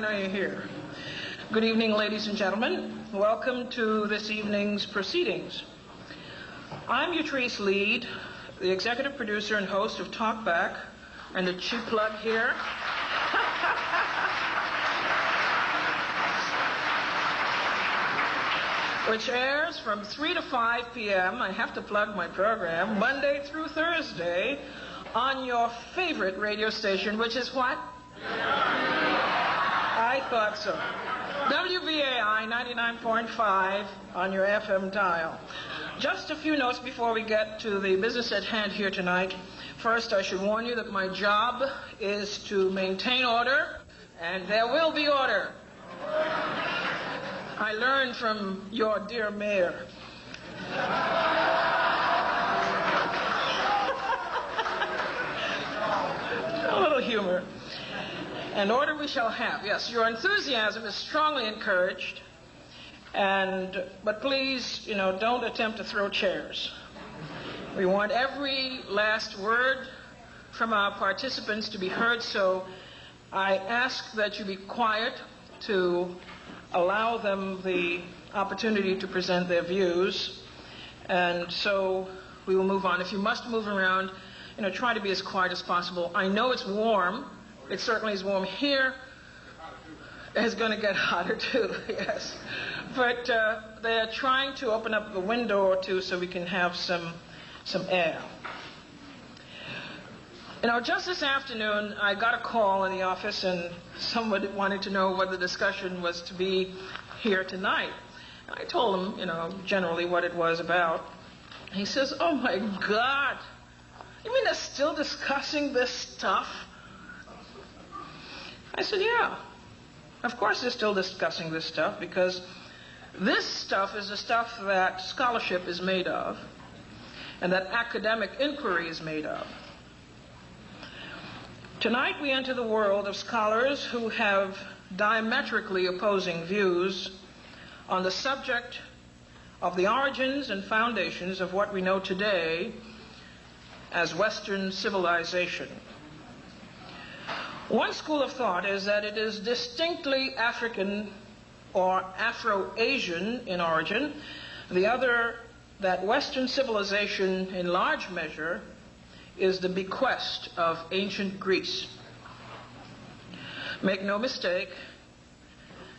know you're here. Good evening, ladies and gentlemen. Welcome to this evening's proceedings. I'm Utrice Lead, the executive producer and host of Talkback, and the cheap plug here. Which airs from 3 to 5 p.m. I have to plug my program, Monday through Thursday, on your favorite radio station, which is what? I thought so. WVAI 99.5 on your FM dial. Just a few notes before we get to the business at hand here tonight. First, I should warn you that my job is to maintain order, and there will be order. I learned from your dear mayor. A little humor. And order we shall have. Yes, your enthusiasm is strongly encouraged. But please, don't attempt to throw chairs. We want every last word from our participants to be heard, so I ask that you be quiet to allow them the opportunity to present their views. And so we will move on. If you must move around, try to be as quiet as possible. I know it's warm. It certainly is warm here. It's going to get hotter too, yes. But they're trying to open up the window or two so we can have some air. Just this afternoon, I got a call in the office, and someone wanted to know what the discussion was to be here tonight. I told him, generally what it was about. He says, "Oh, my God, you mean they're still discussing this stuff?" I said, "Yeah, of course they're still discussing this stuff, because this stuff is the stuff that scholarship is made of and that academic inquiry is made of. Tonight we enter the world of scholars who have diametrically opposing views on the subject of the origins and foundations of what we know today as Western civilization. One school of thought is that it is distinctly African or Afro-Asian in origin. The other, that Western civilization in large measure is the bequest of ancient Greece. Make no mistake,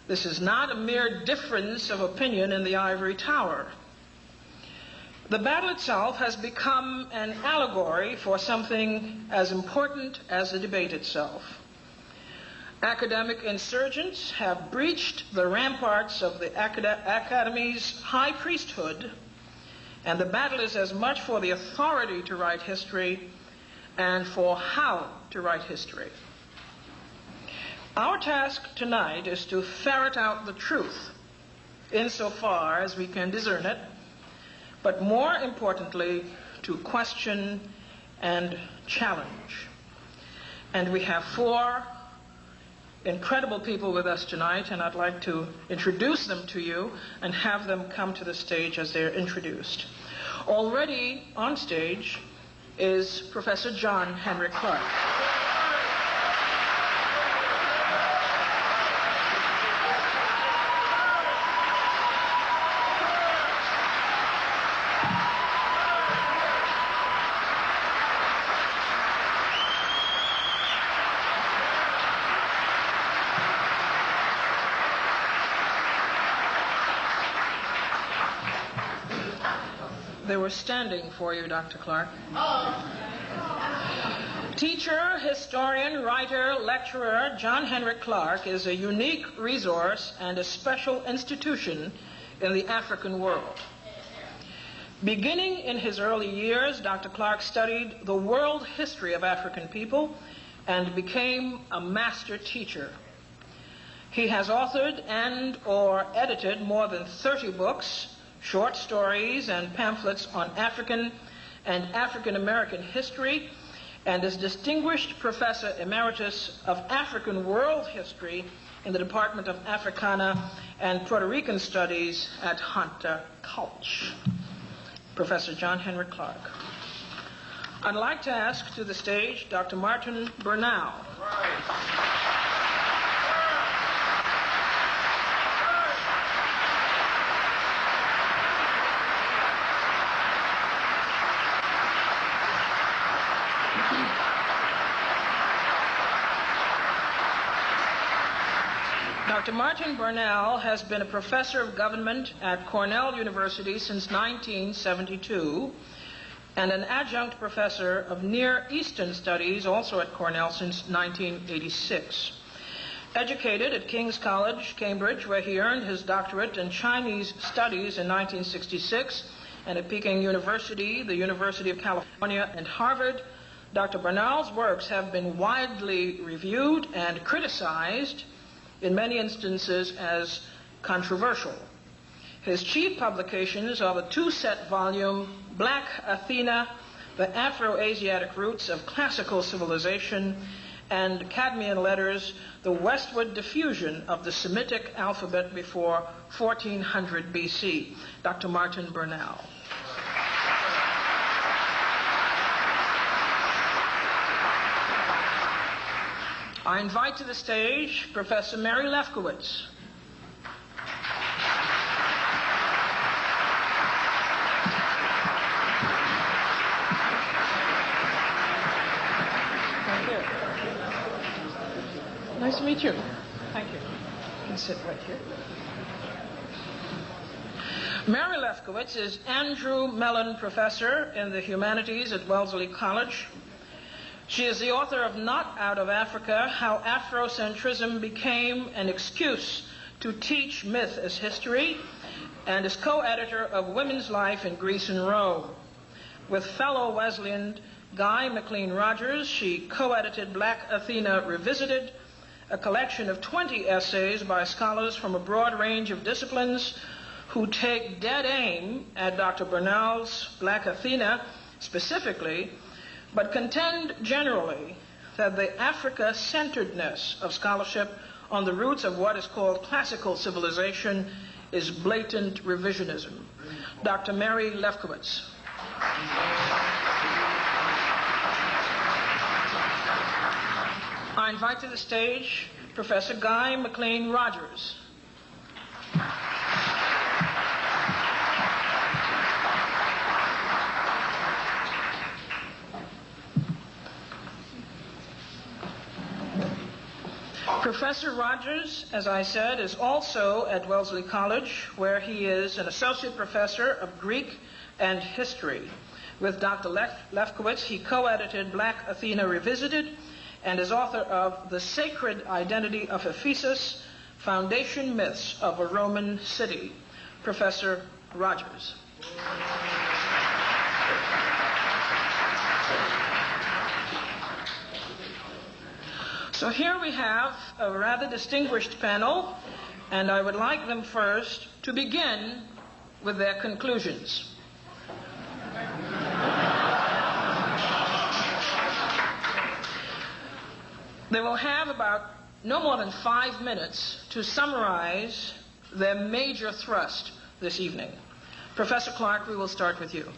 this is not a mere difference of opinion in the ivory tower. The battle itself has become an allegory for something as important as the debate itself. Academic insurgents have breached the ramparts of the Academy's high priesthood, and the battle is as much for the authority to write history and for how to write history. Our task tonight is to ferret out the truth insofar as we can discern it, but more importantly, to question and challenge. And we have 4 incredible people with us tonight, and I'd like to introduce them to you and have them come to the stage as they're introduced. Already on stage is Professor John Henrik Clarke. They were standing for you, Dr. Clarke. Teacher, historian, writer, lecturer, John Henrik Clarke is a unique resource and a special institution in the African world. Beginning in his early years, Dr. Clarke studied the world history of African people and became a master teacher. He has authored and/or edited more than 30 books, short stories, and pamphlets on African and African American history, and is Distinguished Professor Emeritus of African World History in the Department of Africana and Puerto Rican Studies at Hunter College. Professor John Henrik Clarke. I'd like to ask to the stage Dr. Martin Bernal. Dr. Martin Burnell has been a professor of government at Cornell University since 1972 and an adjunct professor of Near Eastern Studies also at Cornell since 1986. Educated at King's College, Cambridge, where he earned his doctorate in Chinese Studies in 1966, and at Peking University, the University of California, and Harvard, Dr. Burnell's works have been widely reviewed and criticized, in many instances as controversial. His chief publications are the two-set volume Black Athena, The Afro-Asiatic Roots of Classical Civilization, and Cadmean Letters, The Westward Diffusion of the Semitic Alphabet Before 1400 BC. Dr. Martin Burnell. I invite to the stage Professor Mary Lefkowitz. Thank you. Nice to meet you. Thank you. You can sit right here. Mary Lefkowitz is Andrew Mellon Professor in the Humanities at Wellesley College. She is the author of Not Out of Africa, How Afrocentrism Became an Excuse to Teach Myth as History, and is co-editor of Women's Life in Greece and Rome. With fellow Wesleyan Guy McLean Rogers, she co-edited Black Athena Revisited, a collection of 20 essays by scholars from a broad range of disciplines who take dead aim at Dr. Burnell's Black Athena specifically, but contend generally that the Africa-centeredness of scholarship on the roots of what is called classical civilization is blatant revisionism. Dr. Mary Lefkowitz. I invite to the stage Professor Guy McLean Rogers. Professor Rogers, as I said, is also at Wellesley College, where he is an associate professor of Greek and history. With Dr. Lefkowitz, he co-edited Black Athena Revisited and is author of The Sacred Identity of Ephesus, Foundation Myths of a Roman City. Professor Rogers. So here we have a rather distinguished panel, and I would like them first to begin with their conclusions. They will have about no more than 5 minutes to summarize their major thrust this evening. Professor Clarke, we will start with you.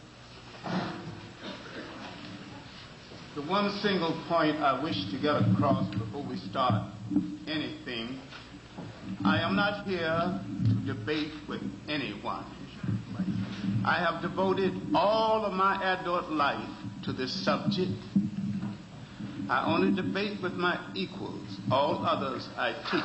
The one single point I wish to get across before we start anything, I am not here to debate with anyone. I have devoted all of my adult life to this subject. I only debate with my equals. All others I teach.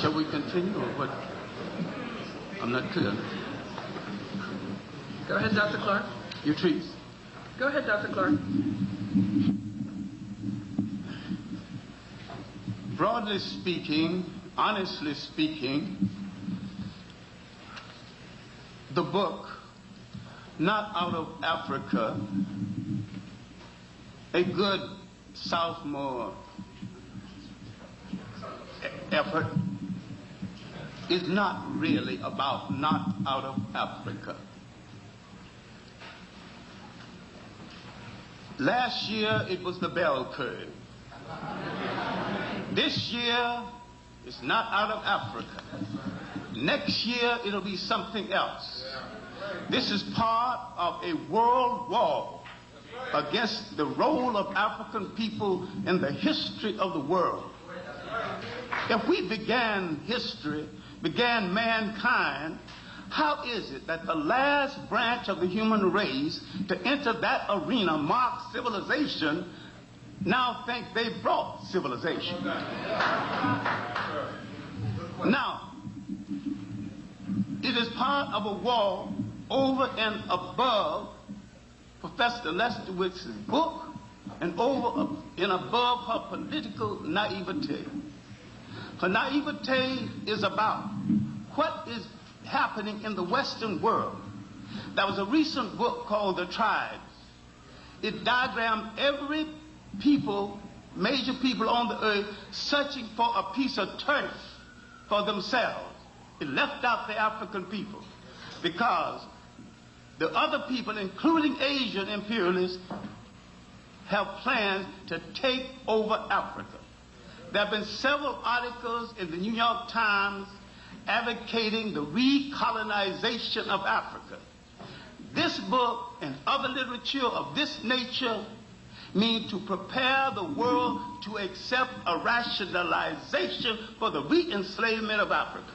Shall we continue or what? I'm not clear. Go ahead, Dr. Clarke. You trees. Go ahead, Dr. Clarke. Broadly speaking, honestly speaking, the book, Not Out of Africa, a good sophomore effort, is not really about Not Out of Africa. Last year it was the bell curve. This year is not out of Africa. Next year, it'll be something else. This is part of a world war against the role of African people in the history of the world. If we began history, began mankind, how is it that the last branch of the human race to enter that arena, marked civilization, now think they brought civilization? Now, it is part of a war over and above Professor Lefkowitz's book and over and above her political naivete. Her naivete is about what is happening in the Western world. There was a recent book called The Tribes. It diagrammed every people, major people on the earth, searching for a piece of turf for themselves. It left out the African people because the other people, including Asian imperialists, have plans to take over Africa. There have been several articles in the New York Times advocating the recolonization of Africa. This book and other literature of this nature mean to prepare the world to accept a rationalization for the re-enslavement of Africa.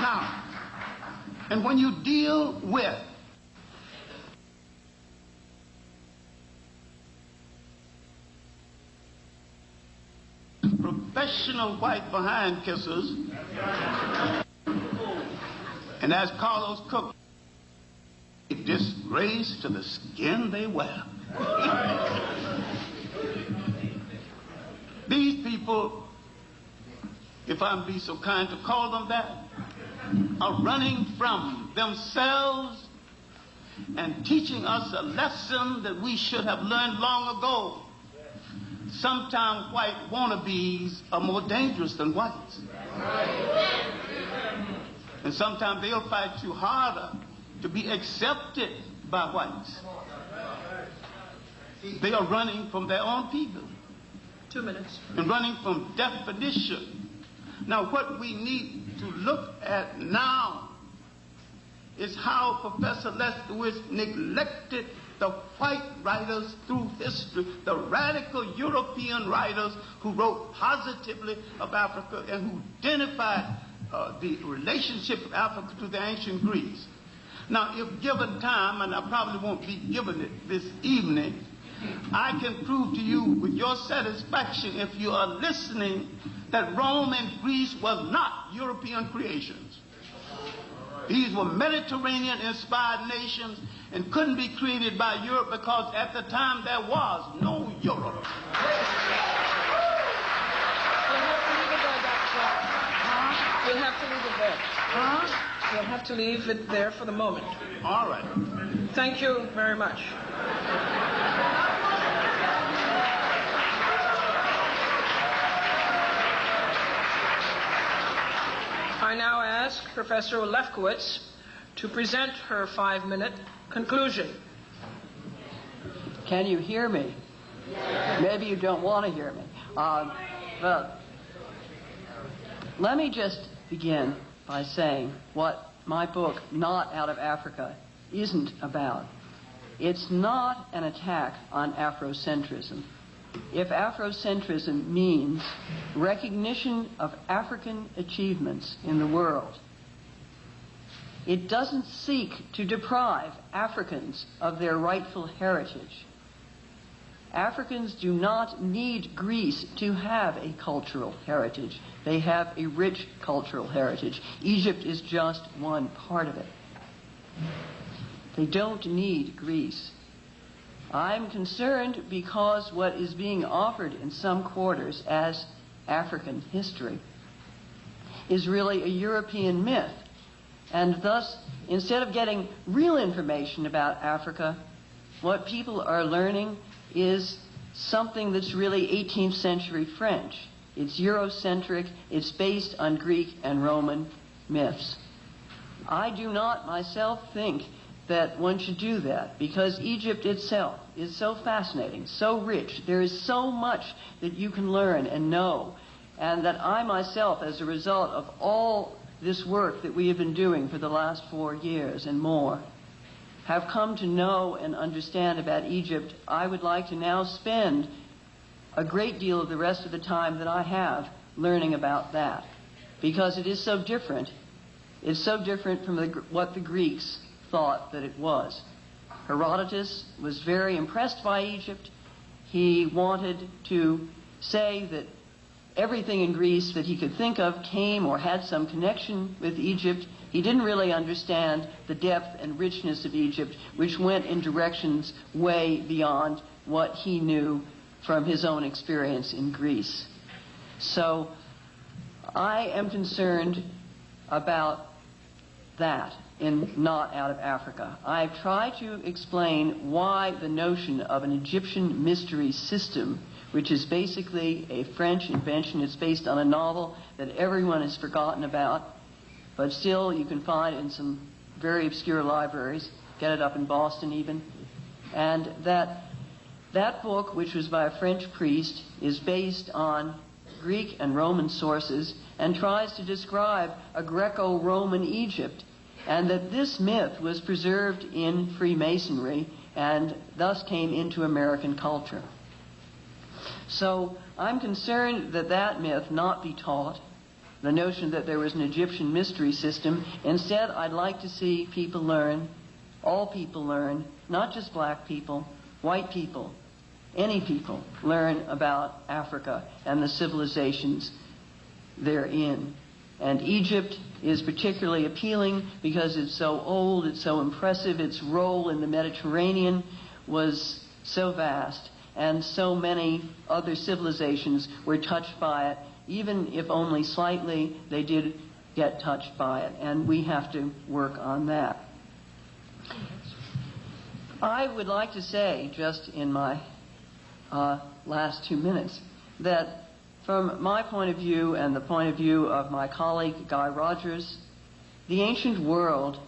Now, and when you deal with professional white behind kissers, and as Carlos Cook, a disgrace to the skin they wear. These people, if I'm be so kind to call them that, are running from themselves and teaching us a lesson that we should have learned long ago. Sometimes white wannabes are more dangerous than whites. And sometimes they'll fight you harder to be accepted by whites. They are running from their own people. 2 minutes. And running from definition. Now, what we need to look at now is how Professor Lefkowitz neglected the white writers through history, the radical European writers who wrote positively of Africa and who identified the relationship of Africa to the ancient Greeks. Now, if given time, and I probably won't be given it this evening, I can prove to you with your satisfaction, if you are listening, that Rome and Greece was not European creations. These were Mediterranean-inspired nations and couldn't be created by Europe because at the time there was no Europe. We'll have to leave it there. We'll have to leave it there for the moment. All right. Thank you very much. I now ask Professor Lefkowitz to present her 5-minute conclusion. Can you hear me? Maybe you don't want to hear me. But let me just begin by saying what my book, Not Out of Africa, isn't about. It's not an attack on Afrocentrism. If Afrocentrism means recognition of African achievements in the world, it doesn't seek to deprive Africans of their rightful heritage. Africans do not need Greece to have a cultural heritage. They have a rich cultural heritage. Egypt is just one part of it. They don't need Greece. I'm concerned because what is being offered in some quarters as African history is really a European myth. And thus, instead of getting real information about Africa, what people are learning is something that's really 18th century French. It's Eurocentric, it's based on Greek and Roman myths. I do not myself think that one should do that, because Egypt itself is so fascinating, so rich. There is so much that you can learn and know, and that I myself, as a result of all this work that we have been doing for the last 4 years and more, have come to know and understand about Egypt. I would like to now spend a great deal of the rest of the time that I have learning about that, because it is so different. It's so different from what the Greeks thought that it was. Herodotus was very impressed by Egypt. He wanted to say that everything in Greece that he could think of came or had some connection with Egypt. He didn't really understand the depth and richness of Egypt, which went in directions way beyond what he knew from his own experience in Greece. So I am concerned about that in Not Out of Africa. I've tried to explain why the notion of an Egyptian mystery system, which is basically a French invention. It's based on a novel that everyone has forgotten about, but still you can find in some very obscure libraries, get it up in Boston even, and that book, which was by a French priest, is based on Greek and Roman sources and tries to describe a Greco-Roman Egypt, and that this myth was preserved in Freemasonry and thus came into American culture. So I'm concerned that that myth not be taught, the notion that there was an Egyptian mystery system. Instead, I'd like to see people learn, all people learn, not just black people, white people, any people learn about Africa and the civilizations therein. And Egypt is particularly appealing because it's so old, it's so impressive, its role in the Mediterranean was so vast, and so many other civilizations were touched by it. Even if only slightly, they did get touched by it, and we have to work on that. I would like to say, just in my last 2 minutes, that from my point of view and the point of view of my colleague Guy Rogers, the ancient world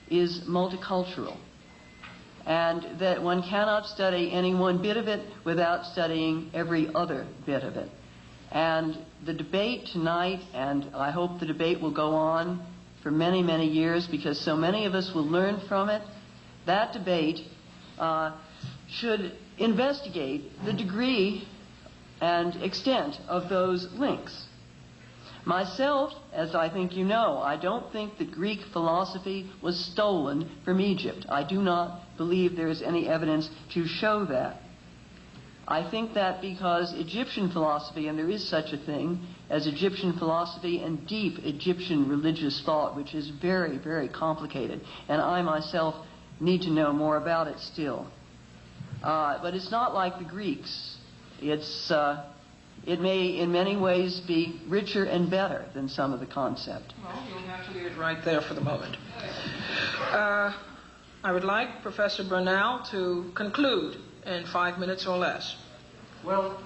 is multicultural, and that one cannot study any one bit of it without studying every other bit of it. And the debate tonight, and I hope the debate will go on for many, many years because so many of us will learn from it, that debate should investigate the degree and extent of those links. Myself, as I think you know, I don't think that Greek philosophy was stolen from Egypt. I do not believe there is any evidence to show that. I think that because Egyptian philosophy, and there is such a thing as Egyptian philosophy and deep Egyptian religious thought, which is very, very complicated, and I myself need to know more about it still. But it's not like the Greeks. It may in many ways be richer and better than some of the concept. Well, you'll have to leave it right there for the moment. I would like Professor Bernal to conclude in 5 minutes or less. Well,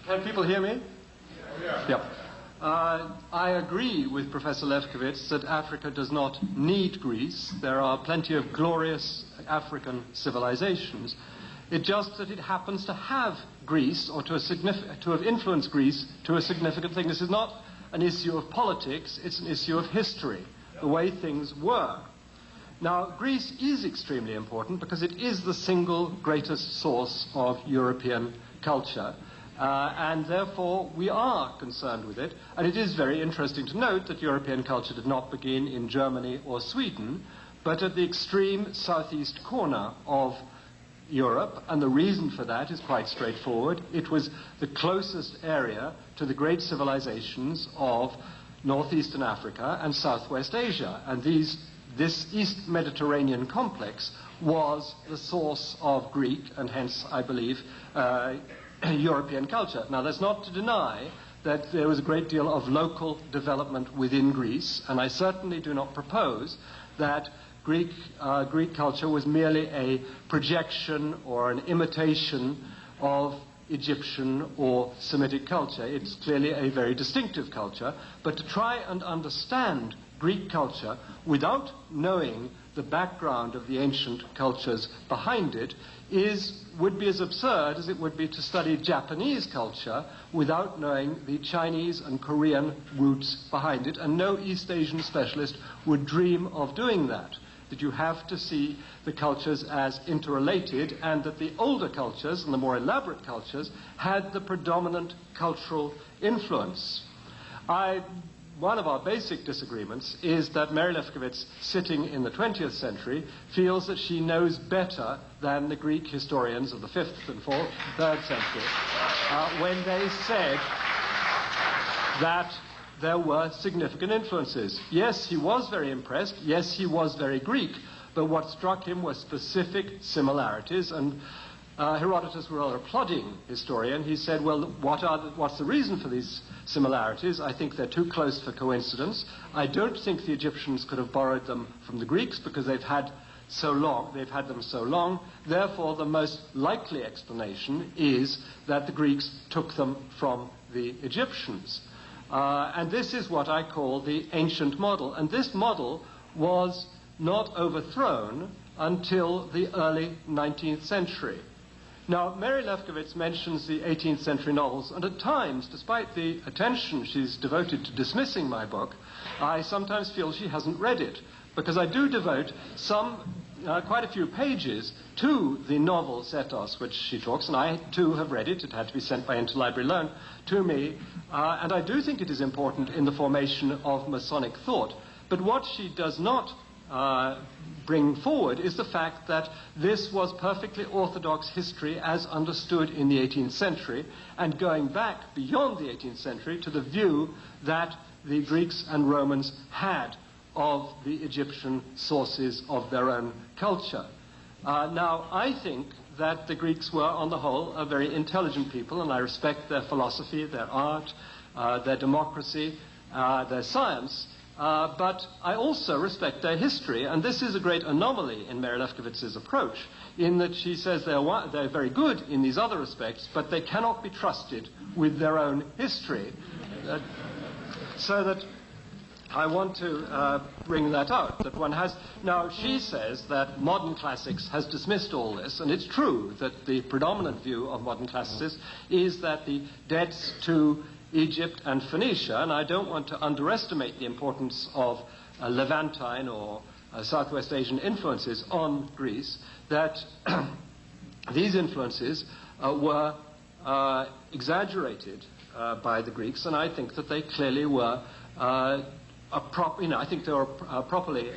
can people hear me? Yeah. I agree with Professor Lefkowitz that Africa does not need Greece. There are plenty of glorious African civilizations. It's just that it happens to have Greece, or to have influenced Greece to a significant thing. This is not an issue of politics, it's an issue of history, the way things were. Now, Greece is extremely important because it is the single greatest source of European culture, and therefore we are concerned with it. And it is very interesting to note that European culture did not begin in Germany or Sweden, but at the extreme southeast corner of Europe, and the reason for that is quite straightforward. It was the closest area to the great civilizations of northeastern Africa and southwest Asia, and this East Mediterranean complex was the source of Greek and hence, I believe, European culture. Now, that's not to deny that there was a great deal of local development within Greece, and I certainly do not propose that Greek culture was merely a projection or an imitation of Egyptian or Semitic culture. It's clearly a very distinctive culture, but to try and understand Greek culture without knowing the background of the ancient cultures behind it would be as absurd as it would be to study Japanese culture without knowing the Chinese and Korean roots behind it, and no East Asian specialist would dream of doing that. That you have to see the cultures as interrelated, and that the older cultures and the more elaborate cultures had the predominant cultural influence. One of our basic disagreements is that Mary Lefkowitz, sitting in the 20th century, feels that she knows better than the Greek historians of the 5th and 4th, 3rd century, when they said that there were significant influences. Yes, he was very impressed. Yes, he was very Greek. But what struck him were specific similarities, and Herodotus, a rather plodding historian, he said, well, what's the reason for these similarities? I think they're too close for coincidence. I don't think the Egyptians could have borrowed them from the Greeks because they've had them so long. Therefore, the most likely explanation is that the Greeks took them from the Egyptians. And this is what I call the ancient model. And this model was not overthrown until the early 19th century. Now, Mary Lefkowitz mentions the 18th century novels, and at times, despite the attention she's devoted to dismissing my book, I sometimes feel she hasn't read it, because I do devote quite a few pages to the novel Setos, which she talks, and I too have read it. It had to be sent by interlibrary loan to me, and I do think it is important in the formation of Masonic thought. But what she does not bring forward is the fact that this was perfectly orthodox history as understood in the 18th century, and going back beyond the 18th century to the view that the Greeks and Romans had of the Egyptian sources of their own culture. Now, I think that the Greeks were, on the whole, a very intelligent people, and I respect their philosophy, their art, their democracy, their science, but I also respect their history, and this is a great anomaly in Mary Lefkowitz's approach, in that she says they're very good in these other respects, but they cannot be trusted with their own history. So that I want to bring that out, that one has... Now, she says that modern classics has dismissed all this, and it's true that the predominant view of modern classicists is that the debts to Egypt and Phoenicia, and I don't want to underestimate the importance of Levantine or Southwest Asian influences on Greece, that these influences were exaggerated by the Greeks, and I think that they clearly were I think they were properly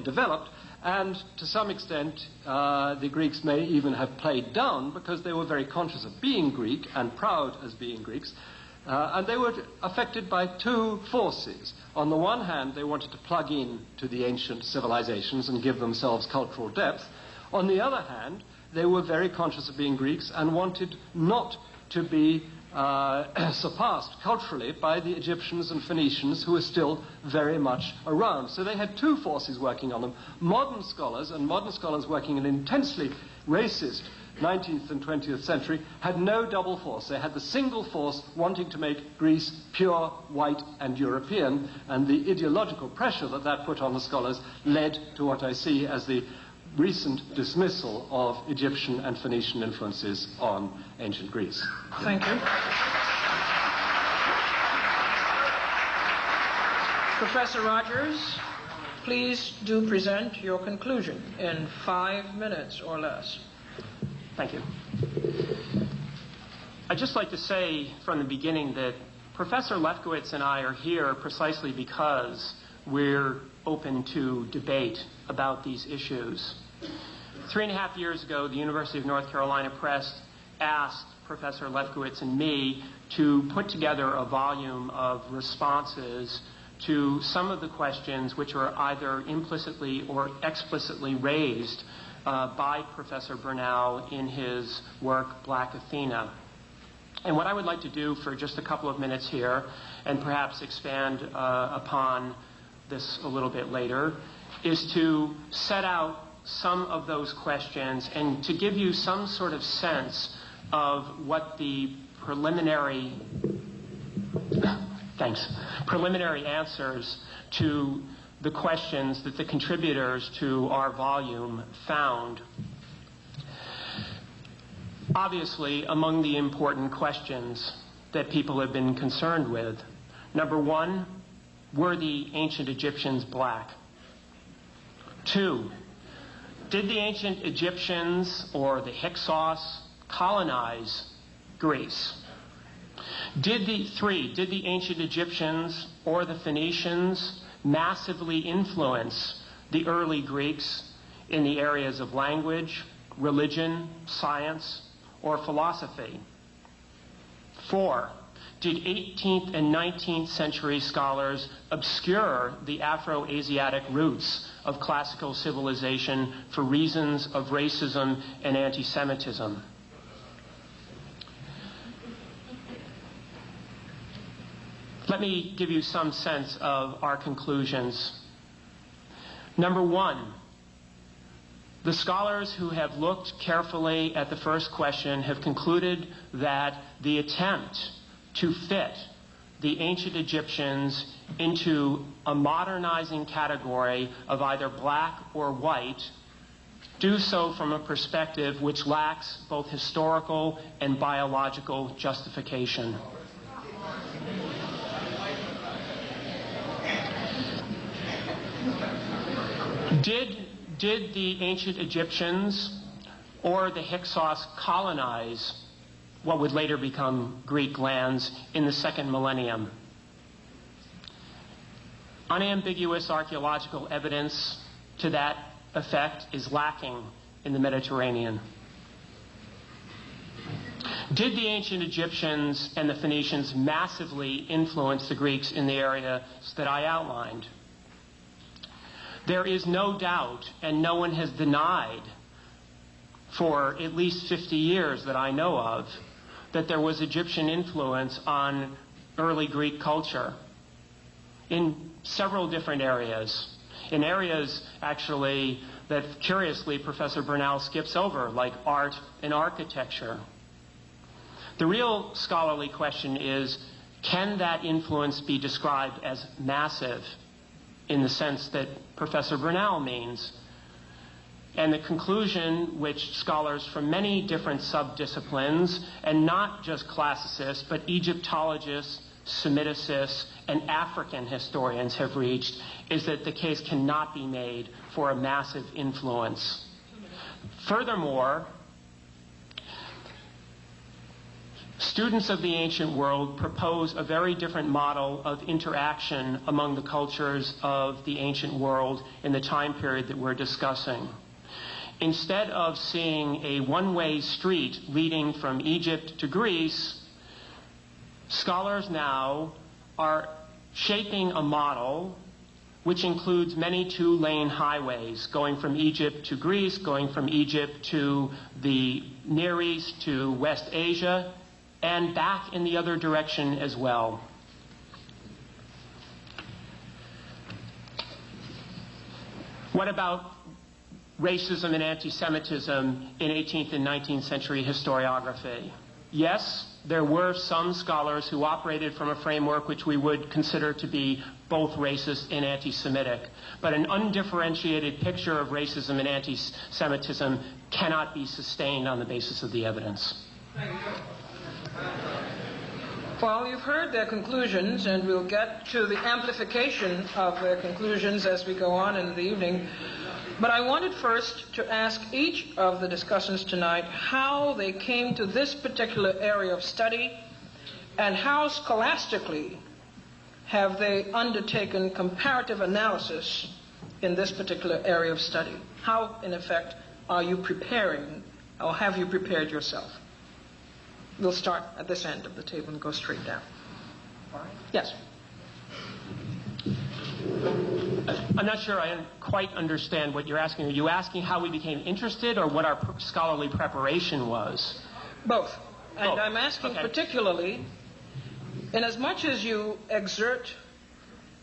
developed, and to some extent the Greeks may even have played down because they were very conscious of being Greek and proud as being Greeks, and they were affected by two forces. On the one hand, they wanted to plug in to the ancient civilizations and give themselves cultural depth. On the other hand, they were very conscious of being Greeks and wanted not to be surpassed culturally by the Egyptians and Phoenicians, who were still very much around. So they had two forces working on them. Modern scholars, and modern scholars working in an intensely racist 19th and 20th century, had no double force. They had the single force wanting to make Greece pure, white, and European, and the ideological pressure that that put on the scholars led to what I see as the recent dismissal of Egyptian and Phoenician influences on ancient Greece. Thank you. Professor Rogers, please do present your conclusion in 5 minutes or less. Thank you. I'd just like to say from the beginning that Professor Lefkowitz and I are here precisely because we're open to debate about these issues. 3.5 years ago, the University of North Carolina Press asked Professor Lefkowitz and me to put together a volume of responses to some of the questions which were either implicitly or explicitly raised by Professor Bernau in his work, Black Athena. And what I would like to do for just a couple of minutes here, and perhaps expand upon this a little bit later, is to set out some of those questions and to give you some sort of sense of what the preliminary answers to the questions that the contributors to our volume found. Obviously, among the important questions that people have been concerned with, number one, were the ancient Egyptians black? 2, did the ancient Egyptians or the Hyksos colonize Greece? 3, did the ancient Egyptians or the Phoenicians massively influence the early Greeks in the areas of language, religion, science, or philosophy? 4, did 18th and 19th century scholars obscure the Afro-Asiatic roots of classical civilization for reasons of racism and anti-Semitism? Let me give you some sense of our conclusions. Number one, the scholars who have looked carefully at the first question have concluded that the attempt to fit the ancient Egyptians into a modernizing category of either black or white do so from a perspective which lacks both historical and biological justification. Did the ancient Egyptians or the Hyksos colonize what would later become Greek lands in the second millennium? Unambiguous archaeological evidence to that effect is lacking in the Mediterranean. Did the ancient Egyptians and the Phoenicians massively influence the Greeks in the areas that I outlined? There is no doubt, and no one has denied for at least 50 years that I know of, that there was Egyptian influence on early Greek culture in several different areas. In areas, actually, that curiously Professor Bernal skips over, like art and architecture. The real scholarly question is, can that influence be described as massive in the sense that Professor Bernal means? And the conclusion, which scholars from many different subdisciplines, and not just classicists, but Egyptologists, Semiticists, and African historians have reached, is that the case cannot be made for a massive influence. Furthermore, students of the ancient world propose a very different model of interaction among the cultures of the ancient world in the time period that we're discussing. Instead of seeing a one-way street leading from Egypt to Greece, scholars now are shaping a model which includes many two-lane highways going from Egypt to Greece, going from Egypt to the Near East, to West Asia, and back in the other direction as well. What about racism and anti-Semitism in 18th and 19th century historiography? Yes, there were some scholars who operated from a framework which we would consider to be both racist and anti-Semitic. But an undifferentiated picture of racism and anti-Semitism cannot be sustained on the basis of the evidence. Well, you've heard their conclusions, and we'll get to the amplification of their conclusions as we go on in the evening. But I wanted first to ask each of the discussants tonight how they came to this particular area of study, and how scholastically have they undertaken comparative analysis in this particular area of study. How, in effect, are you preparing, or have you prepared yourself? We'll start at this end of the table and go straight down. All right. Yes. I'm not sure I quite understand what you're asking. Are you asking how we became interested, or what our scholarly preparation was? Both. And Both. I'm asking particularly, inasmuch as you exert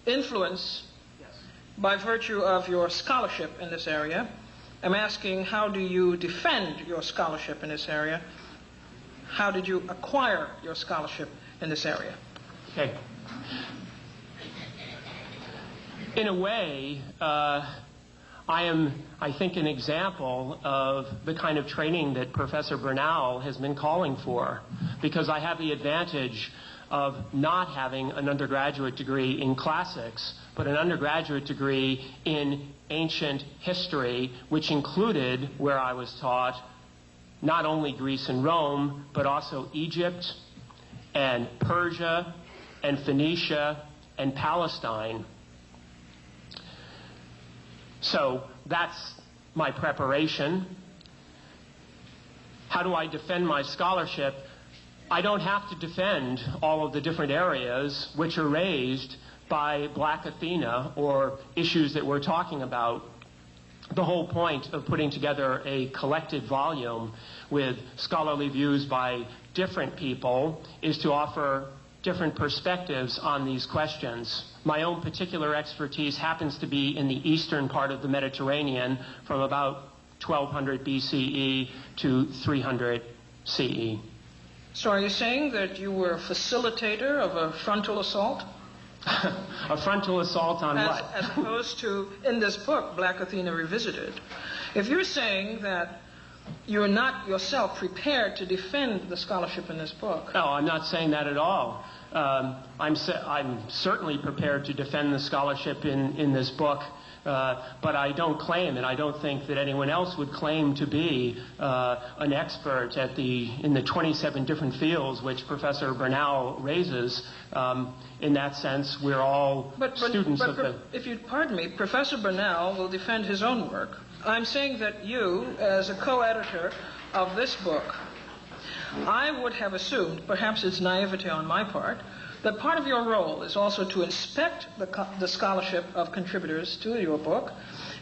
influence by virtue of your scholarship in this area, I'm asking, how do you defend your scholarship in this area? How did you acquire your scholarship in this area? Okay. In a way, I am, I think, an example of the kind of training that Professor Bernal has been calling for, because I have the advantage of not having an undergraduate degree in classics, but an undergraduate degree in ancient history, which included, where I was taught, not only Greece and Rome, but also Egypt and Persia and Phoenicia and Palestine. So that's my preparation. How do I defend my scholarship? I don't have to defend all of the different areas which are raised by Black Athena or issues that we're talking about. The whole point of putting together a collected volume with scholarly views by different people is to offer different perspectives on these questions. My own particular expertise happens to be in the eastern part of the Mediterranean from about 1200 BCE to 300 CE. So are you saying that you were a facilitator of a frontal assault? A frontal assault on what? As opposed to, in this book, Black Athena Revisited. If you're saying that you're not yourself prepared to defend the scholarship in this book. No, I'm not saying that at all. I'm certainly prepared to defend the scholarship in this book, but I don't claim, and I don't think that anyone else would claim to be an expert in the 27 different fields which Professor Bernal raises. In that sense, we're all students of the... If you'd pardon me, Professor Bernal will defend his own work. I'm saying that you, as a co-editor of this book, I would have assumed, perhaps it's naivety on my part, that part of your role is also to inspect the scholarship of contributors to your book,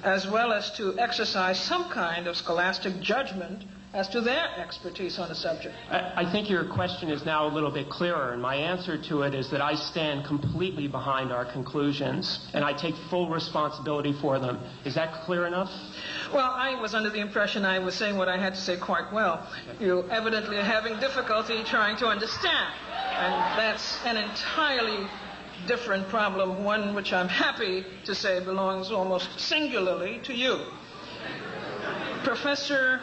as well as to exercise some kind of scholastic judgment as to their expertise on the subject. I think your question is now a little bit clearer, and my answer to it is that I stand completely behind our conclusions, and I take full responsibility for them. Is that clear enough? Well, I was under the impression I was saying what I had to say quite well. You evidently are having difficulty trying to understand, and that's an entirely different problem, one which I'm happy to say belongs almost singularly to you. Professor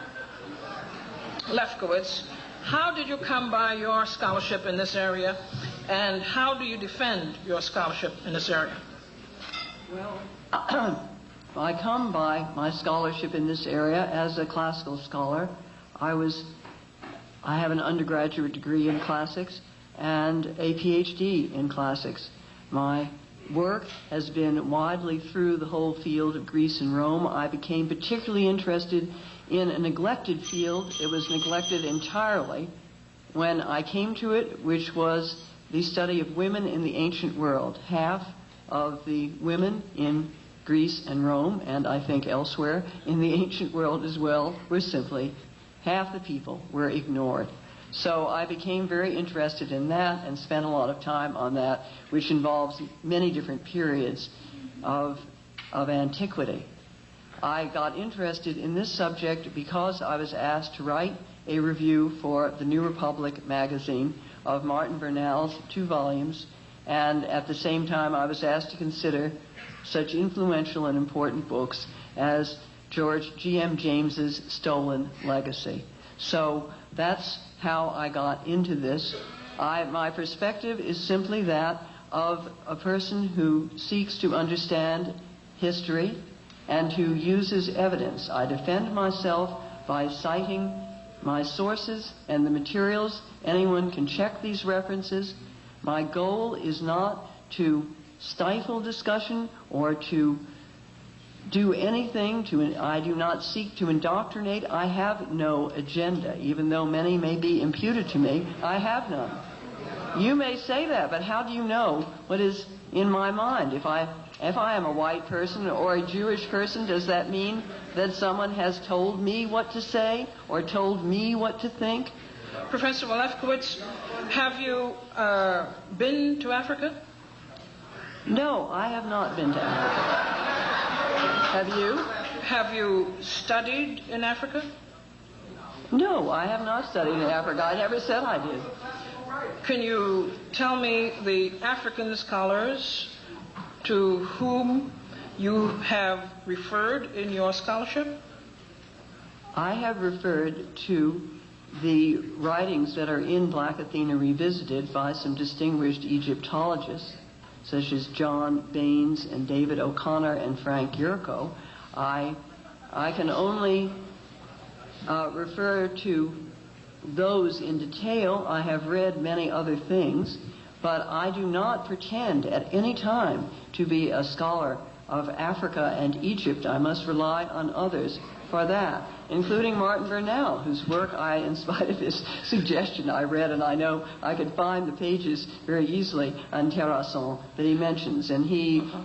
Lefkowitz, how did you come by your scholarship in this area, and how do you defend your scholarship in this area? Well, I come by my scholarship in this area as a classical scholar. I have an undergraduate degree in classics and a PhD in classics. My work has been widely through the whole field of Greece and Rome. I became particularly interested in a neglected field. It was neglected entirely when I came to it, which was the study of women in the ancient world. Half of the women in Greece and Rome, and I think elsewhere in the ancient world as well, were simply, half the people were ignored. So I became very interested in that and spent a lot of time on that, which involves many different periods of antiquity. I got interested in this subject because I was asked to write a review for the New Republic magazine of Martin Bernal's 2 volumes, and at the same time I was asked to consider such influential and important books as George G.M. James's Stolen Legacy. So that's how I got into this. My perspective is simply that of a person who seeks to understand history and who uses evidence. I defend myself by citing my sources and the materials. Anyone can check these references. My goal is not to stifle discussion or to do anything. I do not seek to indoctrinate. I have no agenda, even though many may be imputed to me. I have none. You may say that, but how do you know what is in my mind? If I am a white person or a Jewish person, does that mean that someone has told me what to say or told me what to think? Professor Lefkowitz, have you been to Africa? No, I have not been to Africa. Have you? Have you studied in Africa? No, I have not studied in Africa. I never said I did. Can you tell me the African scholars to whom you have referred in your scholarship? I have referred to the writings that are in Black Athena Revisited by some distinguished Egyptologists, such as John Baines and David O'Connor and Frank Yurko. I can only refer to those in detail. I have read many other things, but I do not pretend at any time to be a scholar of Africa and Egypt. I must rely on others for that, including Martin Burnell, whose work in spite of his suggestion, I read, and I know I could find the pages very easily on Terrasson that he mentions. And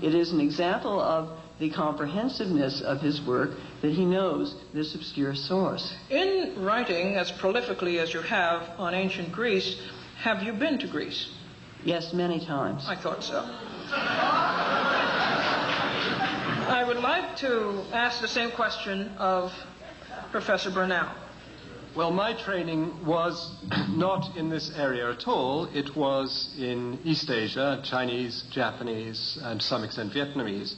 it is an example of the comprehensiveness of his work that he knows this obscure source. In writing as prolifically as you have on ancient Greece, have you been to Greece? Yes, many times. I thought so. I would like to ask the same question of Professor Burnell. Well, my training was not in this area at all. It was in East Asia, Chinese, Japanese, and to some extent Vietnamese.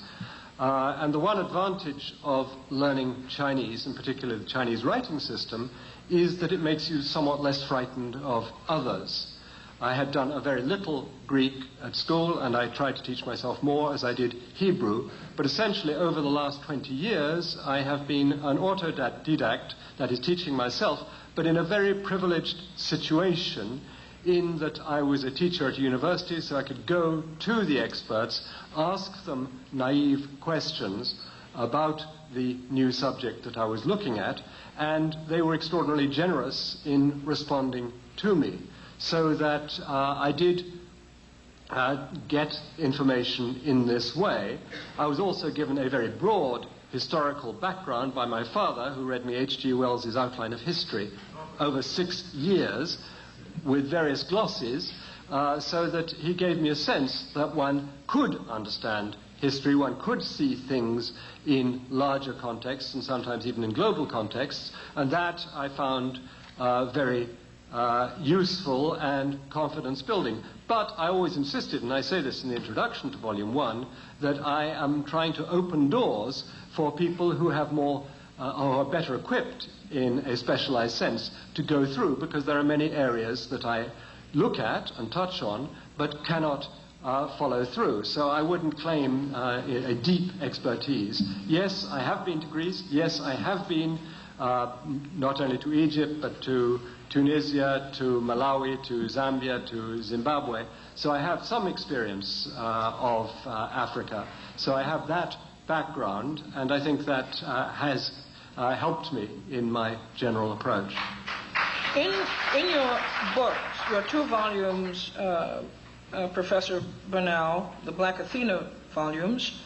And the one advantage of learning Chinese, in particular the Chinese writing system, is that it makes you somewhat less frightened of others. I had done a very little Greek at school, and I tried to teach myself more as I did Hebrew. But essentially, over the last 20 years, I have been an autodidact, that is, teaching myself, but in a very privileged situation, in that I was a teacher at a university, so I could go to the experts, ask them naive questions about the new subject that I was looking at, and they were extraordinarily generous in responding to me. So that I did get information in this way. I was also given a very broad historical background by my father, who read me H.G. Wells's Outline of History over 6 years with various glosses, so that he gave me a sense that one could understand history, one could see things in larger contexts and sometimes even in global contexts, and that I found very useful and confidence building. But I always insisted, and I say this in the introduction to Volume 1, that I am trying to open doors for people who have more, or are better equipped in a specialized sense to go through, because there are many areas that I look at and touch on, but cannot follow through. So I wouldn't claim a deep expertise. Yes, I have been to Greece. Yes, I have been not only to Egypt, but to Tunisia, to Malawi, to Zambia, to Zimbabwe. So I have some experience of Africa. So I have that background, and I think that has helped me in my general approach. In your books, your 2 volumes, Professor Burnell, the Black Athena volumes,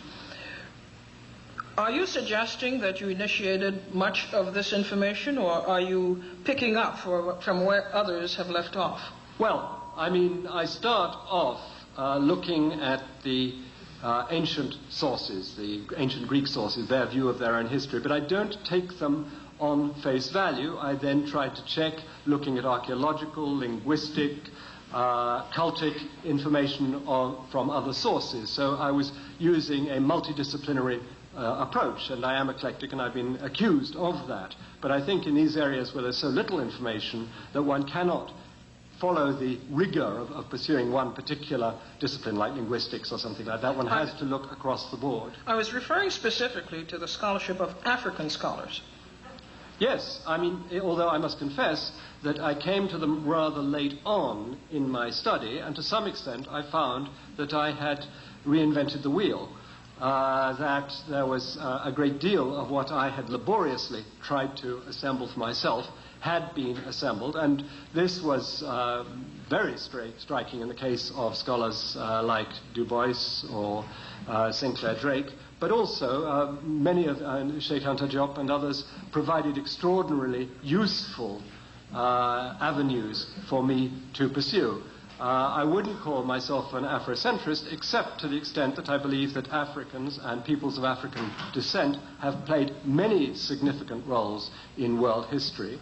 are you suggesting that you initiated much of this information, or are you picking up from where others have left off? Well, I mean, I start off looking at the ancient sources, the ancient Greek sources, their view of their own history, but I don't take them on face value. I then try to check, looking at archaeological, linguistic, cultic information from other sources. So I was using a multidisciplinary approach, and I am eclectic, and I've been accused of that. But I think in these areas where there's so little information that one cannot follow the rigor of pursuing one particular discipline, like linguistics or something like that, one has to look across the board. I was referring specifically to the scholarship of African scholars. Yes, I mean, although I must confess that I came to them rather late on in my study, and to some extent I found that I had reinvented the wheel. That there was a great deal of what I had laboriously tried to assemble for myself had been assembled, and this was very striking in the case of scholars like Du Bois or Sinclair Drake, but also many of Sheikh Anta Diop and others provided extraordinarily useful avenues for me to pursue. I wouldn't call myself an Afrocentrist, except to the extent that I believe that Africans and peoples of African descent have played many significant roles in world history,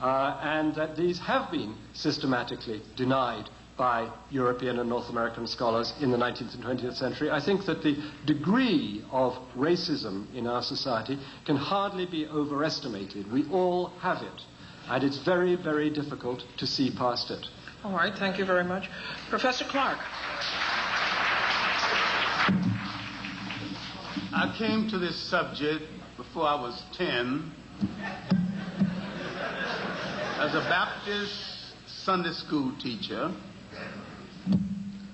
and that these have been systematically denied by European and North American scholars in the 19th and 20th century. I think that the degree of racism in our society can hardly be overestimated. We all have it, and it's very, very difficult to see past it. All right, thank you very much. Professor Clarke. I came to this subject before I was 10 as a Baptist Sunday school teacher.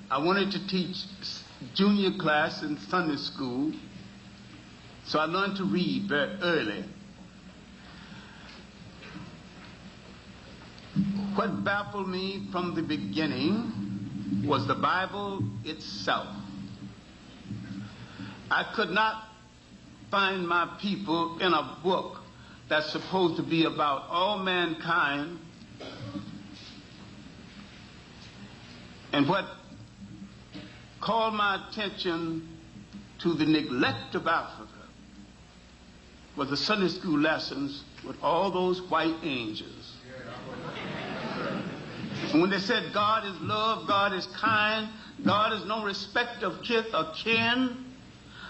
I wanted to teach junior class in Sunday school, so I learned to read very early. What baffled me from the beginning was the Bible itself. I could not find my people in a book that's supposed to be about all mankind. And what called my attention to the neglect of Africa was the Sunday school lessons with all those white angels. And when they said God is love, God is kind, God is no respect of kith or kin,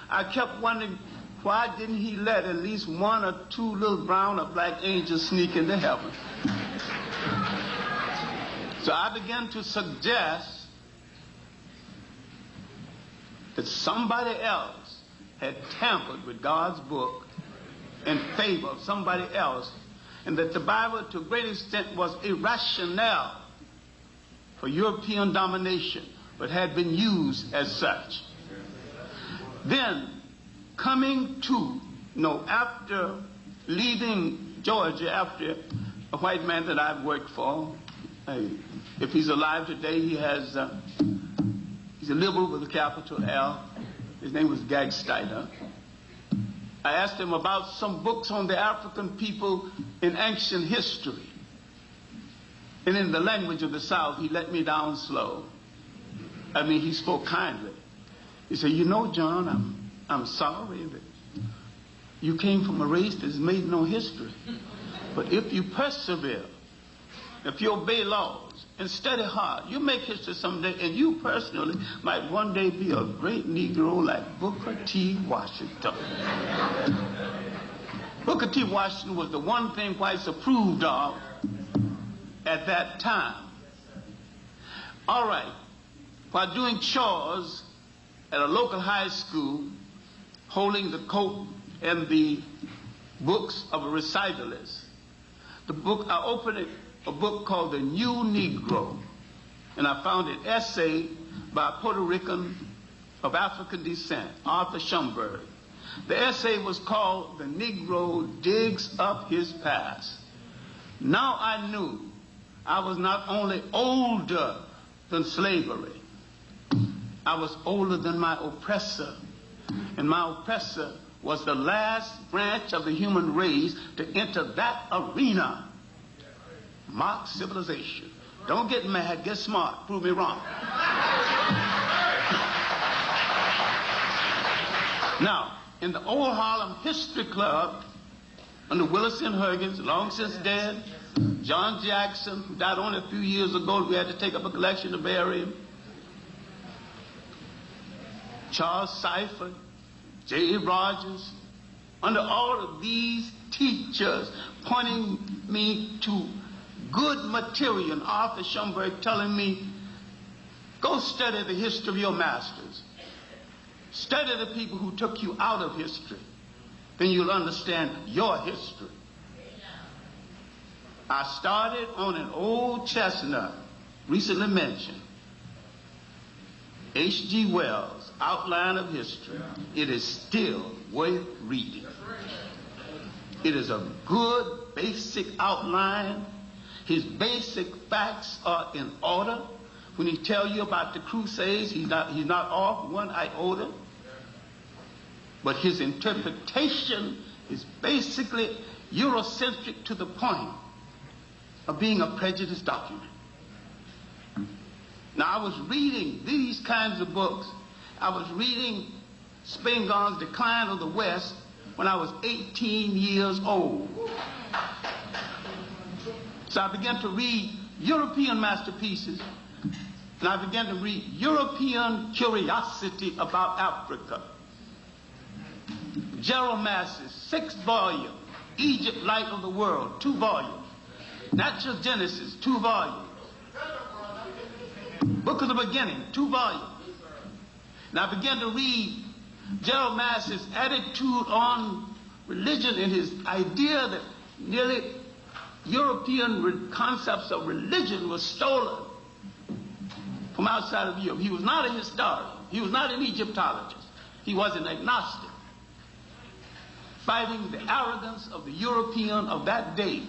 I kept wondering, why didn't he let at least one or two little brown or black angels sneak into heaven? So I began to suggest that somebody else had tampered with God's book in favor of somebody else, and that the Bible to a great extent was a rationale for European domination, but had been used as such. Then, coming to, after leaving Georgia, after a white man that I've worked for, if he's alive today, he's a liberal with a capital L. His name was Gagsteiner. I asked him about some books on the African people in ancient history. And in the language of the South, he let me down slow. He spoke kindly. He said, John, I'm sorry that you came from a race that's made no history. But if you persevere, if you obey laws and study hard, you make history someday, and you personally might one day be a great Negro like Booker T. Washington. Booker T. Washington was the one thing whites approved of at that time. All right, while doing chores at a local high school, holding the coat and the books of a recitalist, I opened a book called The New Negro, and I found an essay by a Puerto Rican of African descent, Arthur Schomburg. The essay was called The Negro Digs Up His Past. Now I knew I was not only older than slavery, I was older than my oppressor. And my oppressor was the last branch of the human race to enter that arena. Mock civilization. Don't get mad, get smart, prove me wrong. Now, in the Old Harlem History Club, under Willis and Huggins, long since dead, John Jackson, who died only a few years ago, we had to take up a collection to bury him, Charles Seifert, J.A. Rogers, under all of these teachers pointing me to good material, and Arthur Schomburg telling me, go study the history of your masters. Study the people who took you out of history. Then you'll understand your history. I started on an old chestnut, recently mentioned, H.G. Wells' Outline of History. It is still worth reading. It is a good basic outline. His basic facts are in order. When he tells you about the Crusades, he's not off one iota. But his interpretation is basically Eurocentric to the point of being a prejudiced document. Now, I was reading these kinds of books. I was reading Spingarn's Decline of the West when I was 18 years old. So I began to read European masterpieces and I began to read European Curiosity About Africa. Gerald Massey's 6th volume, Egypt, Light of the World, 2 volumes. Natural Genesis, 2 volumes. Book of the Beginning, 2 volumes. And I began to read Gerald Massey's attitude on religion and his idea that nearly European concepts of religion were stolen from outside of Europe. He was not a historian. He was not an Egyptologist. He was an agnostic, fighting the arrogance of the European of that day.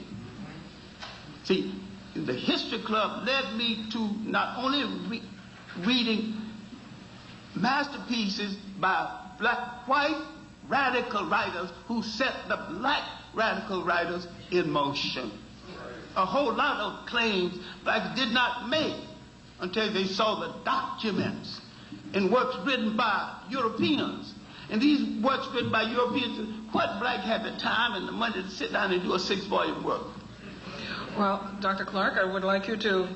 See, the History Club led me to not only reading masterpieces by white radical writers who set the black radical writers in motion. A whole lot of claims blacks did not make until they saw the documents and works written by Europeans. And these works written by Europeans, what black had the time and the money to sit down and do a 6-volume work? Well, Dr. Clarke, I would like you to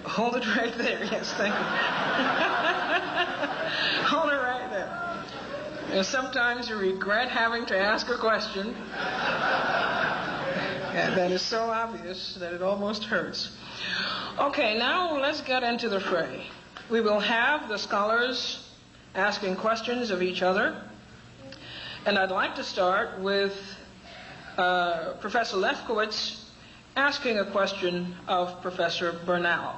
hold it right there. Yes, thank you. Hold it right there. And sometimes you regret having to ask a question that is so obvious that it almost hurts. Okay, now let's get into the fray. We will have the scholars asking questions of each other. And I'd like to start with Professor Lefkowitz asking a question of Professor Bernal.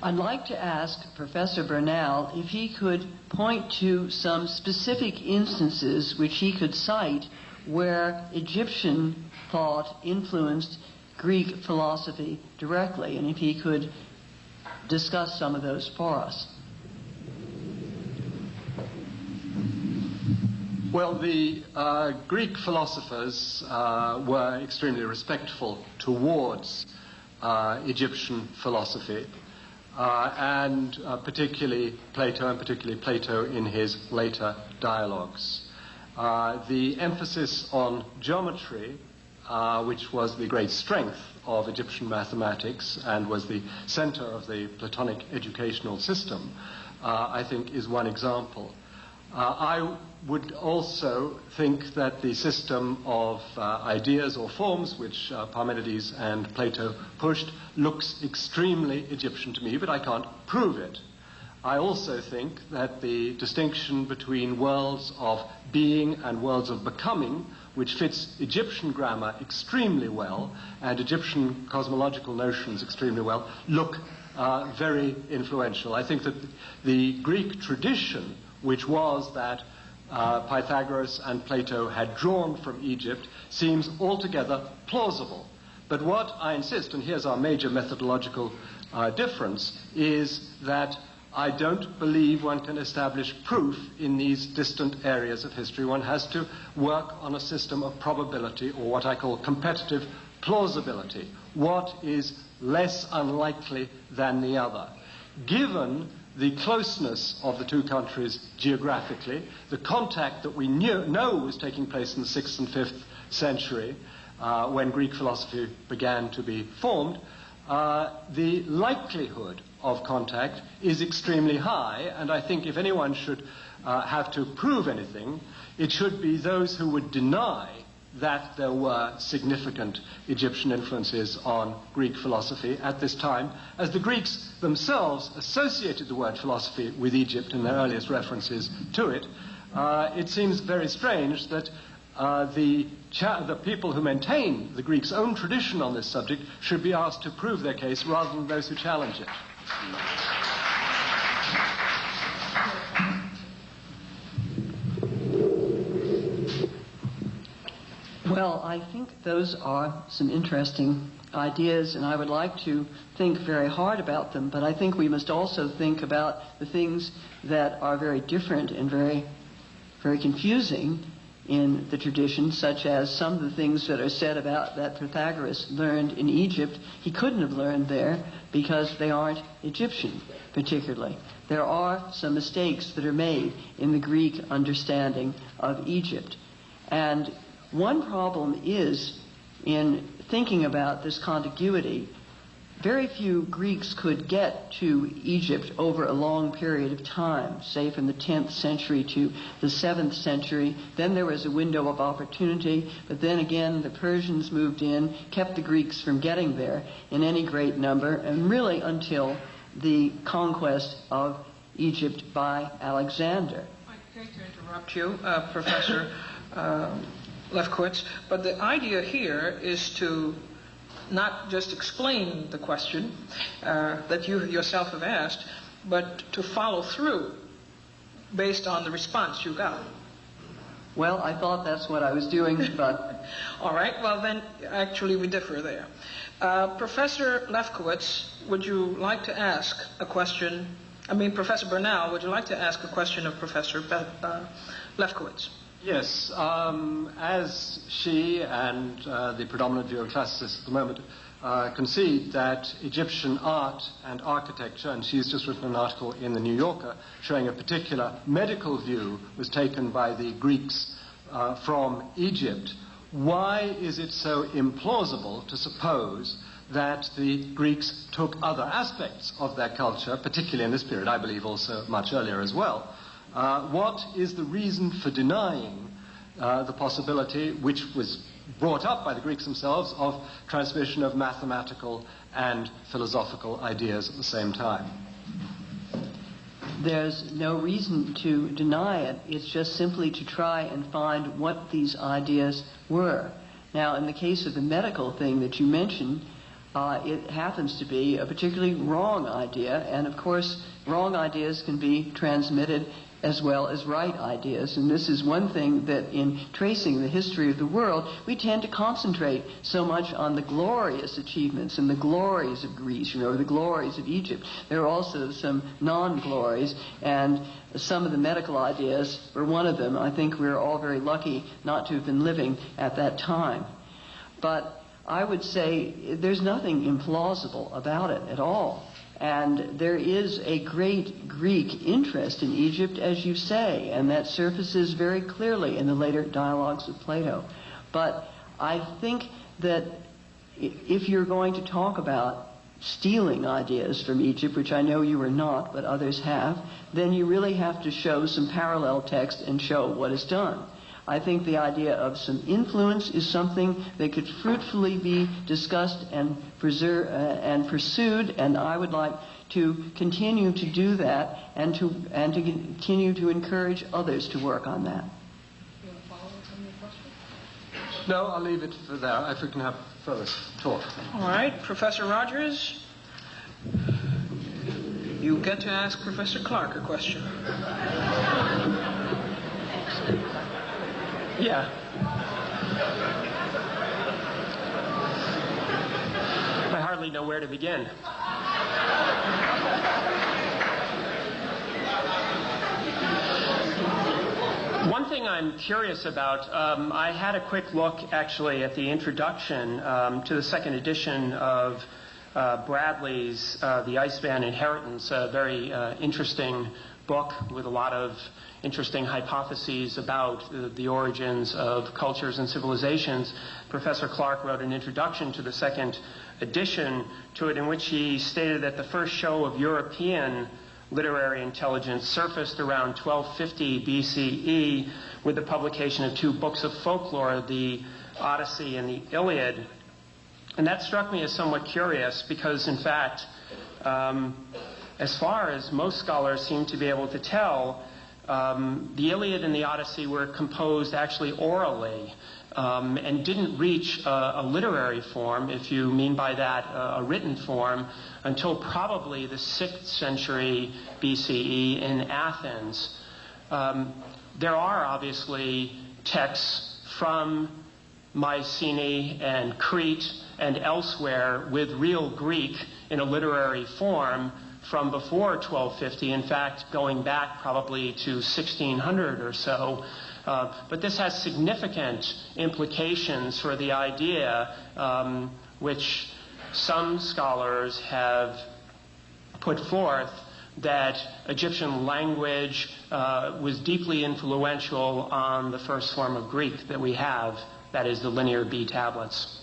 I'd like to ask Professor Bernal if he could point to some specific instances which he could cite where Egyptian thought influenced Greek philosophy directly, and if he could discuss some of those for us. Well, the Greek philosophers were extremely respectful towards Egyptian philosophy, and particularly Plato in his later dialogues. The emphasis on geometry, which was the great strength of Egyptian mathematics and was the center of the Platonic educational system, I think is one example. I would also think that the system of ideas or forms which Parmenides and Plato pushed looks extremely Egyptian to me, but I can't prove it. I also think that the distinction between worlds of being and worlds of becoming, which fits Egyptian grammar extremely well and Egyptian cosmological notions extremely well, look very influential. I think that the Greek tradition, which was that Pythagoras and Plato had drawn from Egypt, seems altogether plausible. But what I insist, and here's our major methodological difference, is that I don't believe one can establish proof in these distant areas of history. One has to work on a system of probability, or what I call competitive plausibility. What is less unlikely than the other? Given the closeness of the two countries geographically, the contact that we know was taking place in the 6th and 5th century, when Greek philosophy began to be formed, the likelihood of contact is extremely high, and I think if anyone should have to prove anything, it should be those who would deny that there were significant Egyptian influences on Greek philosophy at this time, as the Greeks themselves associated the word philosophy with Egypt in their earliest references to it. It seems very strange that the people who maintain the Greeks' own tradition on this subject should be asked to prove their case rather than those who challenge it. Well, I think those are some interesting ideas, and I would like to think very hard about them, but I think we must also think about the things that are very different and very, very confusing in the tradition, such as some of the things that are said about that Pythagoras learned in Egypt. He couldn't have learned there because they aren't Egyptian, particularly. There are some mistakes that are made in the Greek understanding of Egypt. And one problem is in thinking about this contiguity, very few Greeks could get to Egypt over a long period of time, say from the 10th century to the 7th century. Then there was a window of opportunity, but then again the Persians moved in, kept the Greeks from getting there in any great number, and really until the conquest of Egypt by Alexander. I hate to interrupt you, Professor Lefkowitz, but the idea here is to not just explain the question that you yourself have asked, but to follow through based on the response you got. Well, I thought that's what I was doing, but... All right, well then, actually we differ there. Professor Lefkowitz, would you like to ask a question? Professor Bernal, would you like to ask a question of Professor Lefkowitz? Yes, as she and the predominant view of classicists at the moment concede that Egyptian art and architecture, and she's just written an article in the New Yorker showing a particular medical view was taken by the Greeks from Egypt, why is it so implausible to suppose that the Greeks took other aspects of their culture, particularly in this period, I believe also much earlier as well? What is the reason for denying the possibility, which was brought up by the Greeks themselves, of transmission of mathematical and philosophical ideas at the same time? There's no reason to deny it. It's just simply to try and find what these ideas were. Now, in the case of the medical thing that you mentioned, it happens to be a particularly wrong idea, and of course, wrong ideas can be transmitted as well as right ideas. And this is one thing that in tracing the history of the world, we tend to concentrate so much on the glorious achievements and the glories of Greece, the glories of Egypt. There are also some non-glories, and some of the medical ideas were one of them. I think we're all very lucky not to have been living at that time. But I would say there's nothing implausible about it at all. And there is a great Greek interest in Egypt, as you say, and that surfaces very clearly in the later dialogues of Plato. But I think that if you're going to talk about stealing ideas from Egypt, which I know you are not, but others have, then you really have to show some parallel text and show what is done. I think the idea of some influence is something that could fruitfully be discussed and pursued, and I would like to continue to do that and to continue to encourage others to work on that. You want to follow up on your question? No, I'll leave it for there if we can have further talk. All right, Professor Rogers, you get to ask Professor Clarke a question. Yeah. I hardly know where to begin. One thing I'm curious about, I had a quick look actually at the introduction to the second edition of Bradley's The Iceman Inheritance, a very interesting book with a lot of interesting hypotheses about the origins of cultures and civilizations. Professor Clarke wrote an introduction to the second edition to it in which he stated that the first show of European literary intelligence surfaced around 1250 BCE with the publication of two books of folklore, the Odyssey and the Iliad. And that struck me as somewhat curious because, in fact, as far as most scholars seem to be able to tell, the Iliad and the Odyssey were composed actually orally and didn't reach a literary form, if you mean by that a written form, until probably the 6th century BCE in Athens. There are obviously texts from Mycenae and Crete and elsewhere with real Greek in a literary form from before 1250, in fact, going back probably to 1600 or so. But this has significant implications for the idea, which some scholars have put forth, that Egyptian language was deeply influential on the first form of Greek that we have, that is the Linear B tablets.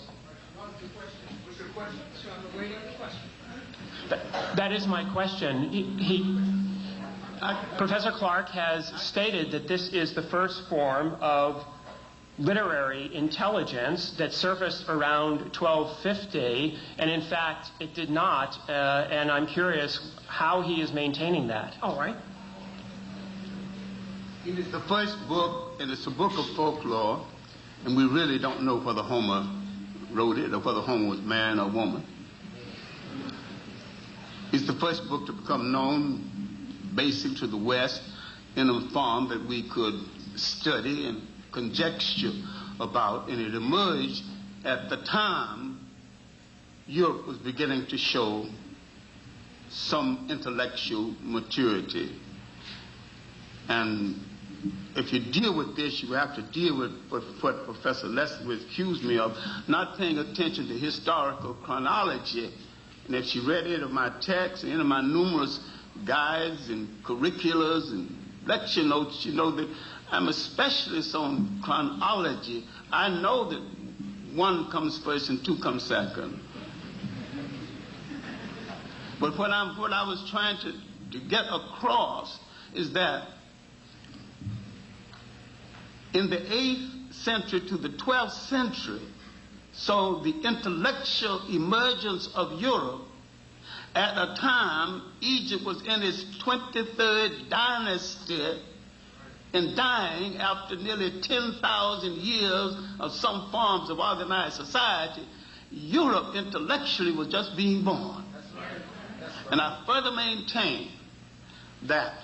That is my question. Professor Clarke has stated that this is the first form of literary intelligence that surfaced around 1250, and in fact it did not, and I'm curious how he is maintaining that. All right. It is the first book, and it's a book of folklore, and we really don't know whether Homer wrote it or whether Homer was man or woman. It's the first book to become known basic to the West in a form that we could study and conjecture about, and it emerged at the time Europe was beginning to show some intellectual maturity. And if you deal with this, you have to deal with what Professor Lefkowitz accused me of, not paying attention to historical chronology. And if she read any of my texts and any of my numerous guides and curriculars and lecture notes, you know that I'm a specialist on chronology. I know that one comes first and two comes second. But what I was trying to get across is that in the 8th century to the 12th century, so the intellectual emergence of Europe, at a time Egypt was in its 23rd dynasty and dying after nearly 10,000 years of some forms of organized society, Europe intellectually was just being born. And I further maintain that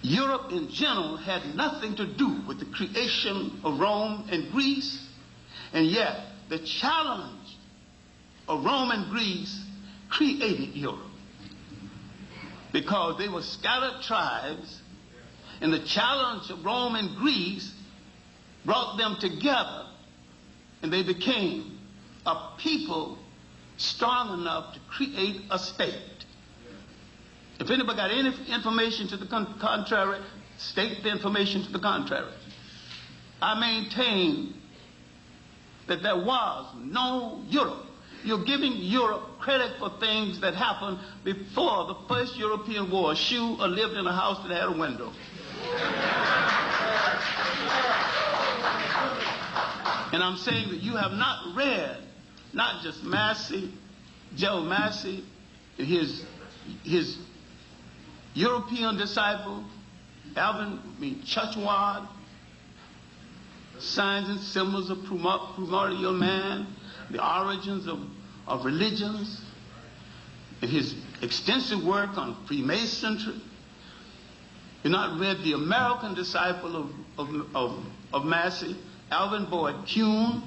Europe in general had nothing to do with the creation of Rome and Greece, and yet the challenge of Rome and Greece created Europe, because they were scattered tribes, and the challenge of Rome and Greece brought them together, and they became a people strong enough to create a state. If anybody got any information to the contrary, state the information to the contrary. I maintain that there was no Europe. You're giving Europe credit for things that happened before the first European war. Shoe or lived in a house that had a window. And I'm saying that you have not read, not just Massey, Joe Massey, and his European disciple, Churchward, Signs and Symbols of Primordial Man, the Origins of Religions, and his extensive work on Freemasonry. You've not read the American disciple of Massey, Alvin Boyd Kuhn,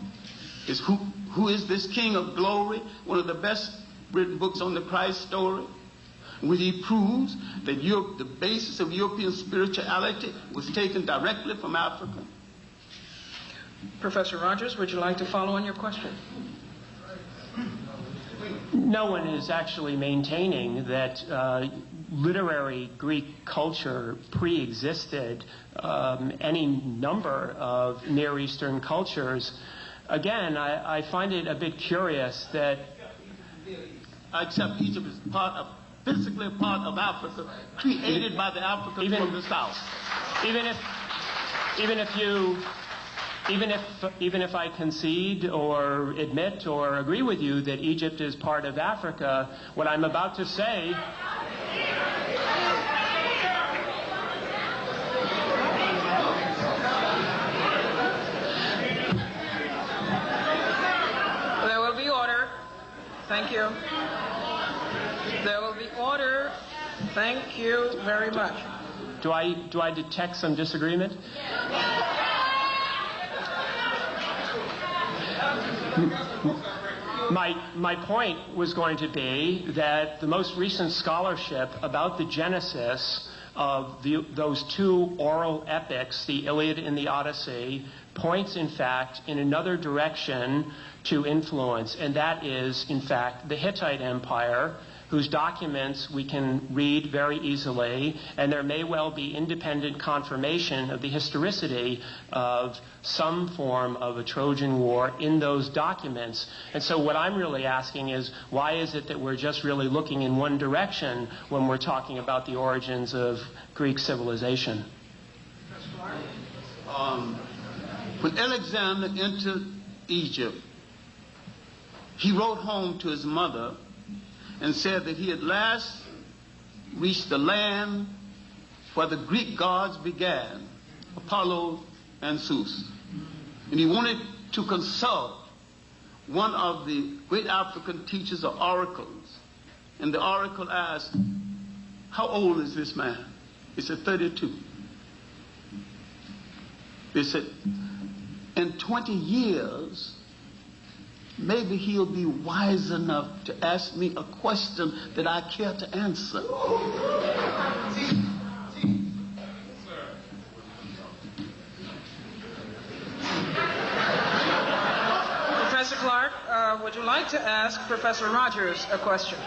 Who is This King of Glory, one of the best written books on the Christ story, where he proves that the basis of European spirituality was taken directly from Africa. Professor Rogers, would you like to follow on your question? No one is actually maintaining that literary Greek culture pre-existed any number of Near Eastern cultures. Again, I find it a bit curious that... Except Egypt is physically part of Africa, created by the Africans from the South. Even if I concede or admit or agree with you that Egypt is part of Africa, what I'm about to say... There will be order. Thank you. There will be order. Thank you very much. Do I detect some disagreement? My point was going to be that the most recent scholarship about the genesis of those two oral epics, the Iliad and the Odyssey, points, in fact, in another direction to influence, and that is, in fact, the Hittite Empire, whose documents we can read very easily, and there may well be independent confirmation of the historicity of some form of a Trojan War in those documents. And so what I'm really asking is, why is it that we're just really looking in one direction when we're talking about the origins of Greek civilization? When Alexander entered Egypt, he wrote home to his mother and said that he at last reached the land where the Greek gods began, Apollo and Zeus. And he wanted to consult one of the great African teachers of oracles. And the oracle asked, "How old is this man?" He said, 32. They said, in 20 years, maybe he'll be wise enough to ask me a question that I care to answer. Professor Clarke, would you like to ask Professor Rogers a question?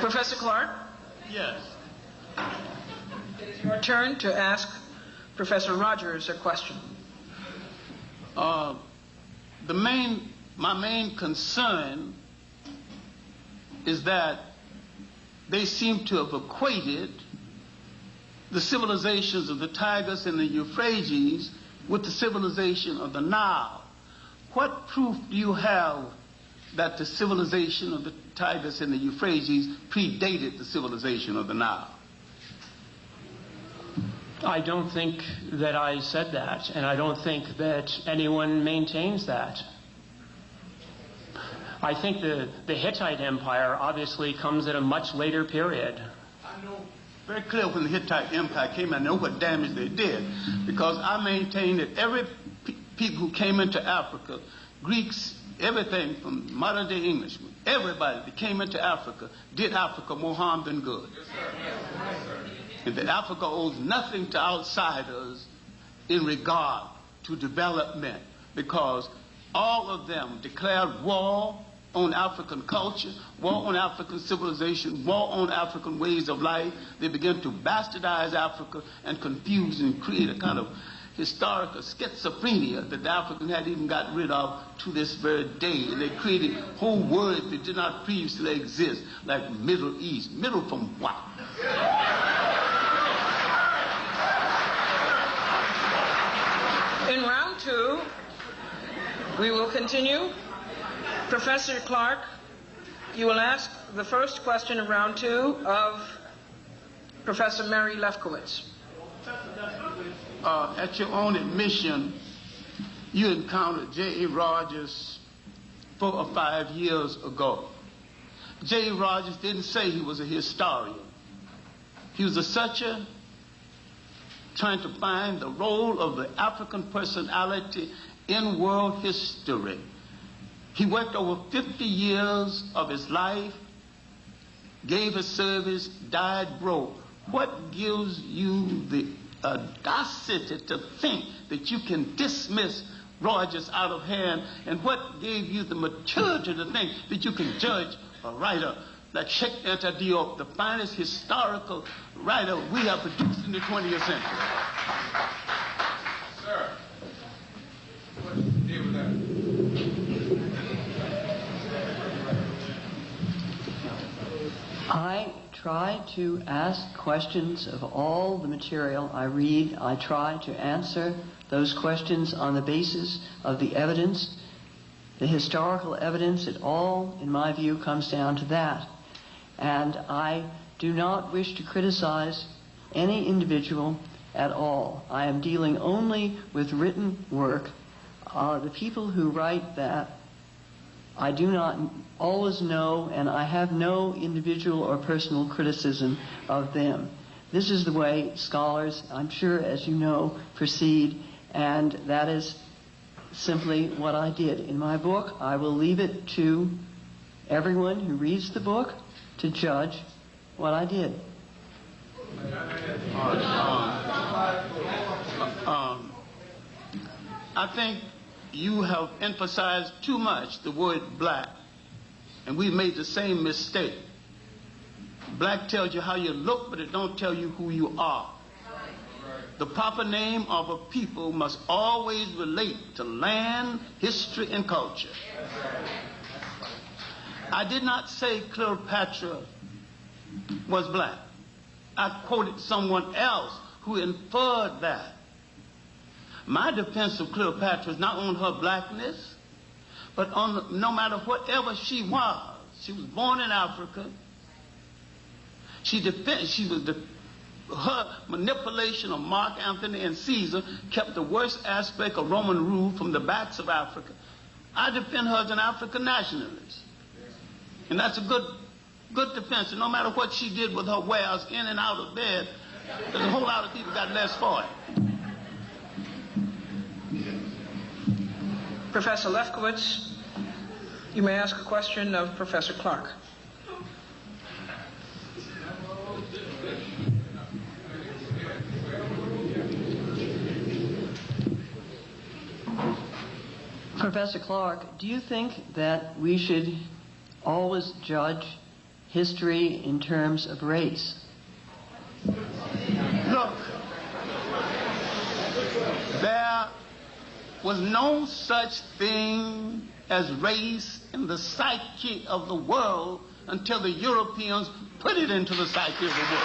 Professor Clarke? Yes. It is your turn to ask Professor Rogers a question. My main concern is that they seem to have equated the civilizations of the Tigris and the Euphrates with the civilization of the Nile. What proof do you have that the civilization of the Tigris and the Euphrates predated the civilization of the Nile? I don't think that I said that, and I don't think that anyone maintains that. I think the Hittite Empire obviously comes at a much later period. I know very clear when the Hittite Empire came, I know what damage they did, because I maintain that every people who came into Africa, Greeks, everything from modern day Englishmen, everybody that came into Africa did Africa more harm than good. Yes, sir. Yes, sir. And that Africa owes nothing to outsiders in regard to development, because all of them declared war on African culture, war on African civilization, war on African ways of life. They began to bastardize Africa and confuse and create a kind of historical schizophrenia that the African had even got rid of to this very day. And they created whole words that did not previously exist, like Middle East. Middle from what? In round two, we will continue. Professor Clarke, you will ask the first question in round two of Professor Mary Lefkowitz. At your own admission, you encountered J.A. Rogers 4 or 5 years ago. J.A. Rogers didn't say he was a historian. He was a searcher trying to find the role of the African personality in world history. He worked over 50 years of his life, gave his service, died broke. What gives you the audacity to think that you can dismiss Rogers out of hand, and what gave you the maturity to think that you can judge a writer like Sheikh Anta Diop, the finest historical writer we have produced in the 20th century? Sir, what's the deal with that? I try to ask questions of all the material I read. I try to answer those questions on the basis of the evidence, the historical evidence. It all, in my view, comes down to that. And I do not wish to criticize any individual at all. I am dealing only with written work. The people who write that, I do not always know, and I have no individual or personal criticism of them. This is the way scholars, I'm sure, as you know, proceed, and that is simply what I did. In my book, I will leave it to everyone who reads the book to judge what I did. I think you have emphasized too much the word black, and we've made the same mistake. Black tells you how you look, but it don't tell you who you are. The proper name of a people must always relate to land, history, and culture. I did not say Cleopatra was black. I quoted someone else who inferred that. My defense of Cleopatra is not on her blackness, but on no matter whatever she was born in Africa. Her manipulation of Mark Antony and Caesar kept the worst aspect of Roman rule from the backs of Africa. I defend her as an African nationalist. And that's a good defense. And no matter what she did with her wares in and out of bed, there's a whole lot of people got less for it. Professor Lefkowitz, you may ask a question of Professor Clarke. Professor Clarke, do you think that we should always judge history in terms of race? Look, there was no such thing as race in the psyche of the world until the Europeans put it into the psyche of the world.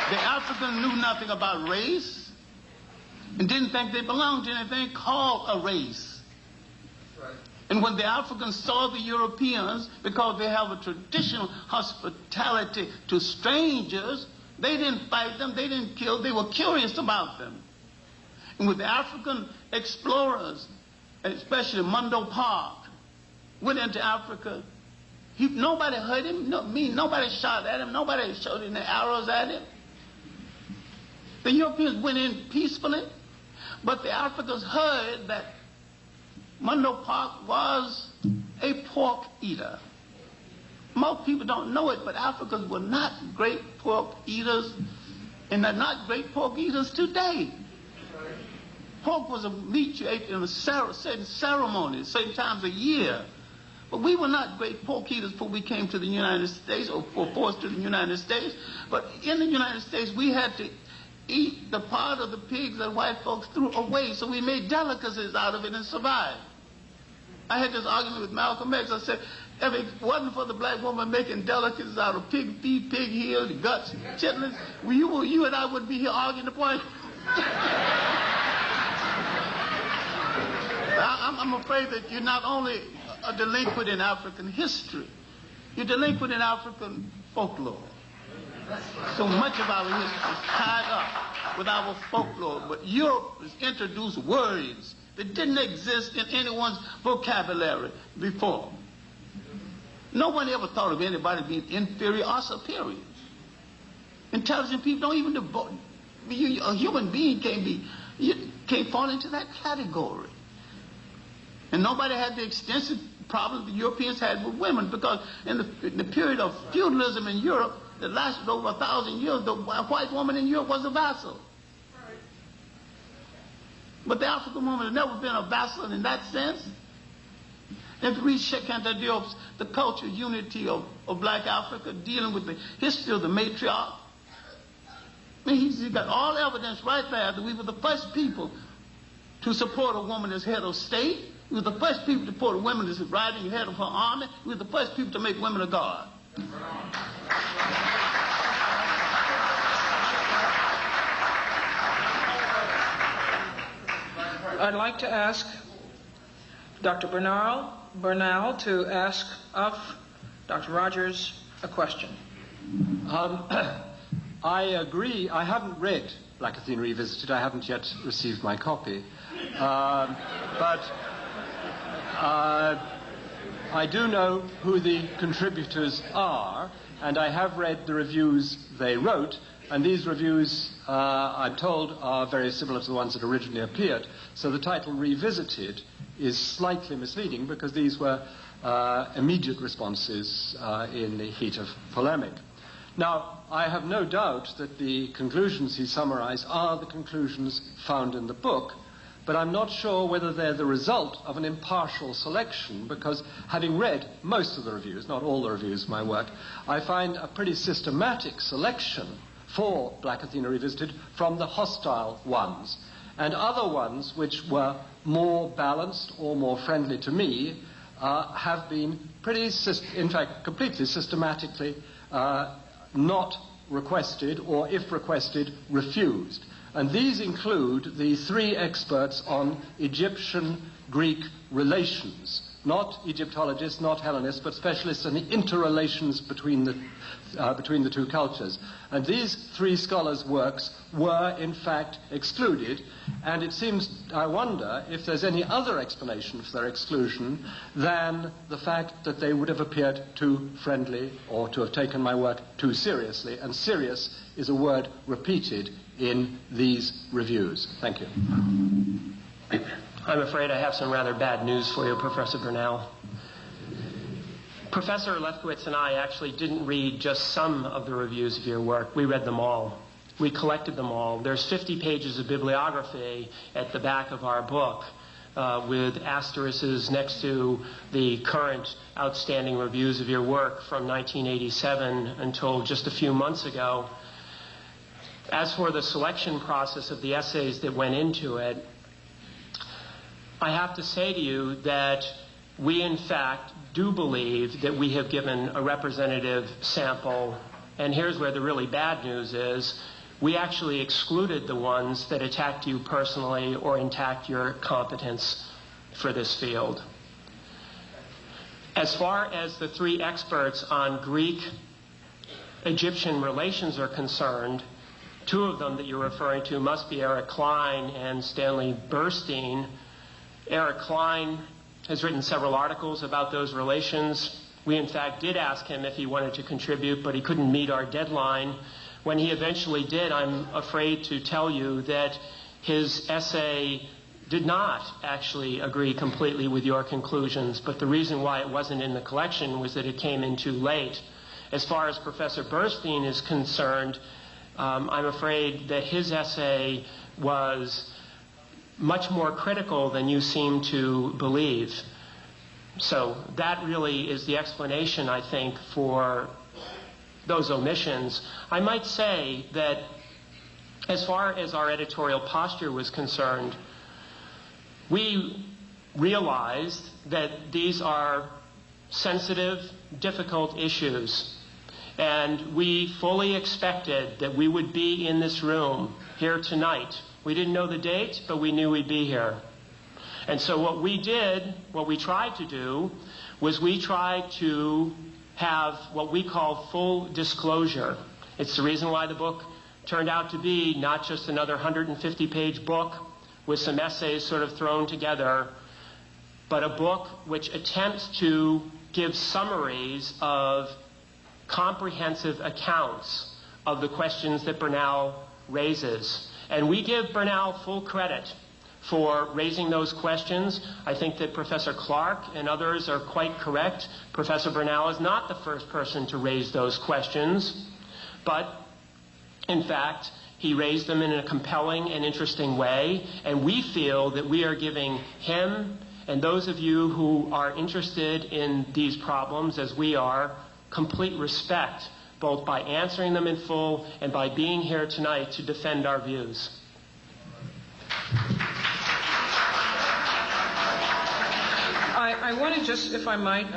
The Africans knew nothing about race and didn't think they belonged to anything called a race. Right. And when the Africans saw the Europeans, because they have a traditional hospitality to strangers, they didn't fight them, they didn't kill, they were curious about them. And with the African explorers, especially Mungo Park, went into Africa, nobody hurt him, nobody shot at him, nobody shot any arrows at him. The Europeans went in peacefully, but the Africans heard that Mungo Park was a pork eater. Most people don't know it, but Africans were not great pork eaters, and they're not great pork eaters today. Pork was a meat you ate in certain ceremonies, certain times a year. But we were not great pork eaters before we came to the United States, or were forced to the United States. But in the United States, we had to eat the part of the pigs that white folks threw away, so we made delicacies out of it and survived. I had this argument with Malcolm X. I said, if it wasn't for the black woman making delicacies out of pig feet, pig heels, guts, chitlins, you and I wouldn't be here arguing the point. I'm afraid that you're not only a delinquent in African history, you're delinquent in African folklore. So much of our history is tied up with our folklore, but Europe has introduced words that didn't exist in anyone's vocabulary before. No one ever thought of anybody being inferior or superior. Intelligent people don't even devote. A human being can't fall into that category. And nobody had the extensive problems the Europeans had with women, because in the period of feudalism in Europe that lasted over 1,000 years, the white woman in Europe was a vassal. But the African woman has never been a vassal in that sense. If you read Shekinah Diop's The Culture Unity of Black Africa, dealing with the history of the matriarch, he's got all evidence right there that we were the first people to support a woman as head of state. We were the first people to support a woman as riding head of her army. We were the first people to make women a god. I'd like to ask Dr. Bernal to ask of Dr. Rogers a question. I agree. I haven't read Black Athena Revisited. I haven't yet received my copy. But I do know who the contributors are, and I have read the reviews they wrote, and these reviews, I'm told, are very similar to the ones that originally appeared. So the title Revisited is slightly misleading because these were immediate responses in the heat of polemic. Now, I have no doubt that the conclusions he summarized are the conclusions found in the book, but I'm not sure whether they're the result of an impartial selection, because having read most of the reviews, not all the reviews of my work, I find a pretty systematic selection for Black Athena Revisited from the hostile ones. And other ones which were more balanced or more friendly to me have been in fact, completely systematically not requested, or if requested, refused. And these include the 3 experts on Egyptian-Greek relations, not Egyptologists, not Hellenists, but specialists in the interrelations between the two cultures. And these 3 scholars' works were, in fact, excluded, and it seems, I wonder, if there's any other explanation for their exclusion than the fact that they would have appeared too friendly or to have taken my work too seriously, and serious is a word repeated in these reviews. Thank you. I'm afraid I have some rather bad news for you, Professor Bernal. Professor Lefkowitz and I actually didn't read just some of the reviews of your work. We read them all. We collected them all. There's 50 pages of bibliography at the back of our book with asterisks next to the current outstanding reviews of your work from 1987 until just a few months ago. As for the selection process of the essays that went into it, I have to say to you that we, in fact, do believe that we have given a representative sample. And here's where the really bad news is. We actually excluded the ones that attacked you personally or attacked your competence for this field. As far as the 3 experts on Greek-Egyptian relations are concerned, 2 of them that you're referring to must be Eric Klein and Stanley Burstein. Eric Klein has written several articles about those relations. We, in fact, did ask him if he wanted to contribute, but he couldn't meet our deadline. When he eventually did, I'm afraid to tell you that his essay did not actually agree completely with your conclusions, but the reason why it wasn't in the collection was that it came in too late. As far as Professor Burstein is concerned, I'm afraid that his essay was much more critical than you seem to believe. So that really is the explanation, I think, for those omissions. I might say that as far as our editorial posture was concerned, we realized that these are sensitive, difficult issues. And we fully expected that we would be in this room here tonight. We didn't know the date, but we knew we'd be here. And so what we tried to do, was we tried to have what we call full disclosure. It's the reason why the book turned out to be not just another 150-page book with some essays sort of thrown together, but a book which attempts to give summaries of comprehensive accounts of the questions that Bernal raises. And we give Bernal full credit for raising those questions. I think that Professor Clarke and others are quite correct. Professor Bernal is not the first person to raise those questions, but in fact, he raised them in a compelling and interesting way, and we feel that we are giving him and those of you who are interested in these problems, as we are, complete respect, both by answering them in full and by being here tonight to defend our views. I want to just, if I might...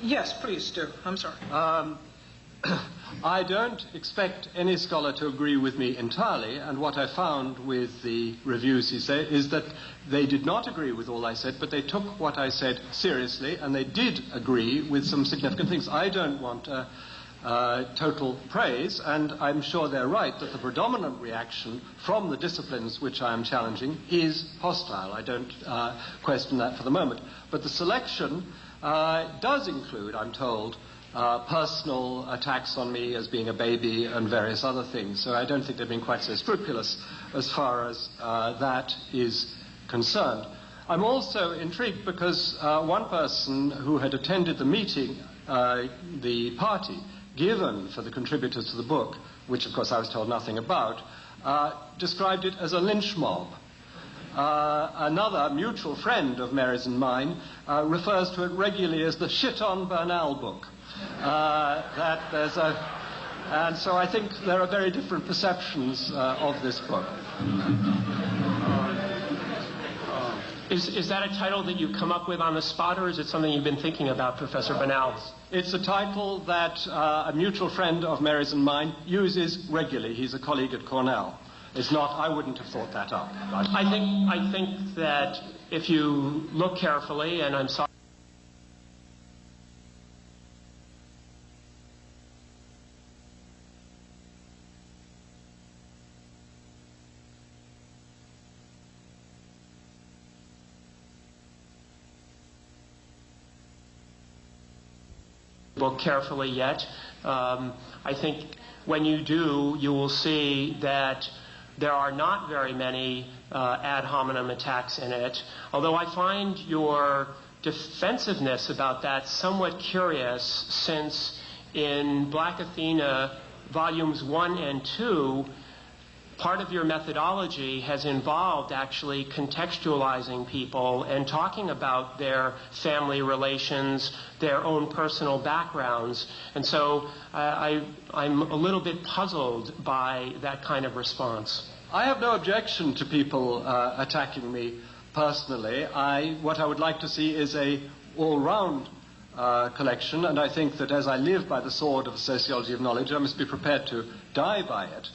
yes, please do. I'm sorry. I don't expect any scholar to agree with me entirely, and what I found with the reviews he said is that they did not agree with all I said, but they took what I said seriously, and they did agree with some significant things. I don't want total praise, and I'm sure they're right that the predominant reaction from the disciplines which I am challenging is hostile. I don't question that for the moment. But the selection does include, I'm told, personal attacks on me as being a baby and various other things. So I don't think they've been quite so scrupulous as far as that is concerned. I'm also intrigued because one person who had attended the meeting, the party given for the contributors to the book, which of course I was told nothing about, described it as a lynch mob. Another mutual friend of Mary's and mine refers to it regularly as the shit on Bernal book. And so I think there are very different perceptions of this book. Is that a title that you come up with on the spot, or is it something you've been thinking about, Professor Bernal? It's a title that a mutual friend of Mary's and mine uses regularly. He's a colleague at Cornell. It's not, I wouldn't have thought that up. I think that if you look carefully, and I'm sorry, book carefully yet. I think when you do, you will see that there are not very many ad hominem attacks in it, although I find your defensiveness about that somewhat curious, since in Black Athena volumes 1 and 2, part of your methodology has involved actually contextualizing people and talking about their family relations, their own personal backgrounds. And so I'm a little bit puzzled by that kind of response. I have no objection to people attacking me personally. What I would like to see is a all-round collection, and I think that as I live by the sword of the sociology of knowledge, I must be prepared to die by it.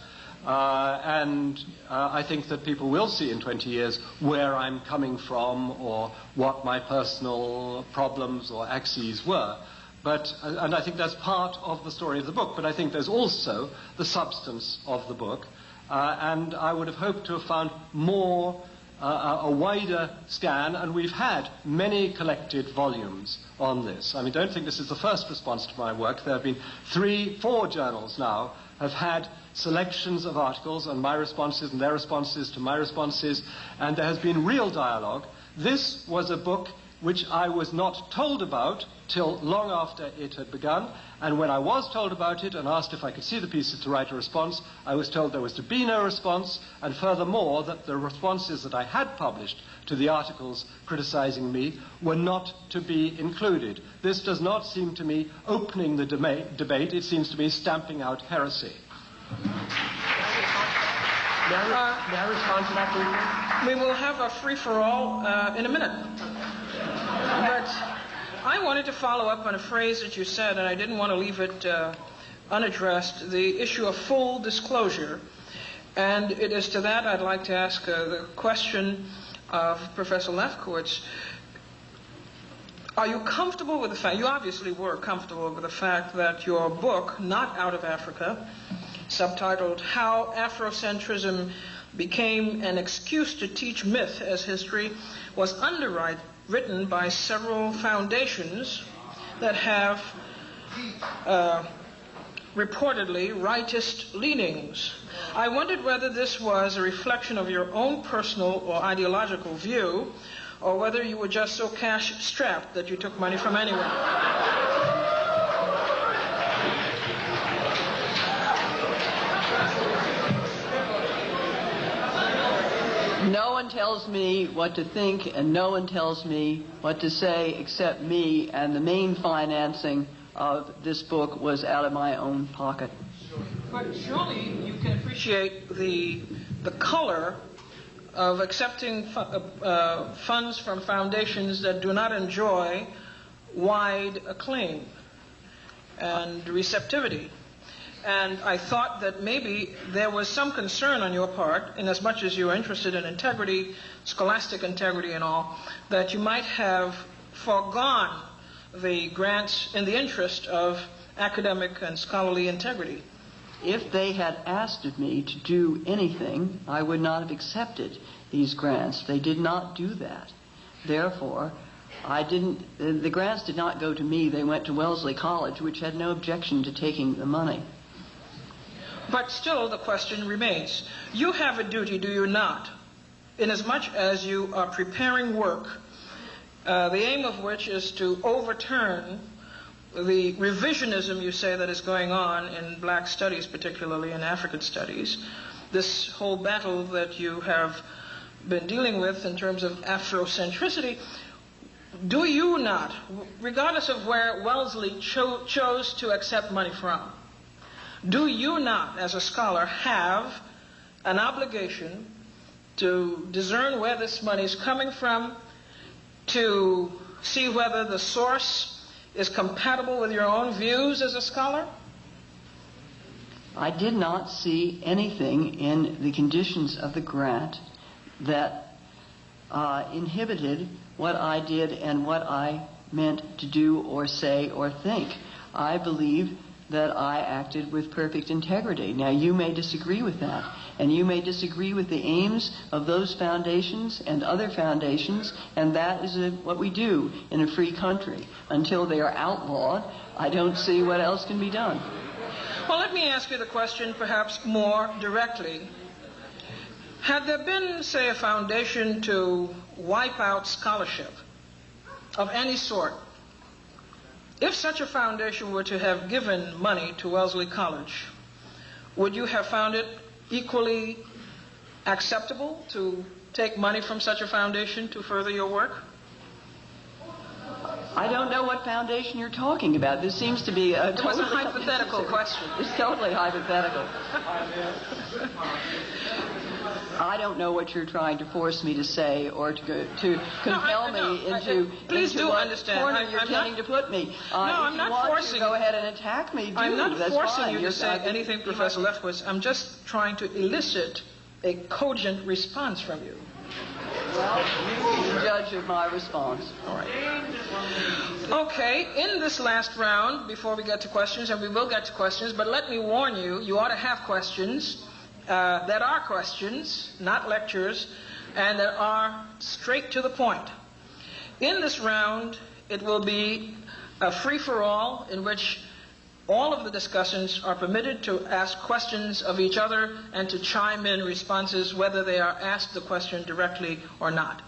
And I think that people will see in 20 years where I'm coming from or what my personal problems or axes were. And I think that's part of the story of the book. But I think there's also the substance of the book. And I would have hoped to have found a wider scan, and we've had many collected volumes on this. I mean, don't think this is the first response to my work. There have been 4 journals now have had selections of articles on my responses and their responses to my responses, and there has been real dialogue. This was a book which I was not told about till long after it had begun, and when I was told about it and asked if I could see the pieces to write a response, I was told there was to be no response, and furthermore that the responses that I had published to the articles criticizing me were not to be included. This does not seem to me opening the debate, it seems to me stamping out heresy. May I respond to that briefly? We will have a free-for-all in a minute. But I wanted to follow up on a phrase that you said, and I didn't want to leave it unaddressed, the issue of full disclosure. And it is to that I'd like to ask the question of Professor Lefkowitz. Are you comfortable with the fact, you obviously were comfortable with the fact that your book, Not Out of Africa, subtitled How Afrocentrism Became an Excuse to Teach Myth as History, was underwritten by several foundations that have reportedly rightist leanings. I wondered whether this was a reflection of your own personal or ideological view, or whether you were just so cash-strapped that you took money from anyone. No one tells me what to think, and no one tells me what to say except me, and the main financing of this book was out of my own pocket. But surely you can appreciate the color of accepting funds from foundations that do not enjoy wide acclaim and receptivity. And I thought that maybe there was some concern on your part, in as much as you were interested in integrity, scholastic integrity and all, that you might have foregone the grants in the interest of academic and scholarly integrity. If they had asked me to do anything, I would not have accepted these grants. They did not do that. Therefore, the grants did not go to me. They went to Wellesley College, which had no objection to taking the money. But still, the question remains. You have a duty, do you not, inasmuch as you are preparing work, the aim of which is to overturn the revisionism, you say, that is going on in black studies, particularly in African studies, this whole battle that you have been dealing with in terms of Afrocentricity. Do you not, regardless of where Wellesley chose to accept money from, do you not, as a scholar, have an obligation to discern where this money is coming from, to see whether the source is compatible with your own views as a scholar? I did not see anything in the conditions of the grant that inhibited what I did and what I meant to do or say or think. I believe that I acted with perfect integrity. Now, you may disagree with that, and you may disagree with the aims of those foundations and other foundations, and that is what we do in a free country. Until they are outlawed, I don't see what else can be done. Well, let me ask you the question perhaps more directly. Had there been, say, a foundation to wipe out scholarship of any sort, if such a foundation were to have given money to Wellesley College, would you have found it equally acceptable to take money from such a foundation to further your work? I don't know what foundation you're talking about. This seems to be a It was a hypothetical question. It's totally hypothetical. I don't know what you're trying to force me to say or to compel me into please do what understand. corner you're tending to put me. I'm not forcing you. Go ahead and attack me. I'm not That's forcing fine. you to say anything, Professor Lefkowitz. I'm just trying to elicit a cogent response from you. Well, you be the judge of my response. All right. Okay, in this last round, before we get to questions, and we will get to questions, but let me warn you, you ought to have questions that are questions, not lectures, and that are straight to the point. In this round, it will be a free-for-all in which all of the discussants are permitted to ask questions of each other and to chime in responses whether they are asked the question directly or not.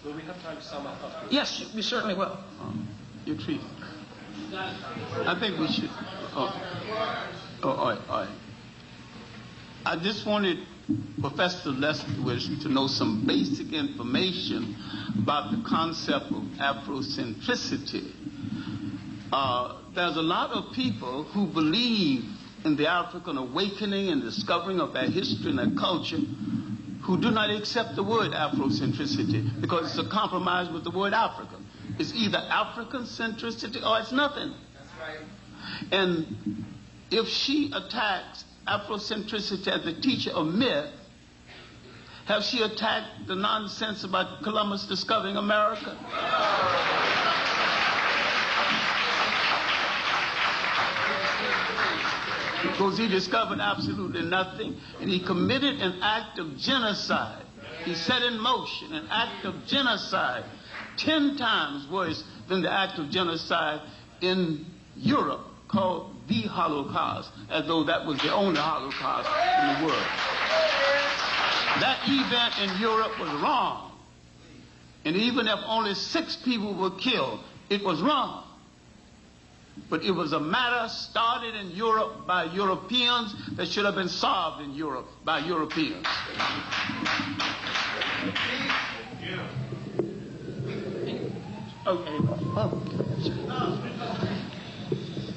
Will we have time to sum up after? Yes, we certainly will. Your treat. I think we should. All right. I just wanted Professor Lefkowitz to know some basic information about the concept of Afrocentricity. There's a lot of people who believe in the African awakening and discovering of their history and their culture who do not accept the word Afrocentricity because it's a compromise with the word African. It's either African centricity or it's nothing. That's right. And if she attacks Afrocentricity as a teacher of myth, has she attacked the nonsense about Columbus discovering America? Because he discovered absolutely nothing, and he committed an act of genocide. He set in motion an act of genocide 10 times worse than the act of genocide in Europe called the Holocaust, as though that was the only Holocaust in the world. That event in Europe was wrong. And even if only 6 people were killed, it was wrong. But it was a matter started in Europe by Europeans that should have been solved in Europe by Europeans.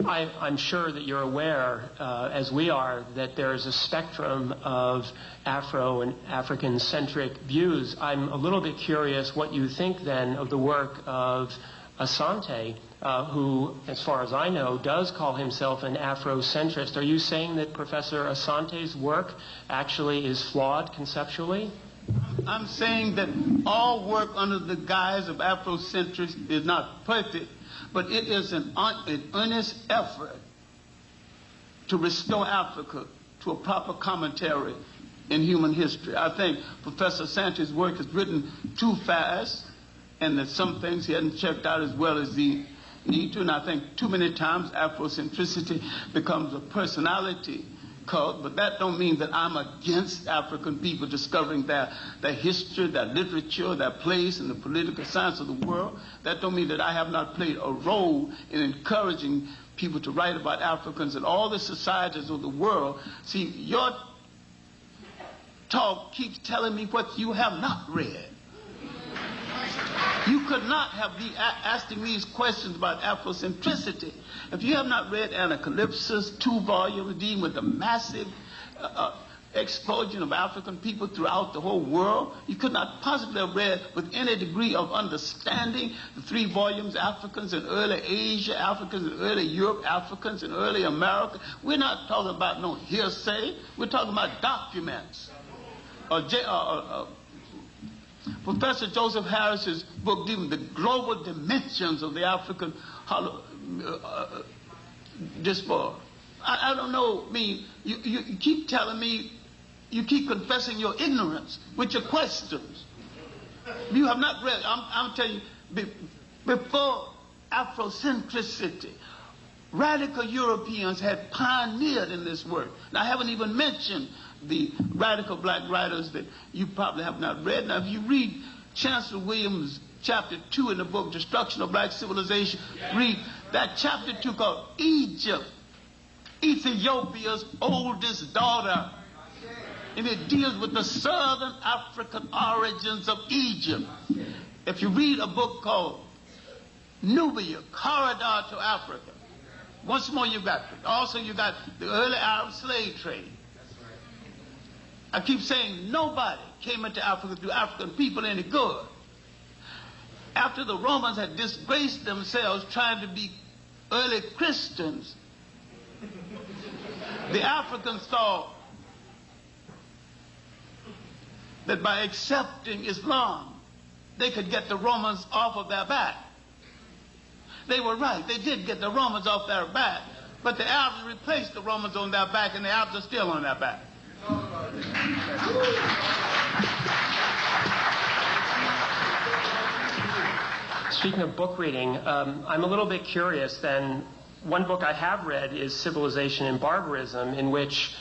I'm sure that you're aware, as we are, that there is a spectrum of Afro and African-centric views. I'm a little bit curious what you think, then, of the work of Asante, who, as far as I know, does call himself an Afrocentrist. Are you saying that Professor Asante's work actually is flawed conceptually? I'm saying that all work under the guise of Afrocentrist is not perfect, but it is an earnest effort to restore Africa to a proper commentary in human history. I think Professor Asante's work is written too fast and that some things he hadn't checked out as well as he need to. And I think too many times Afrocentricity becomes a personality cult, but that don't mean that I'm against African people discovering their history, their literature, their place in the political science of the world. That don't mean that I have not played a role in encouraging people to write about Africans in all the societies of the world. See, your talk keeps telling me what you have not read. You could not have been asking these questions about Afrocentricity if you have not read Anacalypsis, 2 volumes dealing with the massive explosion of African people throughout the whole world. You could not possibly have read with any degree of understanding the 3 volumes, Africans in early Asia, Africans in early Europe, Africans in early America. We're not talking about no hearsay. We're talking about documents. Professor Joseph Harris's book dealing with the global dimensions of the African diaspora. I don't know. I mean, you keep telling me, you keep confessing your ignorance with your questions. You have not read. I'm telling you, before Afrocentricity, radical Europeans had pioneered in this work. Now, I haven't even mentioned the radical black writers that you probably have not read. Now, if you read Chancellor Williams' chapter 2 in the book, Destruction of Black Civilization, read that chapter 2 called Egypt, Ethiopia's oldest daughter. And it deals with the southern African origins of Egypt. If you read a book called Nubia, Corridor to Africa, once more you got it. Also you got the early Arab slave trade. I keep saying nobody came into Africa to do African people any good. After the Romans had disgraced themselves trying to be early Christians, the Africans thought that by accepting Islam, they could get the Romans off of their back. They were right. They did get the Romans off their back. But the Arabs replaced the Romans on their back, and the Arabs are still on their back. Speaking of book reading, I'm a little bit curious then. One book I have read is Civilization and Barbarism, in which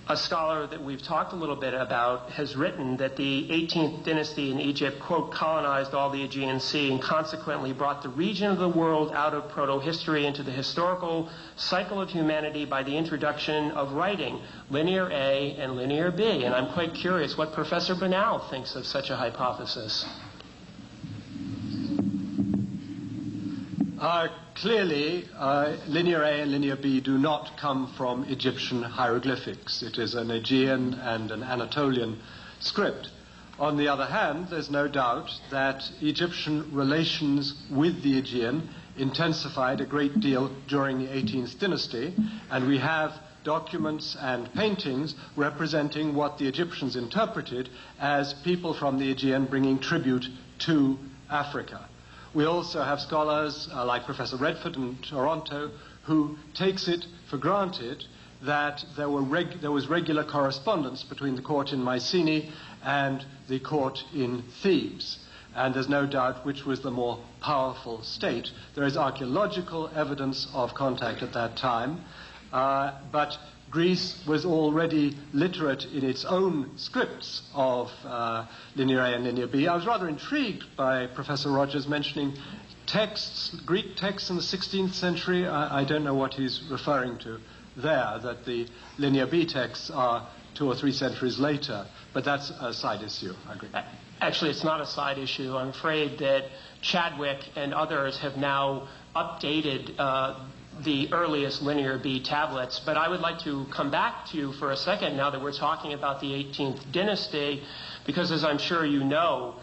a scholar that we've talked a little bit about has written that the 18th dynasty in Egypt, quote, colonized all the Aegean Sea and consequently brought the region of the world out of proto-history into the historical cycle of humanity by the introduction of writing, linear A and linear B. And I'm quite curious what Professor Banal thinks of such a hypothesis. Clearly, linear A and linear B do not come from Egyptian hieroglyphics. It is an Aegean and an Anatolian script. On the other hand, there's no doubt that Egyptian relations with the Aegean intensified a great deal during the 18th dynasty, and we have documents and paintings representing what the Egyptians interpreted as people from the Aegean bringing tribute to Africa. We also have scholars like Professor Redford in Toronto who takes it for granted that there was regular correspondence between the court in Mycenae and the court in Thebes. And there's no doubt which was the more powerful state. There is archaeological evidence of contact at that time, but Greece was already literate in its own scripts of linear A and linear B. I was rather intrigued by Professor Rogers mentioning texts, Greek texts in the 16th century. I don't know what he's referring to there, that the linear B texts are 2 or 3 centuries later, but that's a side issue, I agree. Actually, it's not a side issue. I'm afraid that Chadwick and others have now updated the earliest linear B tablets. But I would like to come back to you for a second now that we're talking about the 18th dynasty, because as I'm sure you know,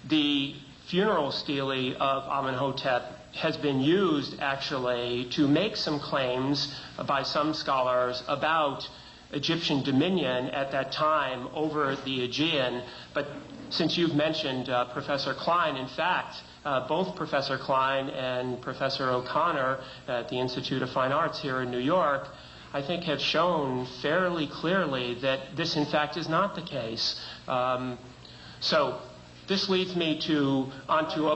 the funeral stele of Amenhotep has been used actually to make some claims by some scholars about Egyptian dominion at that time over the Aegean. But since you've mentioned Professor Klein, in fact, both Professor Klein and Professor O'Connor at the Institute of Fine Arts here in New York, I think have shown fairly clearly that this in fact is not the case. So this leads me onto a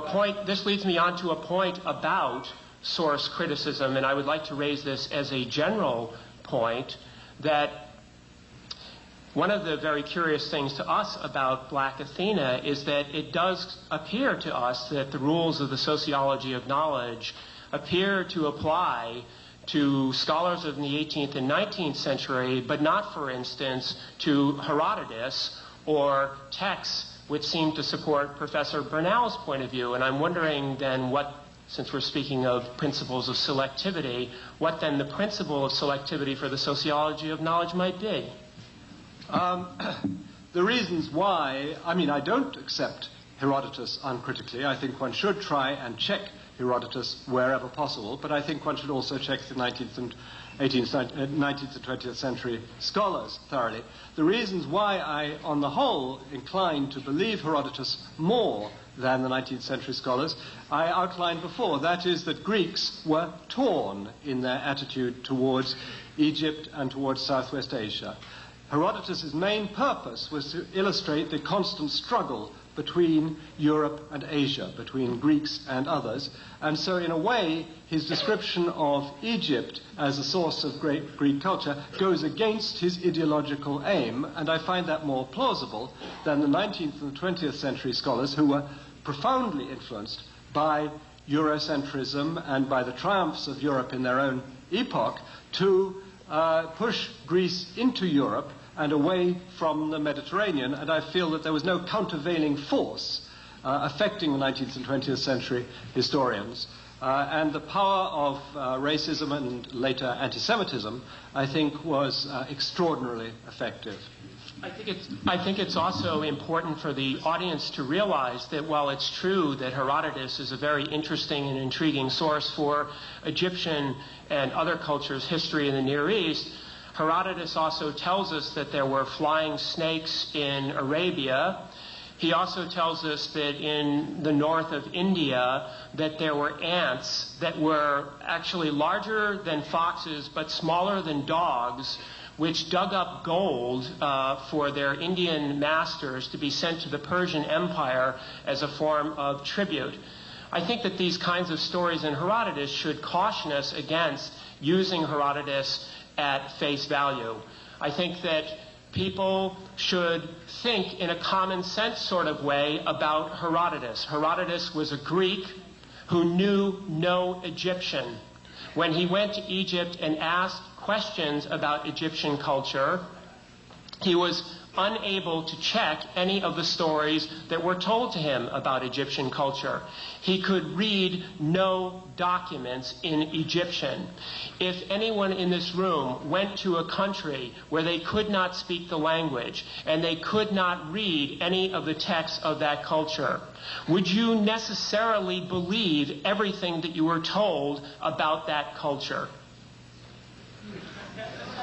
point about source criticism, and I would like to raise this as a general point, that one of the very curious things to us about Black Athena is that it does appear to us that the rules of the sociology of knowledge appear to apply to scholars of the 18th and 19th century, but not, for instance, to Herodotus or texts which seem to support Professor Bernal's point of view. And I'm wondering then since we're speaking of principles of selectivity, what then the principle of selectivity for the sociology of knowledge might be. The reasons why, I don't accept Herodotus uncritically. I think one should try and check Herodotus wherever possible, but I think one should also check the 19th and 20th century scholars thoroughly. The reasons why I, on the whole, incline to believe Herodotus more than the 19th century scholars, I outlined before. That is that Greeks were torn in their attitude towards Egypt and towards Southwest Asia. Herodotus' main purpose was to illustrate the constant struggle between Europe and Asia, between Greeks and others. And so, in a way, his description of Egypt as a source of great Greek culture goes against his ideological aim, and I find that more plausible than the 19th and 20th century scholars who were profoundly influenced by Eurocentrism and by the triumphs of Europe in their own epoch to push Greece into Europe and away from the Mediterranean, and I feel that there was no countervailing force affecting the 19th and 20th century historians. And the power of racism and later anti-Semitism, I think, was extraordinarily effective. I think it's also important for the audience to realize that while it's true that Herodotus is a very interesting and intriguing source for Egyptian and other cultures' history in the Near East, Herodotus also tells us that there were flying snakes in Arabia. He also tells us that in the north of India that there were ants that were actually larger than foxes but smaller than dogs, which dug up gold for their Indian masters to be sent to the Persian Empire as a form of tribute. I think that these kinds of stories in Herodotus should caution us against using Herodotus at face value. I think that people should think in a common sense sort of way about Herodotus. Herodotus was a Greek who knew no Egyptian. When he went to Egypt and asked questions about Egyptian culture, he was unable to check any of the stories that were told to him about Egyptian culture. He could read no documents in Egyptian. If anyone in this room went to a country where they could not speak the language and they could not read any of the texts of that culture, would you necessarily believe everything that you were told about that culture?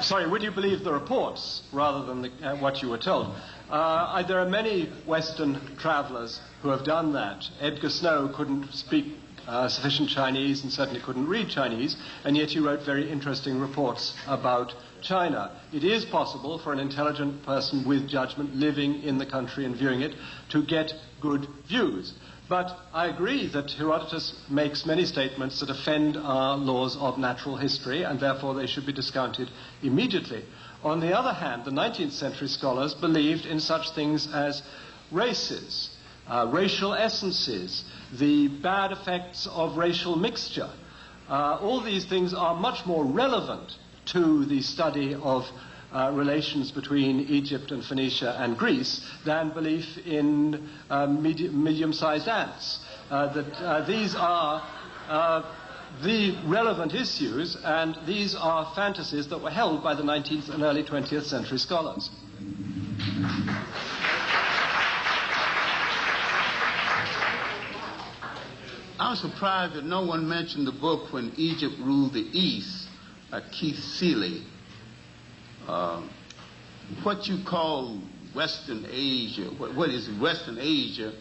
Sorry, would you believe the reports rather than what you were told? There are many Western travelers who have done that. Edgar Snow couldn't speak sufficient Chinese and certainly couldn't read Chinese, and yet he wrote very interesting reports about China. It is possible for an intelligent person with judgment living in the country and viewing it to get good views. But I agree that Herodotus makes many statements that offend our laws of natural history, and therefore they should be discounted immediately. On the other hand, the 19th century scholars believed in such things as races, racial essences, the bad effects of racial mixture. All these things are much more relevant to the study of relations between Egypt and Phoenicia and Greece than belief in medium-sized ants. These are the relevant issues, and these are fantasies that were held by the 19th and early 20th century scholars. I was surprised that no one mentioned the book When Egypt Ruled the East by Keith Seeley. What you call Western Asia, what is Western Asia,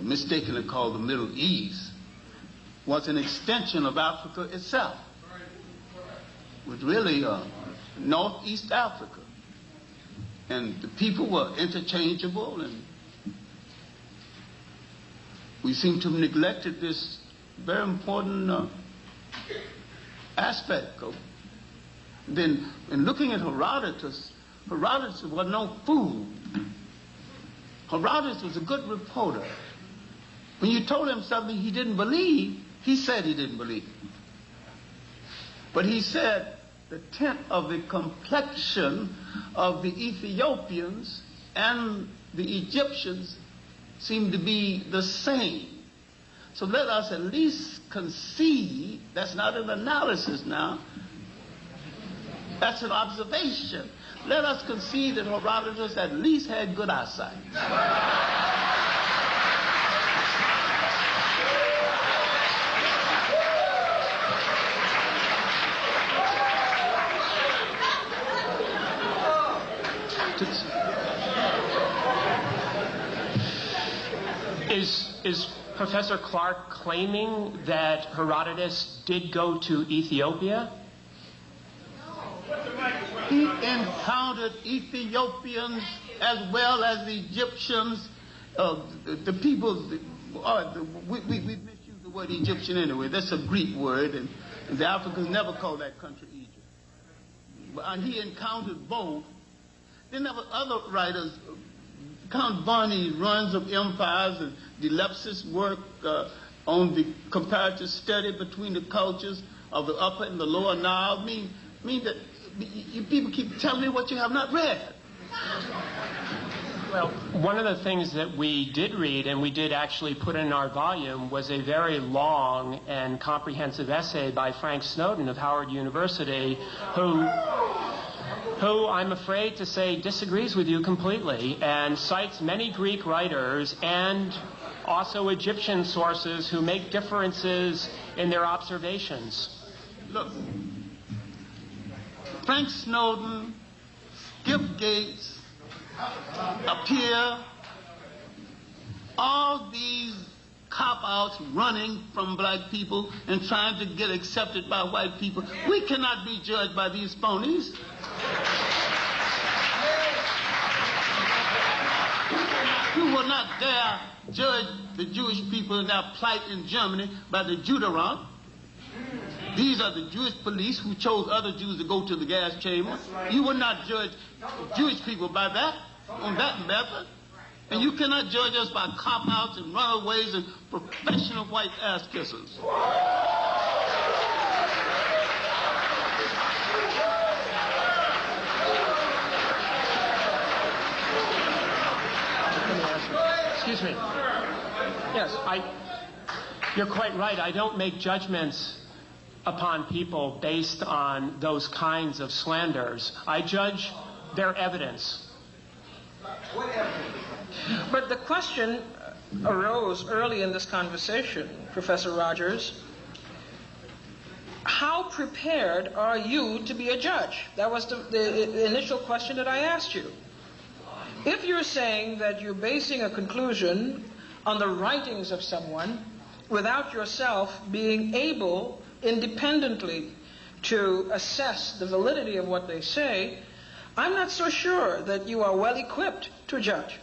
mistakenly called the Middle East, was an extension of Africa itself. It was really Northeast Africa. And the people were interchangeable, and we seem to have neglected this very important aspect of. Then, in looking at Herodotus, Herodotus was no fool. Herodotus was a good reporter. When you told him something he didn't believe, he said he didn't believe. But he said the tint of the complexion of the Ethiopians and the Egyptians seemed to be the same. So let us at least concede, that's not an analysis now, that's an observation. Let us concede that Herodotus at least had good eyesight. Is Professor Clarke claiming that Herodotus did go to Ethiopia? He encountered Ethiopians as well as the Egyptians, the people, we misuse the word Egyptian anyway. That's a Greek word, and the Africans never call that country Egypt. But he encountered both. Then there were other writers. Count Barney's Runs of Empires and Lefkowitz work on the comparative study between the cultures of the upper and the lower Nile mean that you people keep telling me what you have not read. Well, one of the things that we did read, and we did actually put in our volume, was a very long and comprehensive essay by Frank Snowden of Howard University, who I'm afraid to say disagrees with you completely and cites many Greek writers and also Egyptian sources who make differences in their observations. Look, Frank Snowden, Skip Gates, Appear, all these cop-outs running from black people and trying to get accepted by white people. We cannot be judged by these phonies. You will not dare judge the Jewish people and their plight in Germany by the Judenrat. These are the Jewish police who chose other Jews to go to the gas chamber. You will not judge Jewish people by that, on that method. And you cannot judge us by cop-outs and runaways and professional white ass kissers. Excuse me. Yes, you're quite right. I don't make judgments upon people based on those kinds of slanders. I judge their evidence. What evidence? But the question arose early in this conversation, Professor Rogers. How prepared are you to be a judge? That was the initial question that I asked you. If you're saying that you're basing a conclusion on the writings of someone without yourself being able independently to assess the validity of what they say, I'm not so sure that you are well equipped to judge.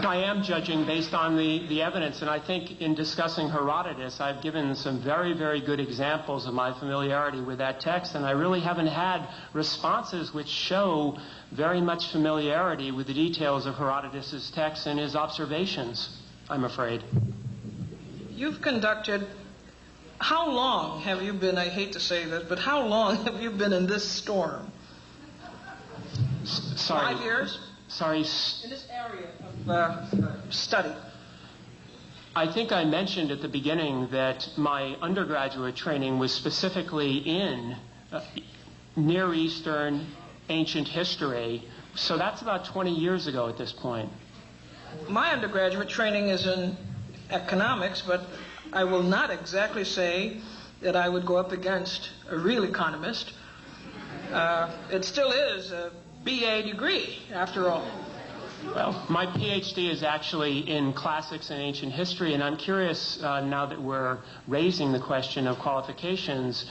I am judging based on the evidence, and I think in discussing Herodotus, I've given some very, very good examples of my familiarity with that text, and I really haven't had responses which show very much familiarity with the details of Herodotus' text and his observations, I'm afraid. You've conducted, how long have you been, I hate to say this, but how long have you been in this storm? Sorry. 5 years? Sorry. In this area of study. I think I mentioned at the beginning that my undergraduate training was specifically in Near Eastern ancient history, so that's about 20 years ago at this point. My undergraduate training is in economics, but I will not exactly say that I would go up against a real economist. It still is a BA degree, after all. Well, my PhD is actually in classics and ancient history, and I'm curious now that we're raising the question of qualifications,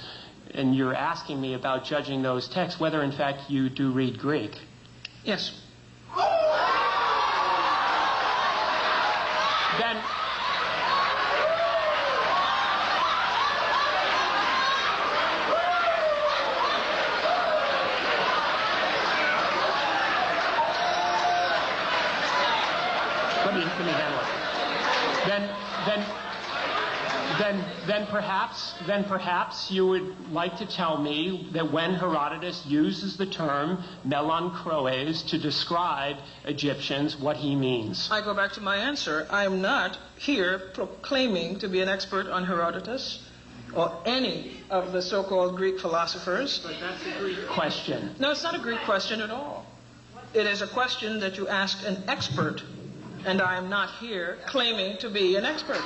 and you're asking me about judging those texts, whether in fact you do read Greek. Yes. then perhaps you would like to tell me that when Herodotus uses the term melankroes to describe Egyptians, what he means. I go back to my answer. I am not here proclaiming to be an expert on Herodotus or any of the so-called Greek philosophers. But that's a Greek question. No, it's not a Greek question at all. It is a question that you ask an expert, and I am not here claiming to be an expert.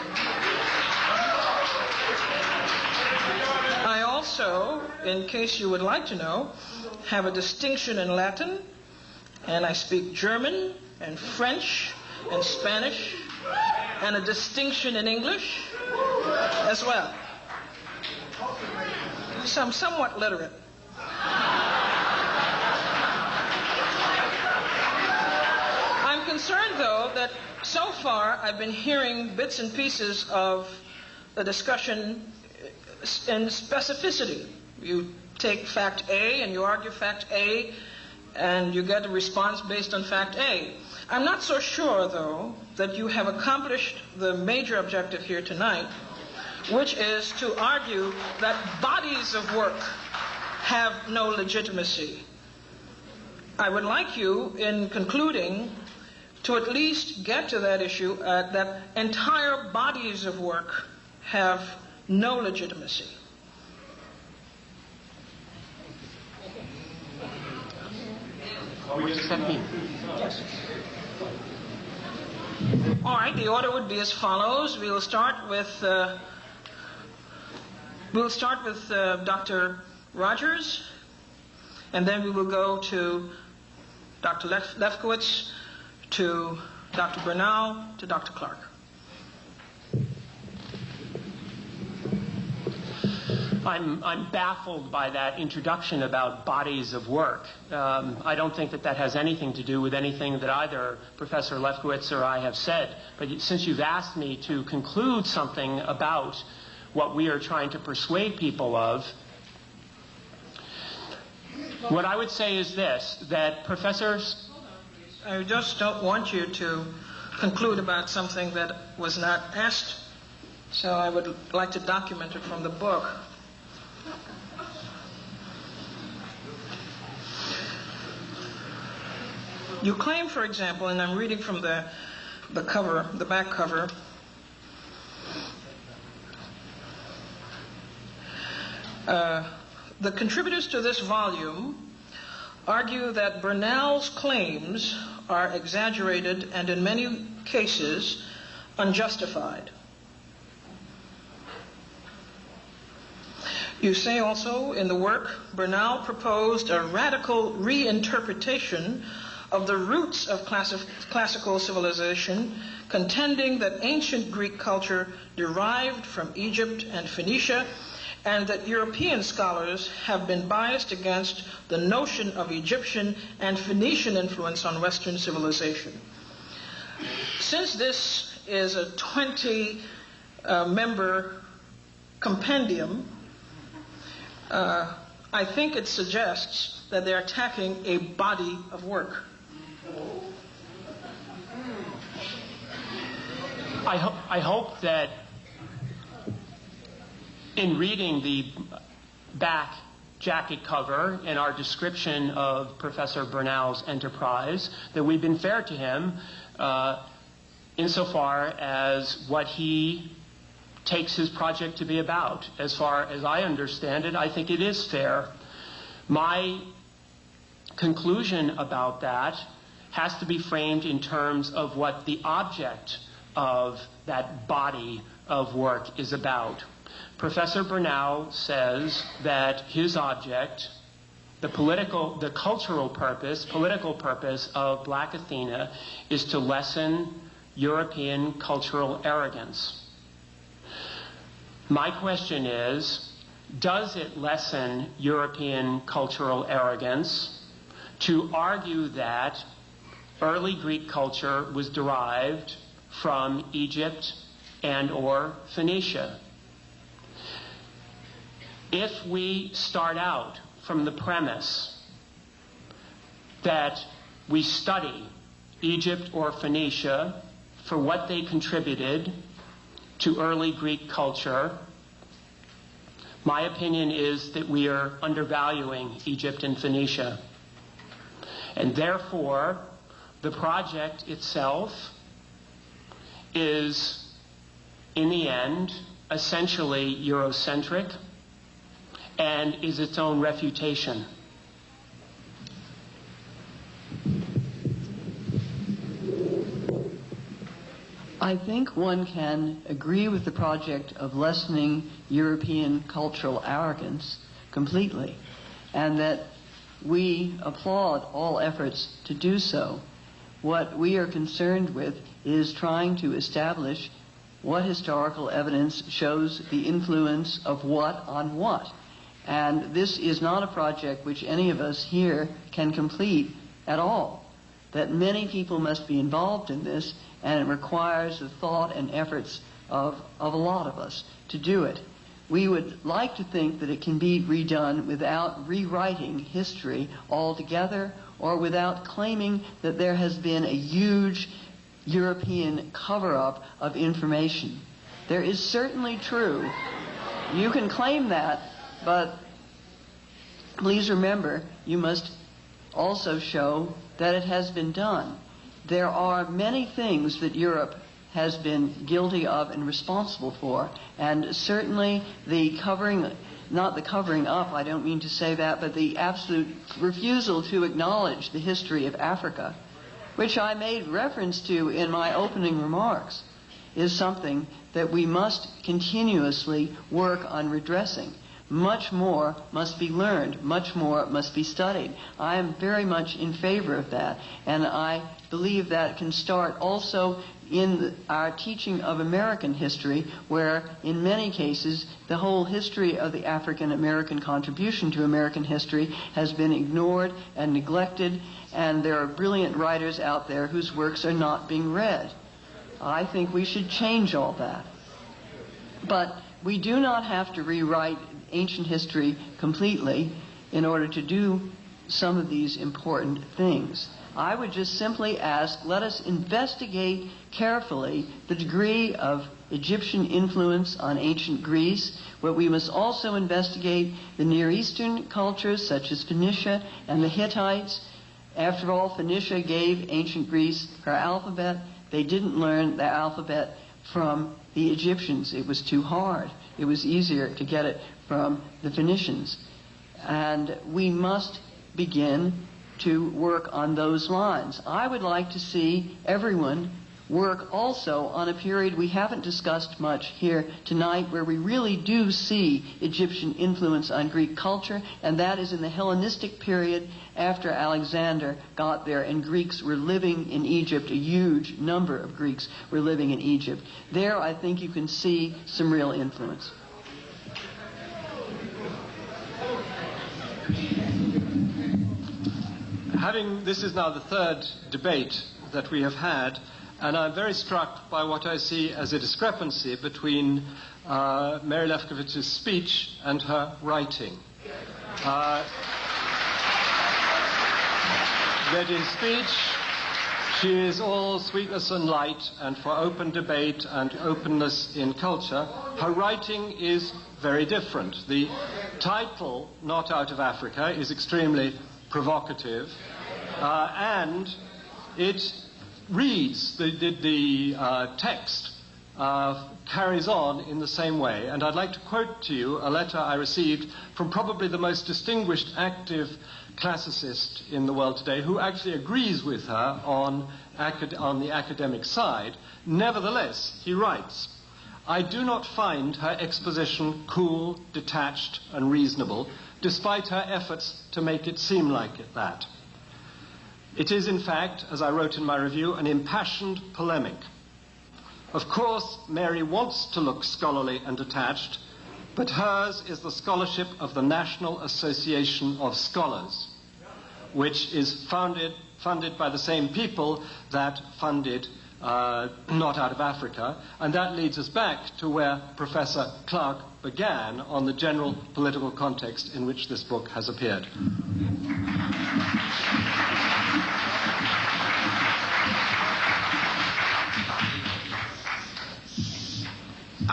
I also, in case you would like to know, have a distinction in Latin, and I speak German and French and Spanish, and a distinction in English as well. So I'm somewhat literate. I'm concerned, though, that so far I've been hearing bits and pieces of the discussion in specificity. You take fact A and you argue fact A, and you get a response based on fact A. I'm not so sure, though, that you have accomplished the major objective here tonight, which is to argue that bodies of work have no legitimacy. I would like you, in concluding, to at least get to that issue, that entire bodies of work have no legitimacy. What does that mean? Yes. All right, the order would be as follows. We'll start with Dr. Rogers, and then we will go to Dr. Lefkowitz, to Dr. Bernal, to Dr. Clarke. I'm baffled by that introduction about bodies of work. I don't think that has anything to do with anything that either Professor Lefkowitz or I have said. But since you've asked me to conclude something about what we are trying to persuade people of, what I would say is this, that professors... I just don't want you to conclude about something that was not asked, so I would like to document it from the book. You claim, for example, and I'm reading from the cover, the back cover, the contributors to this volume argue that Bernal's claims are exaggerated and in many cases unjustified. You say also in the work, Bernal proposed a radical reinterpretation of the roots of classical civilization, contending that ancient Greek culture derived from Egypt and Phoenicia, and that European scholars have been biased against the notion of Egyptian and Phoenician influence on Western civilization. Since this is a 20-member compendium, I think it suggests that they're attacking a body of work. I hope that in reading the back jacket cover and our description of Professor Bernal's enterprise, that we've been fair to him insofar as what he takes his project to be about. As far as I understand it, I think it is fair. My conclusion about that has to be framed in terms of what the object of that body of work is about. Professor Bernal says that his object, the cultural purpose, political purpose of Black Athena is to lessen European cultural arrogance. My question is, does it lessen European cultural arrogance to argue that early Greek culture was derived from Egypt and or Phoenicia? If we start out from the premise that we study Egypt or Phoenicia for what they contributed to early Greek culture, my opinion is that we are undervaluing Egypt and Phoenicia. And therefore, the project itself is, in the end, essentially Eurocentric and is its own refutation. I think one can agree with the project of lessening European cultural arrogance completely, and that we applaud all efforts to do so. What we are concerned with is trying to establish what historical evidence shows the influence of what on what. And this is not a project which any of us here can complete at all. That many people must be involved in this, and it requires the thought and efforts of a lot of us to do it. We would like to think that it can be redone without rewriting history altogether, or without claiming that there has been a huge European cover-up of information. There is certainly true. You can claim that, but please remember, you must also show that it has been done. There are many things that Europe has been guilty of and responsible for, and certainly the covering, not the covering up, I don't mean to say that, but the absolute refusal to acknowledge the history of Africa, which I made reference to in my opening remarks, is something that we must continuously work on redressing. Much more must be learned. Much more must be studied. I am very much in favor of that, and I believe that can start also in our teaching of American history, where in many cases the whole history of the African American contribution to American history has been ignored and neglected, and there are brilliant writers out there whose works are not being read. I think we should change all that. But we do not have to rewrite ancient history completely in order to do some of these important things. I would just simply ask, let us investigate carefully the degree of Egyptian influence on ancient Greece, but we must also investigate the Near Eastern cultures such as Phoenicia and the Hittites. After all, Phoenicia gave ancient Greece her alphabet. They didn't learn the alphabet from the Egyptians. It was too hard. It was easier to get it from the Phoenicians. And we must begin to work on those lines. I would like to see everyone work also on a period we haven't discussed much here tonight, where we really do see Egyptian influence on Greek culture, and that is in the Hellenistic period after Alexander got there and Greeks were living in Egypt. A huge number of Greeks were living in Egypt. There I think you can see some real influence. This is now the third debate that we have had, and I'm very struck by what I see as a discrepancy between Mary Lefkowitz's speech and her writing. That in speech, she is all sweetness and light and for open debate and openness in culture. Her writing is very different. The title, Not Out of Africa, is extremely provocative, and it reads, the text carries on in the same way. And I'd like to quote to you a letter I received from probably the most distinguished active classicist in the world today, who actually agrees with her on the academic side. Nevertheless, he writes, "I do not find her exposition cool, detached, and reasonable, despite her efforts to make it seem like that. It is, in fact, as I wrote in my review, an impassioned polemic. Of course, Mary wants to look scholarly and detached, but hers is the scholarship of the National Association of Scholars, which is funded by the same people that funded Not Out of Africa, and that leads us back to where Professor Clarke began on the general political context in which this book has appeared."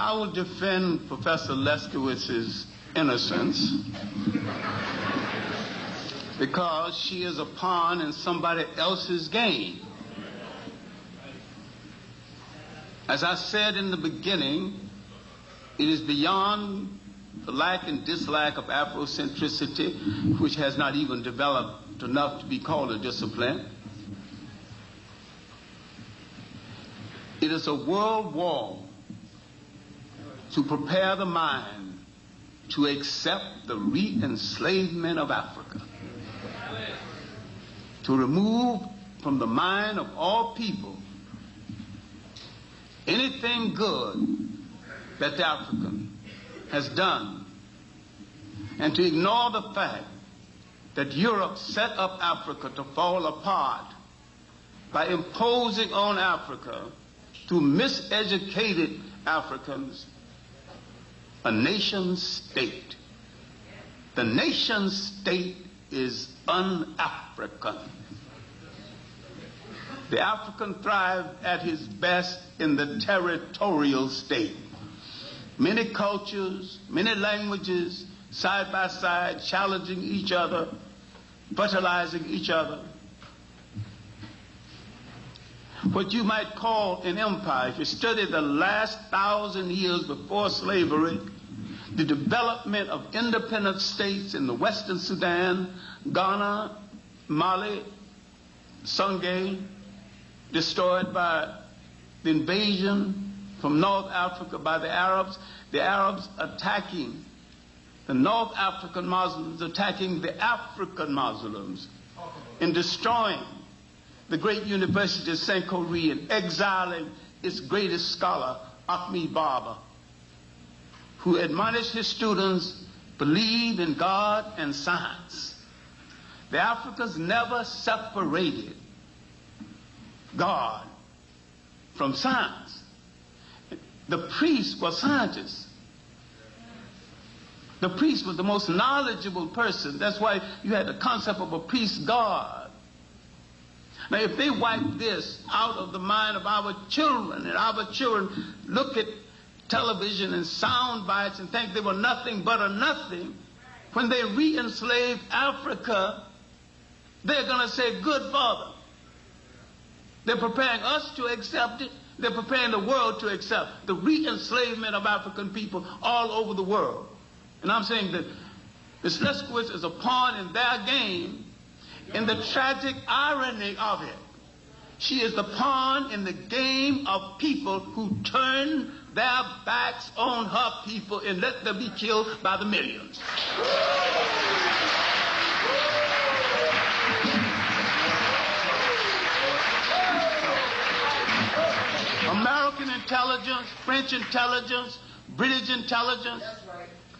I will defend Professor Lefkowitz's innocence because she is a pawn in somebody else's game. As I said in the beginning, it is beyond the lack and dislike of Afrocentricity, which has not even developed enough to be called a discipline. It is a world war to prepare the mind to accept the re-enslavement of Africa, to remove from the mind of all people anything good that the African has done, and to ignore the fact that Europe set up Africa to fall apart by imposing on Africa, through miseducated Africans, a nation state. The nation state is un-African. The African thrived at his best in the territorial state. Many cultures, many languages, side by side, challenging each other, fertilizing each other. What you might call an empire. If you study the last 1,000 years before slavery, the development of independent states in the Western Sudan, Ghana, Mali, Sangay, destroyed by the invasion from North Africa by the Arabs attacking the North African Muslims, attacking the African Muslims, and destroying the great University of St. Corey and exiling its greatest scholar, Ahmed Baba, who admonished his students, believe in God and science. The Africans never separated God from science. The priest was scientists. The priest was the most knowledgeable person. That's why you had the concept of a priest God. Now, if they wipe this out of the mind of our children, and our children look at television and sound bites and think they were nothing but a nothing, when they re-enslave Africa, they're going to say, good Father. They're preparing us to accept it. They're preparing the world to accept the re-enslavement of African people all over the world. And I'm saying that Ms. Lefkowitz is a pawn in their game. In the tragic irony of it, she is the pawn in the game of people who turn their backs on her people and let them be killed by the millions. American intelligence, French intelligence, British intelligence,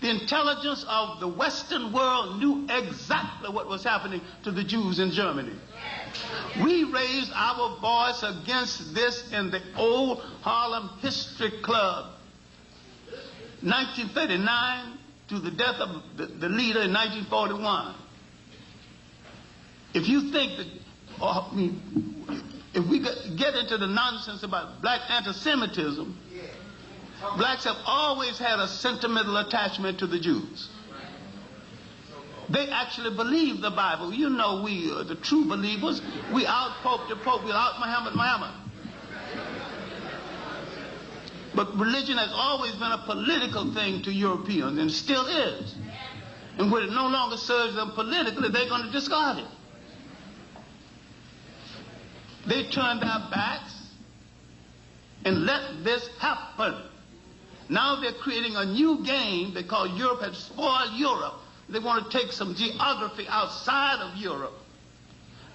the intelligence of the Western world knew exactly what was happening to the Jews in Germany. We raised our voice against this in the old Harlem History Club, 1939 to the death of the leader in 1941. If you think that, if we get into the nonsense about black anti-Semitism, blacks have always had a sentimental attachment to the Jews. They actually believe the Bible. You know, we are the true believers. We out Pope the Pope. We out Muhammad Muhammad. But religion has always been a political thing to Europeans, and still is. And when it no longer serves them politically, they're going to discard it. They turn their backs and let this happen. Now they're creating a new game because Europe has spoiled Europe. They want to take some geography outside of Europe.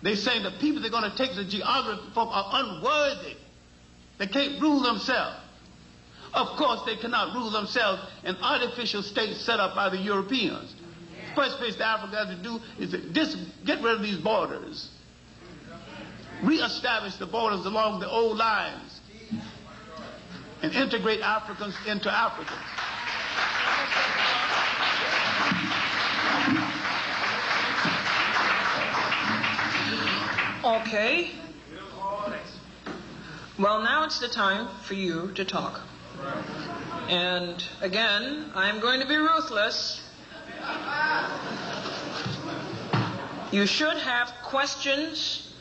They say the people they're going to take the geography from are unworthy. They can't rule themselves. Of course, they cannot rule themselves in artificial states set up by the Europeans. The first place that Africa has to do is to get rid of these borders. Reestablish the borders along the old lines. And integrate Africans into Africans. Okay. Well, now it's the time for you to talk. And again, I'm going to be ruthless. You should have questions,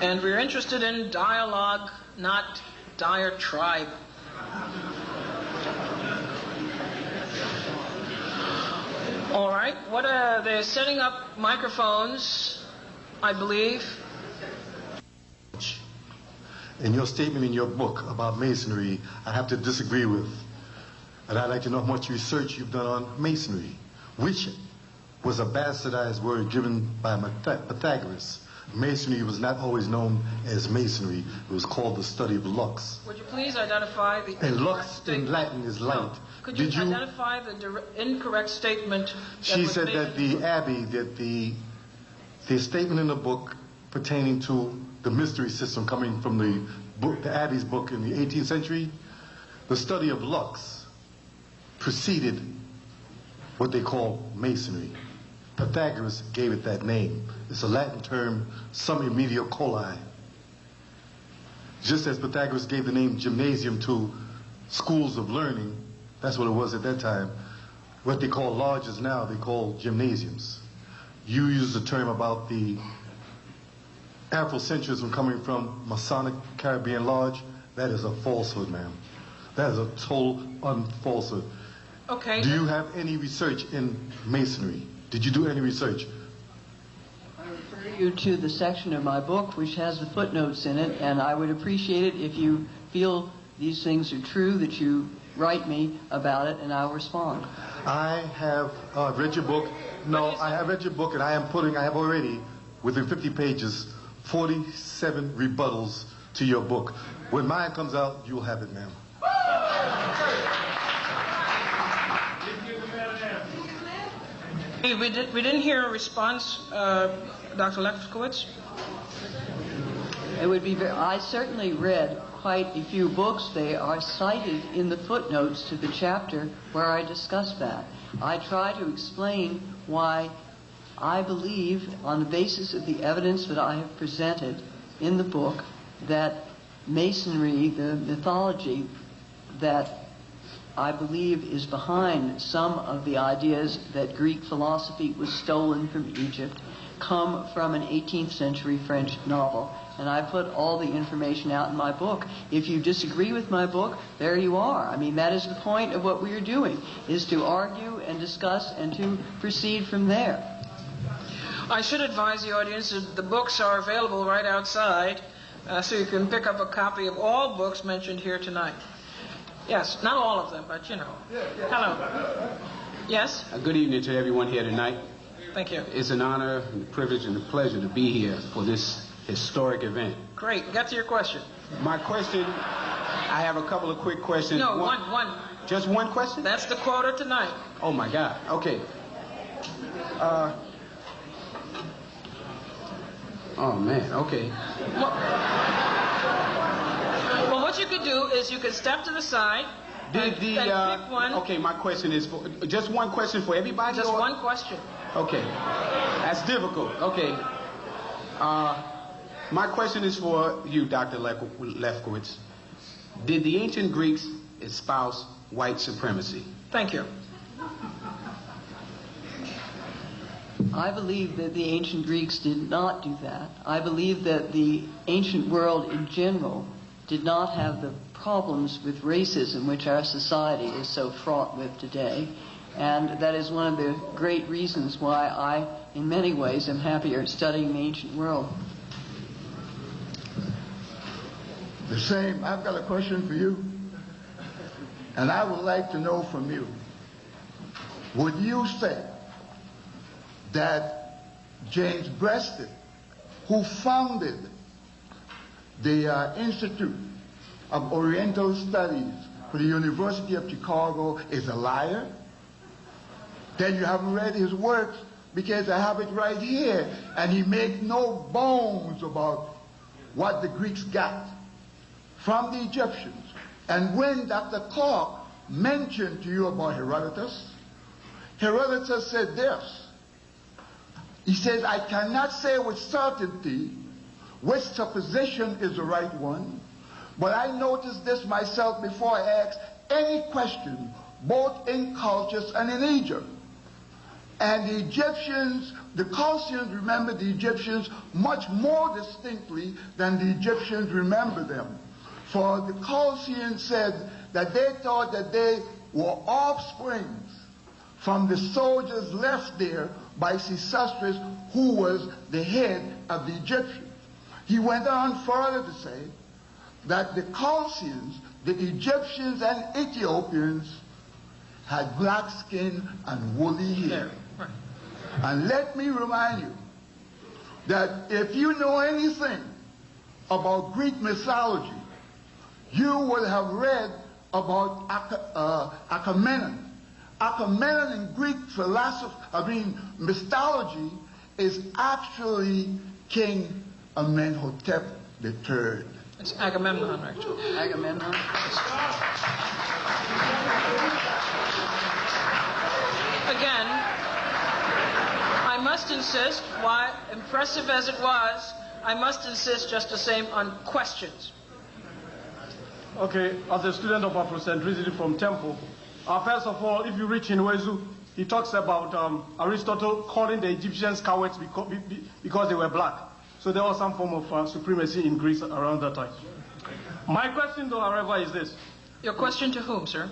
and we're interested in dialogue, not diatribe. All right, they're setting up microphones, I believe. In your statement in your book about Masonry, I have to disagree with. And I'd like to know how much research you've done on Masonry, which was a bastardized word given by Pythagoras. Masonry was not always known as Masonry. It was called the study of lux. Would you please identify the And lux in Latin is light. No. Could you identify the incorrect statement? She said that the Abbey, that the statement in the book pertaining to the mystery system coming from the Abbey's book in the 18th century, the study of lux preceded what they call Masonry. Pythagoras gave it that name. It's a Latin term, sum immediate coli. Just as Pythagoras gave the name gymnasium to schools of learning, that's what it was at that time. What they call lodges now, they call gymnasiums. You use the term about the Afrocentrism coming from Masonic Caribbean Lodge. That is a falsehood, ma'am. That is a total unfalsehood. Okay. Do you have any research in Masonry? Did you do any research? I refer you to the section of my book which has the footnotes in it, and I would appreciate it if you feel these things are true, that you write me about it, and I'll respond. I have read your book. No, I have read your book, and I have already, within 50 pages, 47 rebuttals to your book. When mine comes out, you'll have it, ma'am. We didn't hear a response, Dr. Lefkowitz. It would be I certainly read quite a few books. They are cited in the footnotes to the chapter where I discuss that. I try to explain why I believe, on the basis of the evidence that I have presented in the book, that Masonry, the mythology that I believe is behind some of the ideas that Greek philosophy was stolen from Egypt, come from an 18th century French novel. And I put all the information out in my book. If you disagree with my book, there you are. I mean, that is the point of what we are doing, is to argue and discuss and to proceed from there. I should advise the audience that the books are available right outside, so you can pick up a copy of all books mentioned here tonight. Yes, not all of them, but you know. Hello. Yes? Good evening to everyone here tonight. Thank you. It's an honor and a privilege and a pleasure to be here for this historic event. Great. Get to your question. My question, I have a couple of quick questions. No, one. Just one question? That's the quota tonight. Oh my God. Okay. Oh man, okay. Well, what you could do is you could step to the side and pick one. Okay, my question is for just one question for everybody? Just one question. Okay. That's difficult. Okay. My question is for you, Dr. Lefkowitz. Did the ancient Greeks espouse white supremacy? Thank you. I believe that the ancient Greeks did not do that. I believe that the ancient world in general did not have the problems with racism which our society is so fraught with today. And that is one of the great reasons why I, in many ways, am happier studying the ancient world. The same. I've got a question for you. And I would like to know from you, would you say that James Breasted, who founded the Institute of Oriental Studies for the University of Chicago, is a liar? Then you haven't read his works, because I have it right here, and he makes no bones about what the Greeks got from the Egyptians. And when Dr. Clarke mentioned to you about Herodotus, Herodotus said this. He says, I cannot say with certainty which supposition is the right one, But I noticed this myself before I asked any question, both in cultures and in Egypt. And the Egyptians, the Chaldeans remember the Egyptians much more distinctly than the Egyptians remember them. For the Chaldeans said that they thought that they were offsprings from the soldiers left there by Sesostris, who was the head of the Egyptians. He went on further to say that the Chaldeans, the Egyptians and Ethiopians had black skin and woolly hair. And let me remind you that if you know anything about Greek mythology, you would have read about Agamemnon. Agamemnon in Greek mythology is actually King Amenhotep III. It's Agamemnon, actually. Agamemnon. Again, I must insist, why impressive as it was, I must insist just the same on questions. Okay, as a student of Afrocentricity from Temple, first of all, if you read Chinwezu, he talks about Aristotle calling the Egyptians cowards because they were black. So there was some form of supremacy in Greece around that time. My question, though, however, is this. Your question to whom, sir?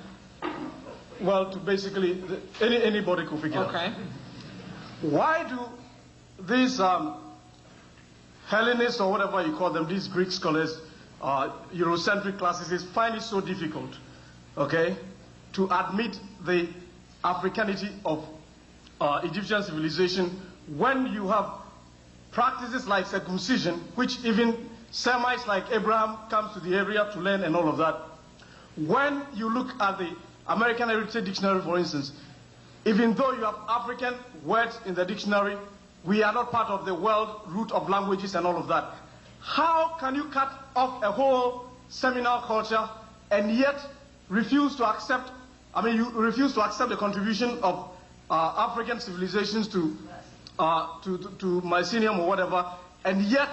Well, to basically, anybody could figure Okay. out. Why do these Hellenists, or whatever you call them, these Greek scholars, Eurocentric classicists, find it so difficult, okay, to admit the Africanity of Egyptian civilization when you have practices like circumcision, which even Semites like Abraham comes to the area to learn and all of that. When you look at the American Heritage Dictionary, for instance, even though you have African words in the dictionary, we are not part of the world root of languages and all of that. How can you cut off a whole seminal culture and yet refuse to accept, you refuse to accept the contribution of African civilizations to Mycenium or whatever, and yet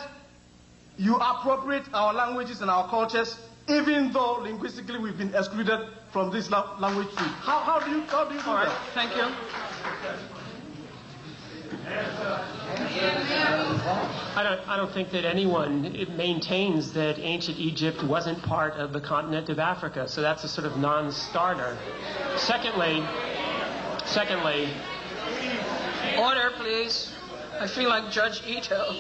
you appropriate our languages and our cultures, even though linguistically we've been excluded from this language tree? How do you do All right, that? thank you. I don't think that anyone maintains that ancient Egypt wasn't part of the continent of Africa, so that's a sort of non-starter. Secondly, Order, please. I feel like Judge Ito.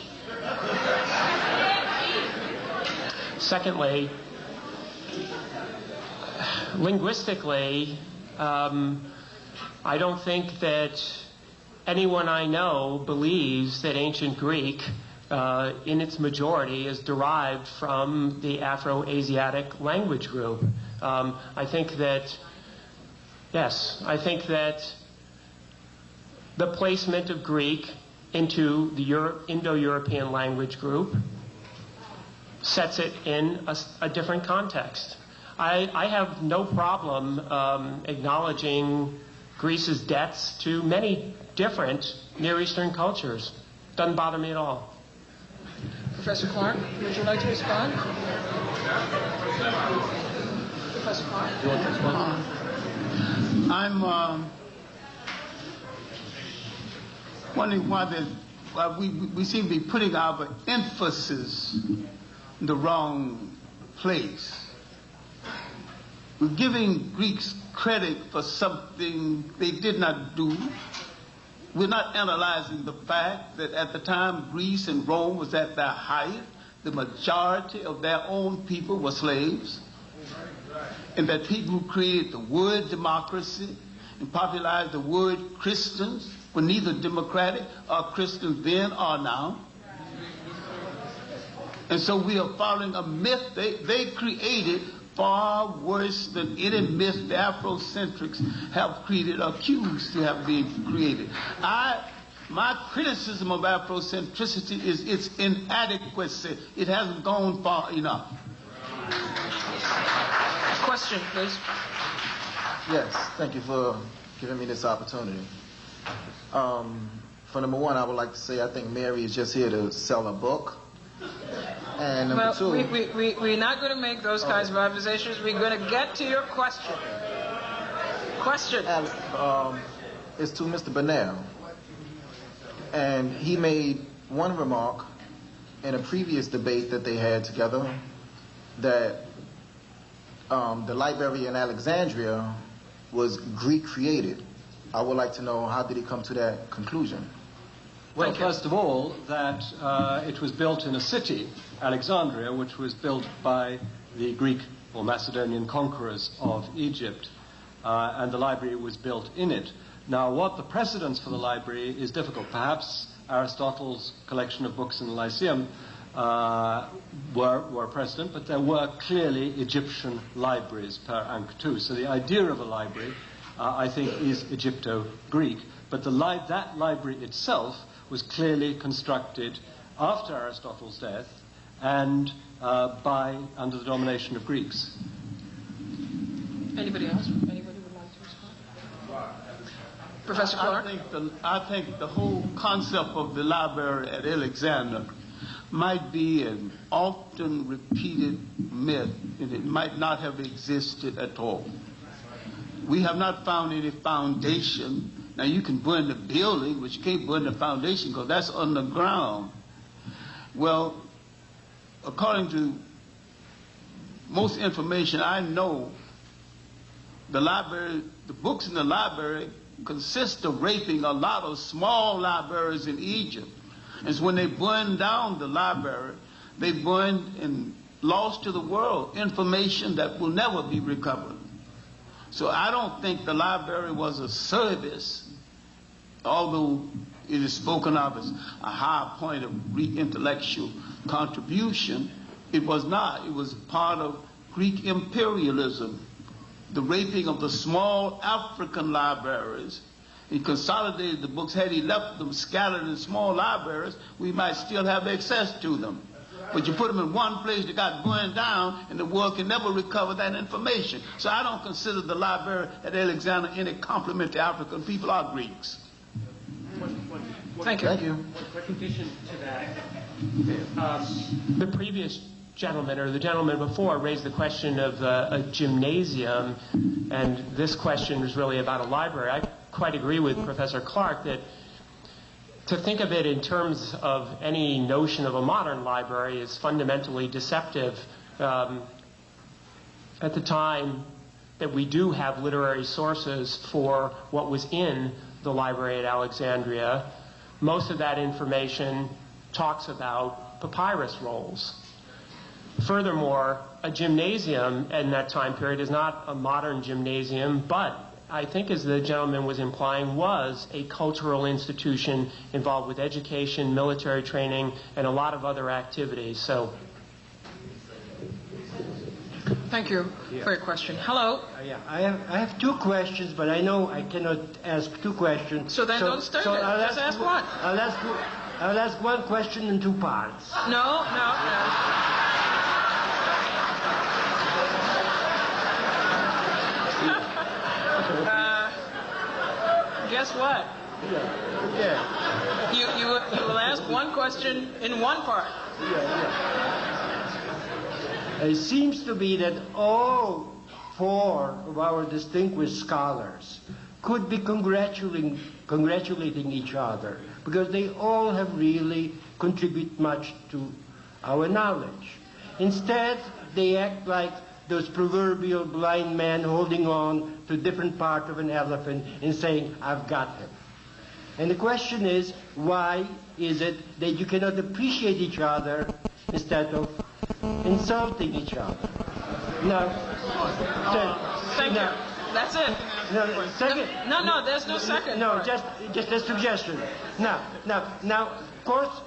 Secondly, linguistically, I don't think that anyone I know believes that ancient Greek, in its majority, is derived from the Afro-Asiatic language group. I think that the placement of Greek into the Indo-European language group sets it in a different context. I have no problem acknowledging Greece's debts to many different Near Eastern cultures. Doesn't bother me at all. Professor Clarke, would you like to respond? Professor Clarke? You want to respond? I'm wondering why we seem to be putting our emphasis in the wrong place. We're giving Greeks credit for something they did not do. We're not analyzing the fact that at the time Greece and Rome was at their height, the majority of their own people were slaves. And that people who created the word democracy and popularized the word Christians were neither democratic or Christians then or now. And so we are following a myth they created far worse than any myth the Afrocentrics have created or accused to have been created. My criticism of Afrocentricity is its inadequacy. It hasn't gone far enough. Question, please. Yes, thank you for giving me this opportunity. For number one, I would like to say I think Mary is just here to sell a book. And number Well, two, we're not going to make those kinds of observations. We're going to get to your question. Question. it's to Mr. Bonnell. And he made one remark in a previous debate that they had together that the library in Alexandria was Greek created. I would like to know, how did he come to that conclusion? Well, first of all, that it was built in a city, Alexandria, which was built by the Greek or Macedonian conquerors of Egypt, and the library was built in it. Now, what the precedents for the library is difficult. Perhaps Aristotle's collection of books in the Lyceum were precedent, but there were clearly Egyptian libraries per Ankh-II. So the idea of a library, I think, is Egypto-Greek. But that library itself was clearly constructed after Aristotle's death and under the domination of Greeks. Anybody else? Anybody would like to respond? Professor Clarke? I think the whole concept of the library at Alexandria might be an often repeated myth, and it might not have existed at all. We have not found any foundation. Now, you can burn the building, but you can't burn the foundation because that's underground. Well, according to most information I know, the books in the library consist of raping a lot of small libraries in Egypt. And so when they burned down the library, they burned and lost to the world information that will never be recovered. So I don't think the library was a service, although it is spoken of as a high point of Greek intellectual contribution. It was not. It was part of Greek imperialism, the raping of the small African libraries. He consolidated the books. Had he left them scattered in small libraries, we might still have access to them. But you put them in one place that got burned down, and the world can never recover that information. So I don't consider the library at Alexandria any compliment to African people or Greeks. Thank you. Thank you. One addition to that, the previous gentleman, or the gentleman before, raised the question of a gymnasium, and this question was really about a library. I quite agree with Professor Clarke that to think of it in terms of any notion of a modern library is fundamentally deceptive. At the time that we do have literary sources for what was in the library at Alexandria, most of that information talks about papyrus rolls. Furthermore, a gymnasium in that time period is not a modern gymnasium, but I think, as the gentleman was implying, was a cultural institution involved with education, military training, and a lot of other activities. So, thank you for your question. Hello. I have two questions, but I know I cannot ask two questions. So then don't start it. Just ask one. I'll ask one question in two parts. No. Guess what? Yeah. You will ask one question in one part. It seems to be that all four of our distinguished scholars could be congratulating each other, because they all have really contributed much to our knowledge. Instead, they act like those proverbial blind men holding on to different part of an elephant and saying, "I've got him." And the question is, why is it that you cannot appreciate each other instead of insulting each other? Now, Thank you. That's it. No, second. No, there's no second. No, just a suggestion. Now, of course,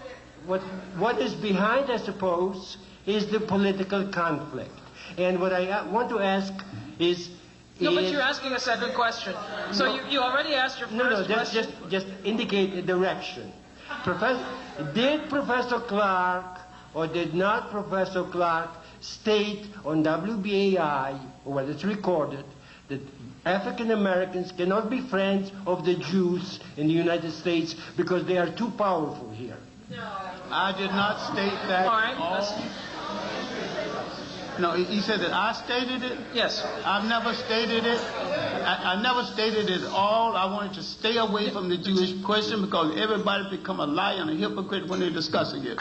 what is behind, I suppose, is the political conflict. And what I want to ask is... No, but you're asking a second question. So you already asked your first question. Just indicate a direction. Did Professor Clarke or did not Professor Clarke state on WBAI, or whether it's recorded, that African Americans cannot be friends of the Jews in the United States because they are too powerful here? I did not state that. All right. No, he said that I stated it? Yes. I've never stated it. I never stated it all. I wanted to stay away from the Jewish question because everybody become a liar and a hypocrite when they're discussing it.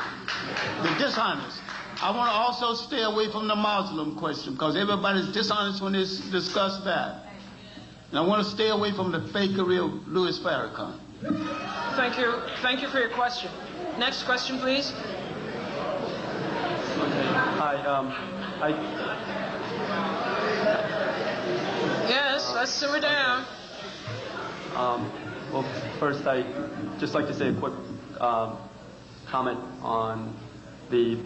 They're dishonest. I want to also stay away from the Muslim question because everybody's dishonest when they discuss that. And I want to stay away from the fakery of Louis Farrakhan. Thank you. Thank you for your question. Next question, please. Yes, let's simmer down. Well, first, I'd just like to say a quick comment on the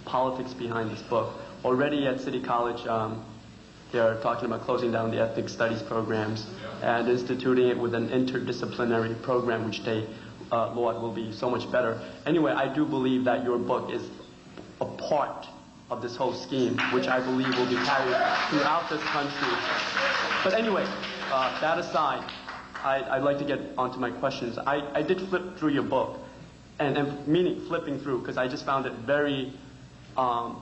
politics behind this book. Already at City College, they're talking about closing down the ethnic studies programs and instituting it with an interdisciplinary program, which they laud will be so much better. Anyway, I do believe that your book is a part of this whole scheme, which I believe will be carried throughout this country. But anyway, that aside, I'd like to get onto my questions. I did flip through your book, and meaning flipping through, because I just found it very, for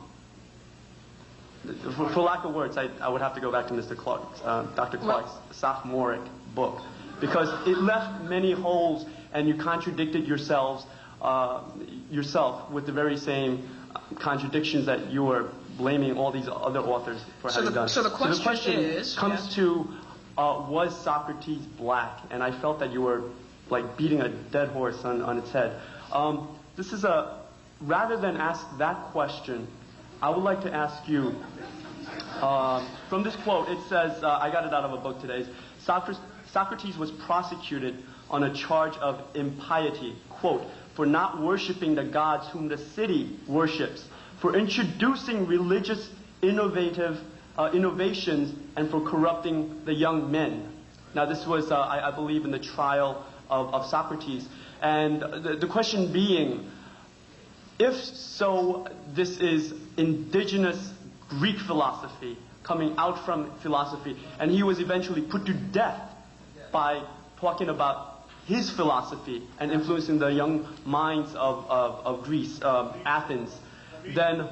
lack of words, I would have to go back to Mr. Clarke's, Dr. Clarke's sophomoric book, because it left many holes, and you contradicted yourself with the very same contradictions that you were blaming all these other authors for having done. So the question comes to, was Socrates black? And I felt that you were like beating a dead horse on its head. Rather than ask that question, I would like to ask you, from this quote, it says, I got it out of a book today, Socrates was prosecuted on a charge of impiety, quote, for not worshiping the gods whom the city worships, for introducing religious innovations, and for corrupting the young men. Now, this was, I believe, in the trial of Socrates. And the question being, if so, this is indigenous Greek philosophy coming out from philosophy, and he was eventually put to death by talking about his philosophy and influencing the young minds of Greece, Athens, then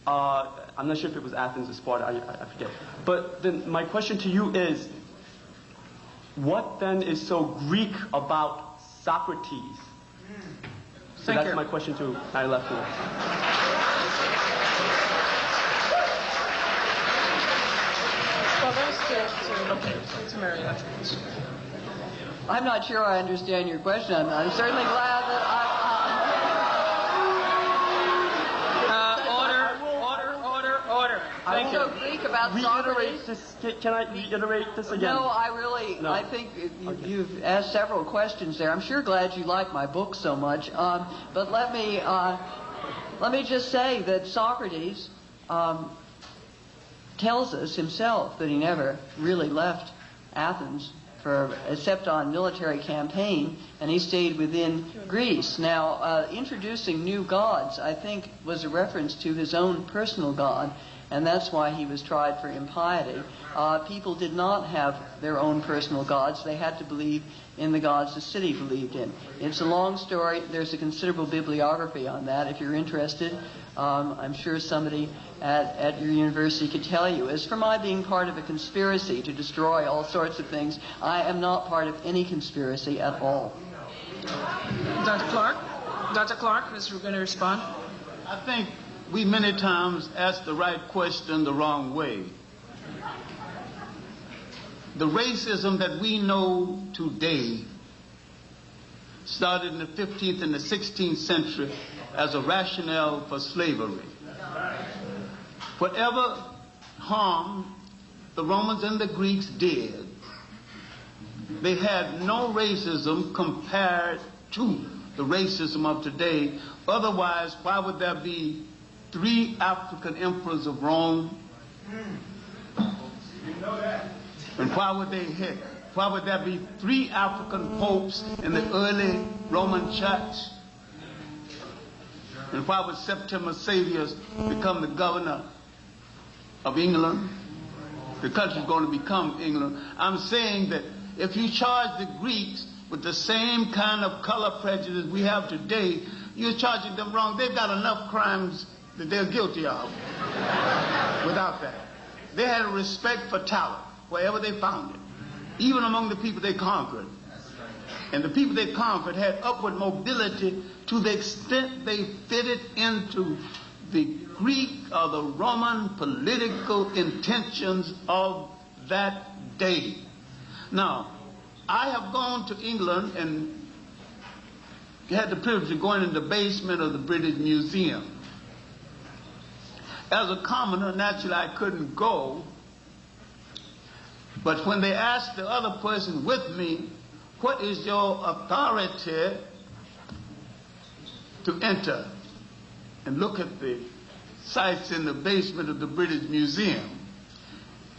I'm not sure if it was Athens or Sparta, I forget. But then my question to you is, what then is so Greek about Socrates? So that's my question to my Lefkowitz. Well, that's to Mary Lefkowitz. I'm not sure I understand your question. I'm certainly glad that Order. I'm so Greek about Socrates. Can I reiterate this again? No, I think you've asked several questions there. I'm sure glad you like my book so much. But let me just say that Socrates tells us himself that he never really left Athens except on military campaign, and he stayed within Greece. Now, introducing new gods, I think, was a reference to his own personal god, and that's why he was tried for impiety. People did not have their own personal gods. They had to believe in the gods the city believed in. It's a long story. There's a considerable bibliography on that if you're interested. I'm sure somebody at your university could tell you. As for my being part of a conspiracy to destroy all sorts of things, I am not part of any conspiracy at all. Dr. Clarke? Dr. Clarke, is going to respond? I think we many times ask the right question the wrong way. The racism that we know today started in the 15th and the 16th century as a rationale for slavery. Whatever harm the Romans and the Greeks did, they had no racism compared to the racism of today. Otherwise, why would there be 3 African emperors of Rome? And why would there be 3 African popes in the early Roman church? And why would Septimus Severus become the governor of England? The country's going to become England. I'm saying that if you charge the Greeks with the same kind of color prejudice we have today, you're charging them wrong. They've got enough crimes that they're guilty of without that. They had a respect for talent wherever they found it, even among the people they conquered. And the people they conquered had upward mobility to the extent they fitted into the Greek or the Roman political intentions of that day. Now, I have gone to England and had the privilege of going in the basement of the British Museum. As a commoner, naturally I couldn't go, but when they asked the other person with me, what is your authority to enter and look at the sites in the basement of the British Museum?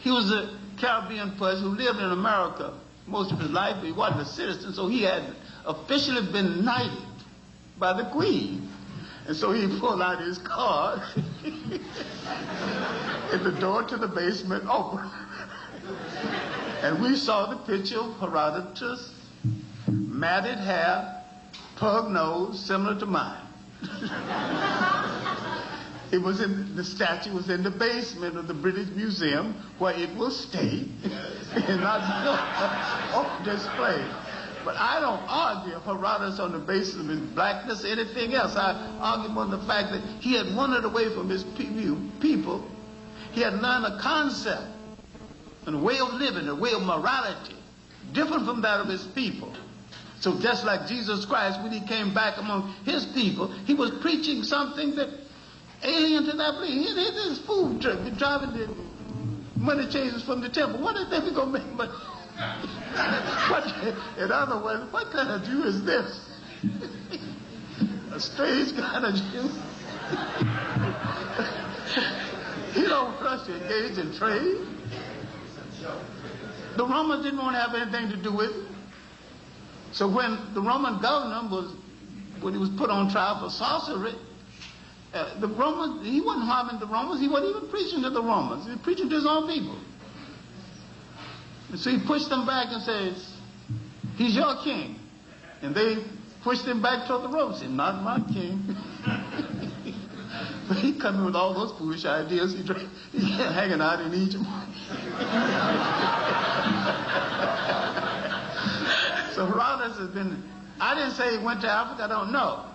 He was a Caribbean person who lived in America most of his life, but he wasn't a citizen, so he had officially been knighted by the Queen. And so he pulled out his card and the door to the basement opened. And we saw the picture of Herodotus, matted hair, pug nose, similar to mine. The statue was in the basement of the British Museum where it will stay and not on display. But I don't argue Herodotus on the basis of his blackness or anything else. I argue on the fact that he had wandered away from his people. He had learned a concept and a way of living, a way of morality, different from that of his people. So just like Jesus Christ, when he came back among his people, he was preaching something that alien to that place. His food truck, driving the money changers from the temple. What is that we gonna make money? In other words, what kind of Jew is this? A strange kind of Jew. He don't want us to engage in trade. The Romans didn't want to have anything to do with it. So when the Roman governor when he was put on trial for sorcery, the Romans, he wasn't harming the Romans. He wasn't even preaching to the Romans. He was preaching to his own people. And so he pushed them back and says, he's your king. And they pushed him back toward the Romans. Said, not my king. But he come in with all those foolish ideas. He's hanging out in Egypt. So Herodotus has been, I didn't say he went to Africa, I don't know.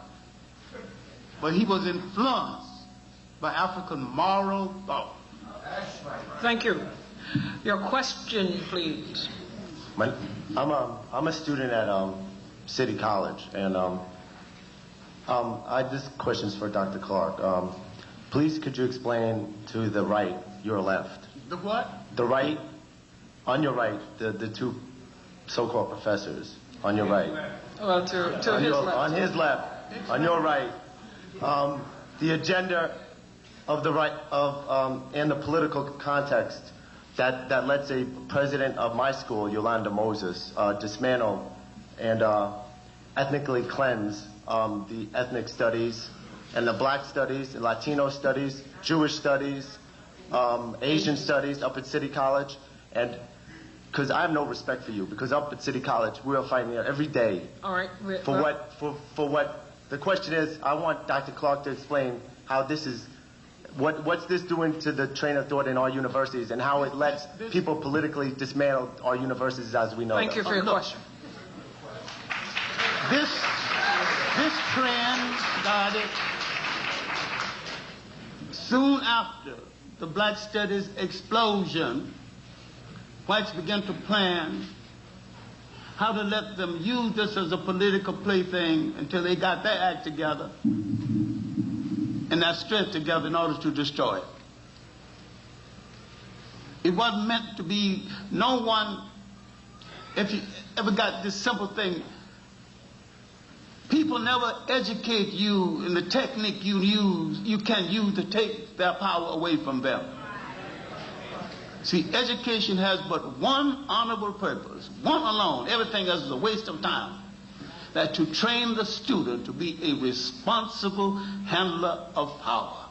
But he was influenced by African moral thought. Thank you. Your question, please. I'm a student at City College, and this question's for Dr. Clarke. Please, could you explain to the right, your left? The what? The right, on your right, the two so-called professors on your right. Well, to his left. On his left, on your right. The agenda of the right in the political context that lets a president of my school, Yolanda Moses, dismantle and ethnically cleanse the ethnic studies and the black studies, the Latino studies, Jewish studies, Asian studies up at City College. And because I have no respect for you, because up at City College we are fighting there every day. All right. For what the question is, I want Dr. Clarke to explain how this is, what's this doing to the train of thought in our universities and how it lets people politically dismantle our universities as we know them. Thank you for your question. This trend started soon after the Black Studies explosion. Whites began to plan how to let them use this as a political plaything until they got their act together and their strength together in order to destroy it. It wasn't meant to be, no one, if you ever got this simple thing, people never educate you in the technique you can use to take their power away from them. See, education has but one honorable purpose, one alone. Everything else is a waste of time. That to train the student to be a responsible handler of power.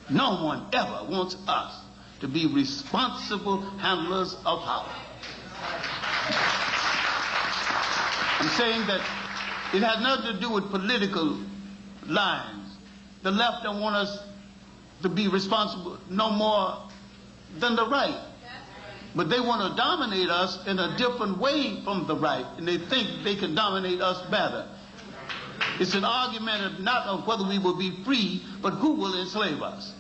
No one ever wants us to be responsible handlers of power. I'm saying that It has nothing to do with political lines. The left don't want us to be responsible no more than the right. But they want to dominate us in a different way from the right, and they think they can dominate us better. It's an argument of not of whether we will be free, but who will enslave us.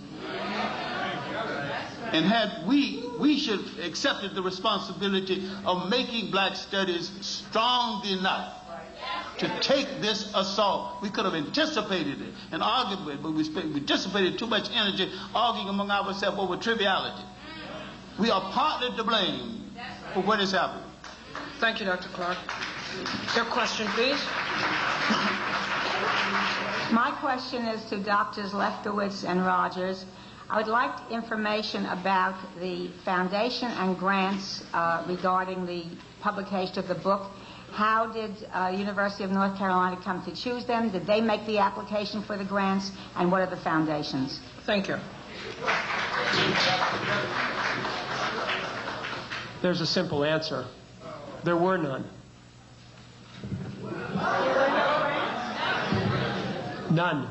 And had we should have accepted the responsibility of making black studies strong enough to take this assault. We could have anticipated it and argued with it, but we dissipated too much energy arguing among ourselves over triviality. We are partly to blame for what has happened. Thank you, Dr. Clarke. Your question, please. My question is to Drs. Lefkowitz and Rogers. I would like information about the foundation and grants regarding the publication of the book. How did University of North Carolina come to choose them? Did they make the application for the grants? And what are the foundations? Thank you. There's a simple answer. There were none. None.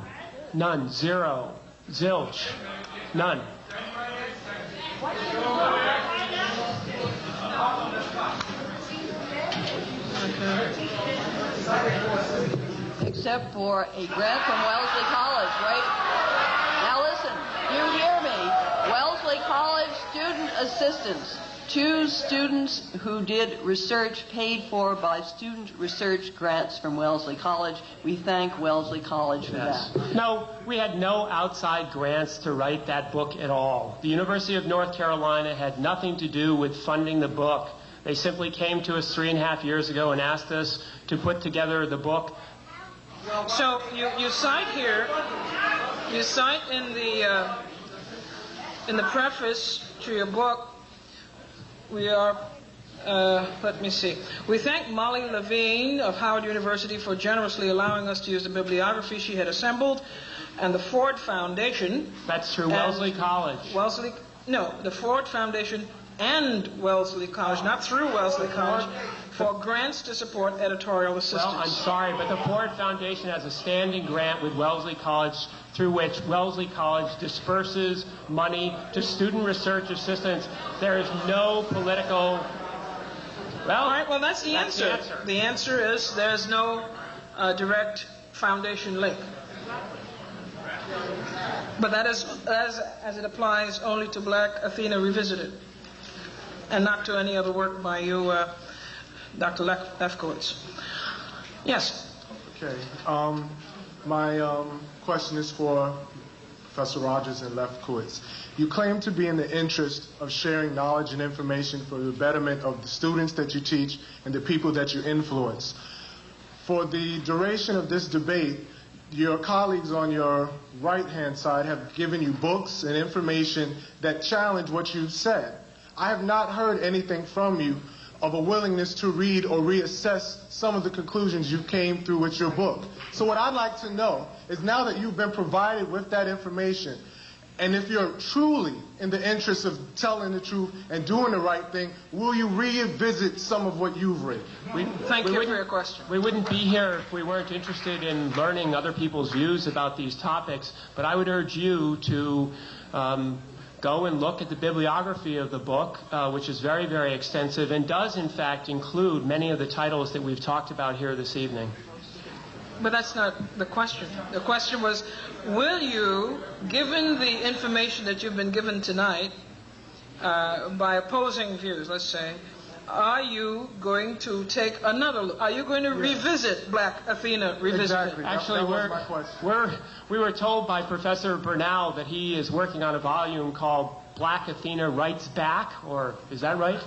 None. Zero. Zilch. None. Except for a grant from Wellesley College, right? Now listen, you hear me. Wellesley College student assistants. 2 students who did research paid for by student research grants from Wellesley College. We thank Wellesley College for that. No, we had no outside grants to write that book at all. The University of North Carolina had nothing to do with funding the book. They simply came to us 3.5 years ago and asked us to put together the book. So you cite here, you cite in the preface to your book, we are, let me see. We thank Molly Levine of Howard University for generously allowing us to use the bibliography she had assembled, and the Ford Foundation. That's true, Wellesley College. The Ford Foundation and Wellesley College, not through Wellesley College, for grants to support editorial assistance. Well, I'm sorry, but the Ford Foundation has a standing grant with Wellesley College through which Wellesley College disperses money to student research assistants. There is no political... Well, all right, well, that's the answer. The answer is there's no direct foundation link. But that is as it applies only to Black Athena Revisited, and not to any other work by you, Dr. Lefkowitz. Yes? Okay. My question is for Professor Rogers and Lefkowitz. You claim to be in the interest of sharing knowledge and information for the betterment of the students that you teach and the people that you influence. For the duration of this debate, your colleagues on your right-hand side have given you books and information that challenge what you've said. I have not heard anything from you of a willingness to read or reassess some of the conclusions you came through with your book. So what I'd like to know is, now that you've been provided with that information, and if you're truly in the interest of telling the truth and doing the right thing, will you revisit some of what you've written? Thank you for your question. We wouldn't be here if we weren't interested in learning other people's views about these topics, but I would urge you to go and look at the bibliography of the book, which is very, very extensive and does, in fact, include many of the titles that we've talked about here this evening. But that's not the question. The question was, will you, given the information that you've been given tonight, by opposing views, let's say, are you going to take another look? Are you going to revisit Black Athena Revisited? Exactly. Actually, we were told by Professor Bernal that he is working on a volume called Black Athena Writes Back, or is that right?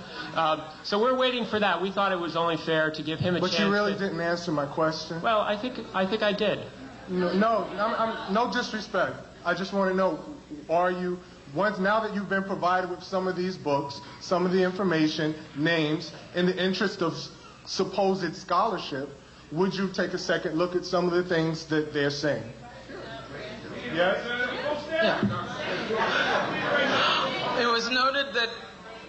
So we're waiting for that. We thought it was only fair to give him a chance. But you really didn't answer my question. Well, I think I did. No disrespect. I just want to know, are you, now that you've been provided with some of these books, some of the information, names, in the interest of supposed scholarship, would you take a second look at some of the things that they're saying? Yes? Yeah. It was noted that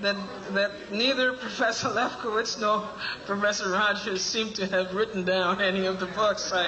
that neither Professor Lefkowitz nor Professor Rogers seem to have written down any of the books. All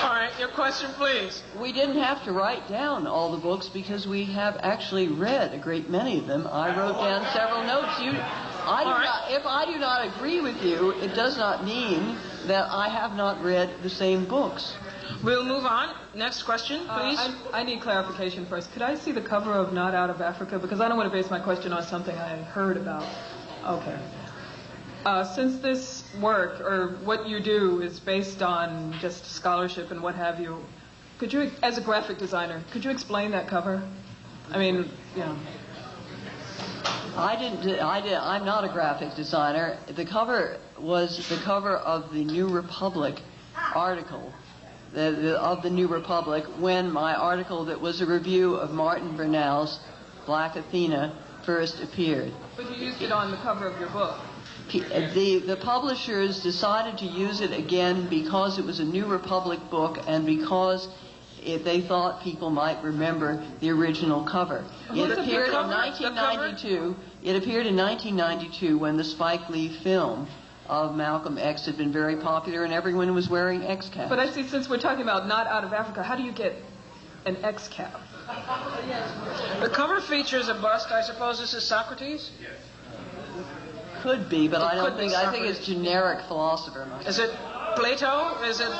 right, your question, please. We didn't have to write down all the books because we have actually read a great many of them. I wrote down several notes. If I do not agree with you, it does not mean that I have not read the same books. We'll move on. Next question, please. I need clarification first. Could I see the cover of Not Out of Africa? Because I don't want to base my question on something I heard about. Okay. Since this work, or what you do, is based on just scholarship and what have you, could you, as a graphic designer, could you explain that cover? I mean, you know. I'm not a graphic designer. The cover was the cover of the New Republic article, of the New Republic, when my article that was a review of Martin Bernal's Black Athena first appeared. But you used it on the cover of your book. The publishers decided to use it again because it was a New Republic book and because they thought people might remember the original cover. It appeared in 1992. It appeared in 1992 when the Spike Lee film of Malcolm X had been very popular and everyone was wearing X caps. But I see, since we're talking about Not Out of Africa, how do you get an X cap? The cover features a bust. I suppose this is Socrates? Yes. Could be, but I don't think. I think it's generic philosopher. Is it Plato? Is it?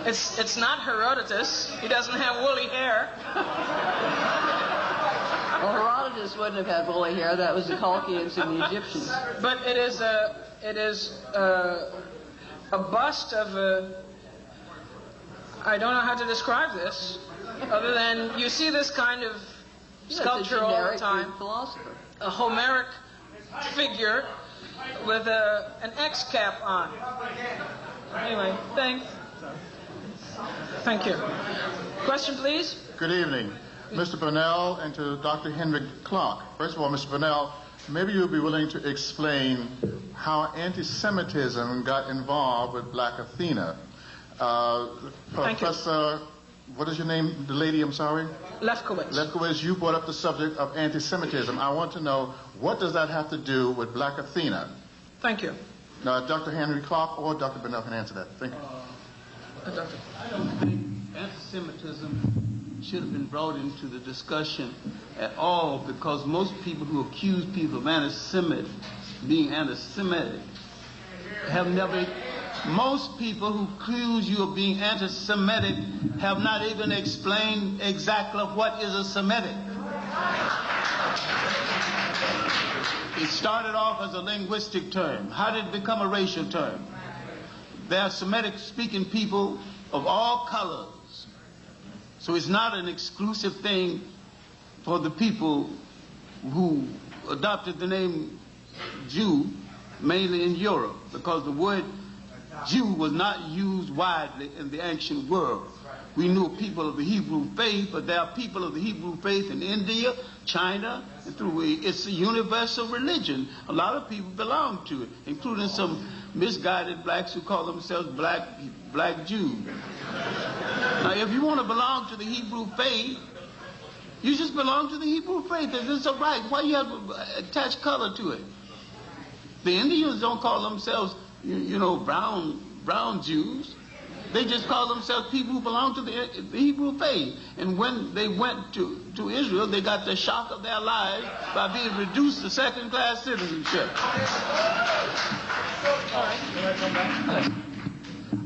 It's not Herodotus. He doesn't have woolly hair. Well, Herodotus wouldn't have had woolly hair. That was the Colchians and the Egyptians. But it is a bust of a. I don't know how to describe this, other than you see this kind of sculpture all the time. Greek philosopher. A Homeric figure with an X cap on. Anyway, thanks. Thank you. Question, please. Good evening, Mr. Burnell, and to Dr. Henrik Clarke. First of all, Mr. Burnell, maybe you'll be willing to explain how anti-Semitism got involved with Black Athena. Professor, what is your name? The lady, I'm sorry? Lefkowitz. Lefkowitz, you brought up the subject of anti-Semitism. I want to know, what does that have to do with Black Athena? Thank you. Now, Dr. Henry Clarke or Dr. Burnell can answer that. Thank you. I don't think anti-Semitism should have been brought into the discussion at all, because most people who accuse people of being anti-Semitic have never. Most people who accuse you of being anti-Semitic have not even explained exactly what is a Semitic. It started off as a linguistic term. How did it become a racial term? There are Semitic-speaking people of all colors. So it's not an exclusive thing for the people who adopted the name Jew, mainly in Europe, because the word Jew was not used widely in the ancient world. We knew people of the Hebrew faith, but there are people of the Hebrew faith in India, China, and it's a universal religion. A lot of people belong to it, including some misguided blacks who call themselves black Jews. Now, if you want to belong to the Hebrew faith, you just belong to the Hebrew faith. It's all right. Why you have to attach color to it? The Indians don't call themselves brown Jews. They just call themselves people who belong to the Hebrew faith. And when they went to Israel, they got the shock of their lives by being reduced to second-class citizenship.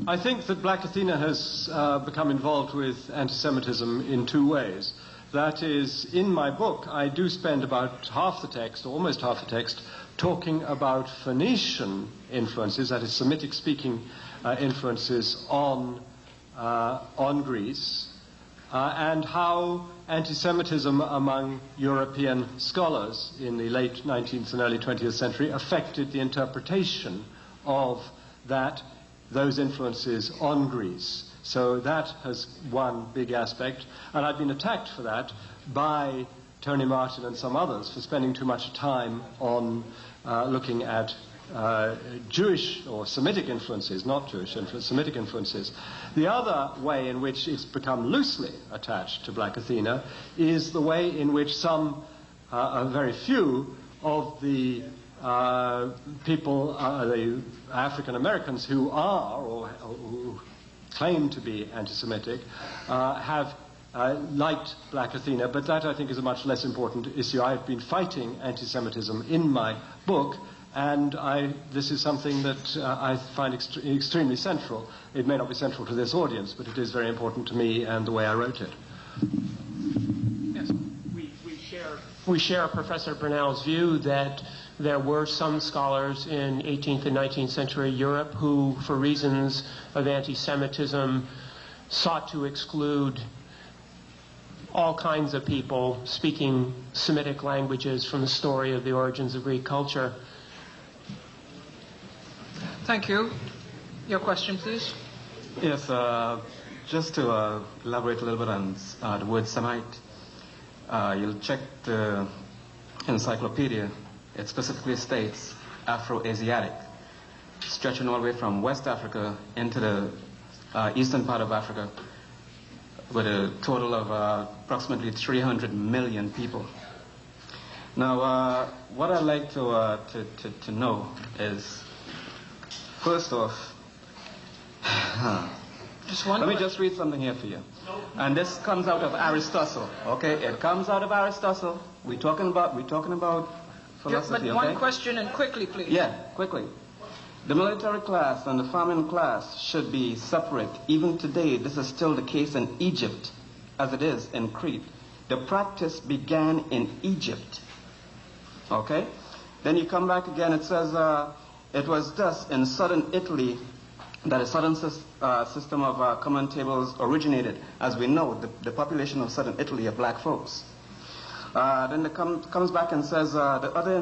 I think that Black Athena has become involved with anti-Semitism in two ways. That is, in my book, I do spend about half the text, almost half the text, talking about Phoenician influences, that is, Semitic-speaking influences on Greece, and how anti-Semitism among European scholars in the late 19th and early 20th century affected the interpretation of those influences on Greece. So that has one big aspect, and I've been attacked for that by Tony Martin and some others for spending too much time on looking at Jewish or Semitic influences, not Jewish influences, Semitic influences. The other way in which it's become loosely attached to Black Athena is the way in which some, very few, of the people, the African Americans who are or who claim to be anti-Semitic, have liked Black Athena, but that I think is a much less important issue. I've been fighting anti-Semitism in my book, and this is something that I find extremely central. It may not be central to this audience, but it is very important to me and the way I wrote it. Yes. We share Professor Brunel's view that there were some scholars in 18th and 19th century Europe who, for reasons of anti-Semitism, sought to exclude all kinds of people speaking Semitic languages from the story of the origins of Greek culture. Thank you. Your question, please. Yes, just to elaborate a little bit on the word Semite, you'll check the encyclopedia. It specifically states Afro-Asiatic, stretching all the way from West Africa into the eastern part of Africa, with a total of approximately 300 million people. Now, what I'd like to know is, first off, let me just read something here for you. And this comes out of Aristotle. Okay, it comes out of Aristotle. We're talking about philosophy. But one question, and quickly, please. Yeah, quickly. The military class and the farming class should be separate. Even today, this is still the case in Egypt, as it is in Crete. The practice began in Egypt. Okay? Then you come back again, it says, it was thus in southern Italy that a southern system of common tables originated. As we know, the population of southern Italy are black folks. Then it comes back and says the other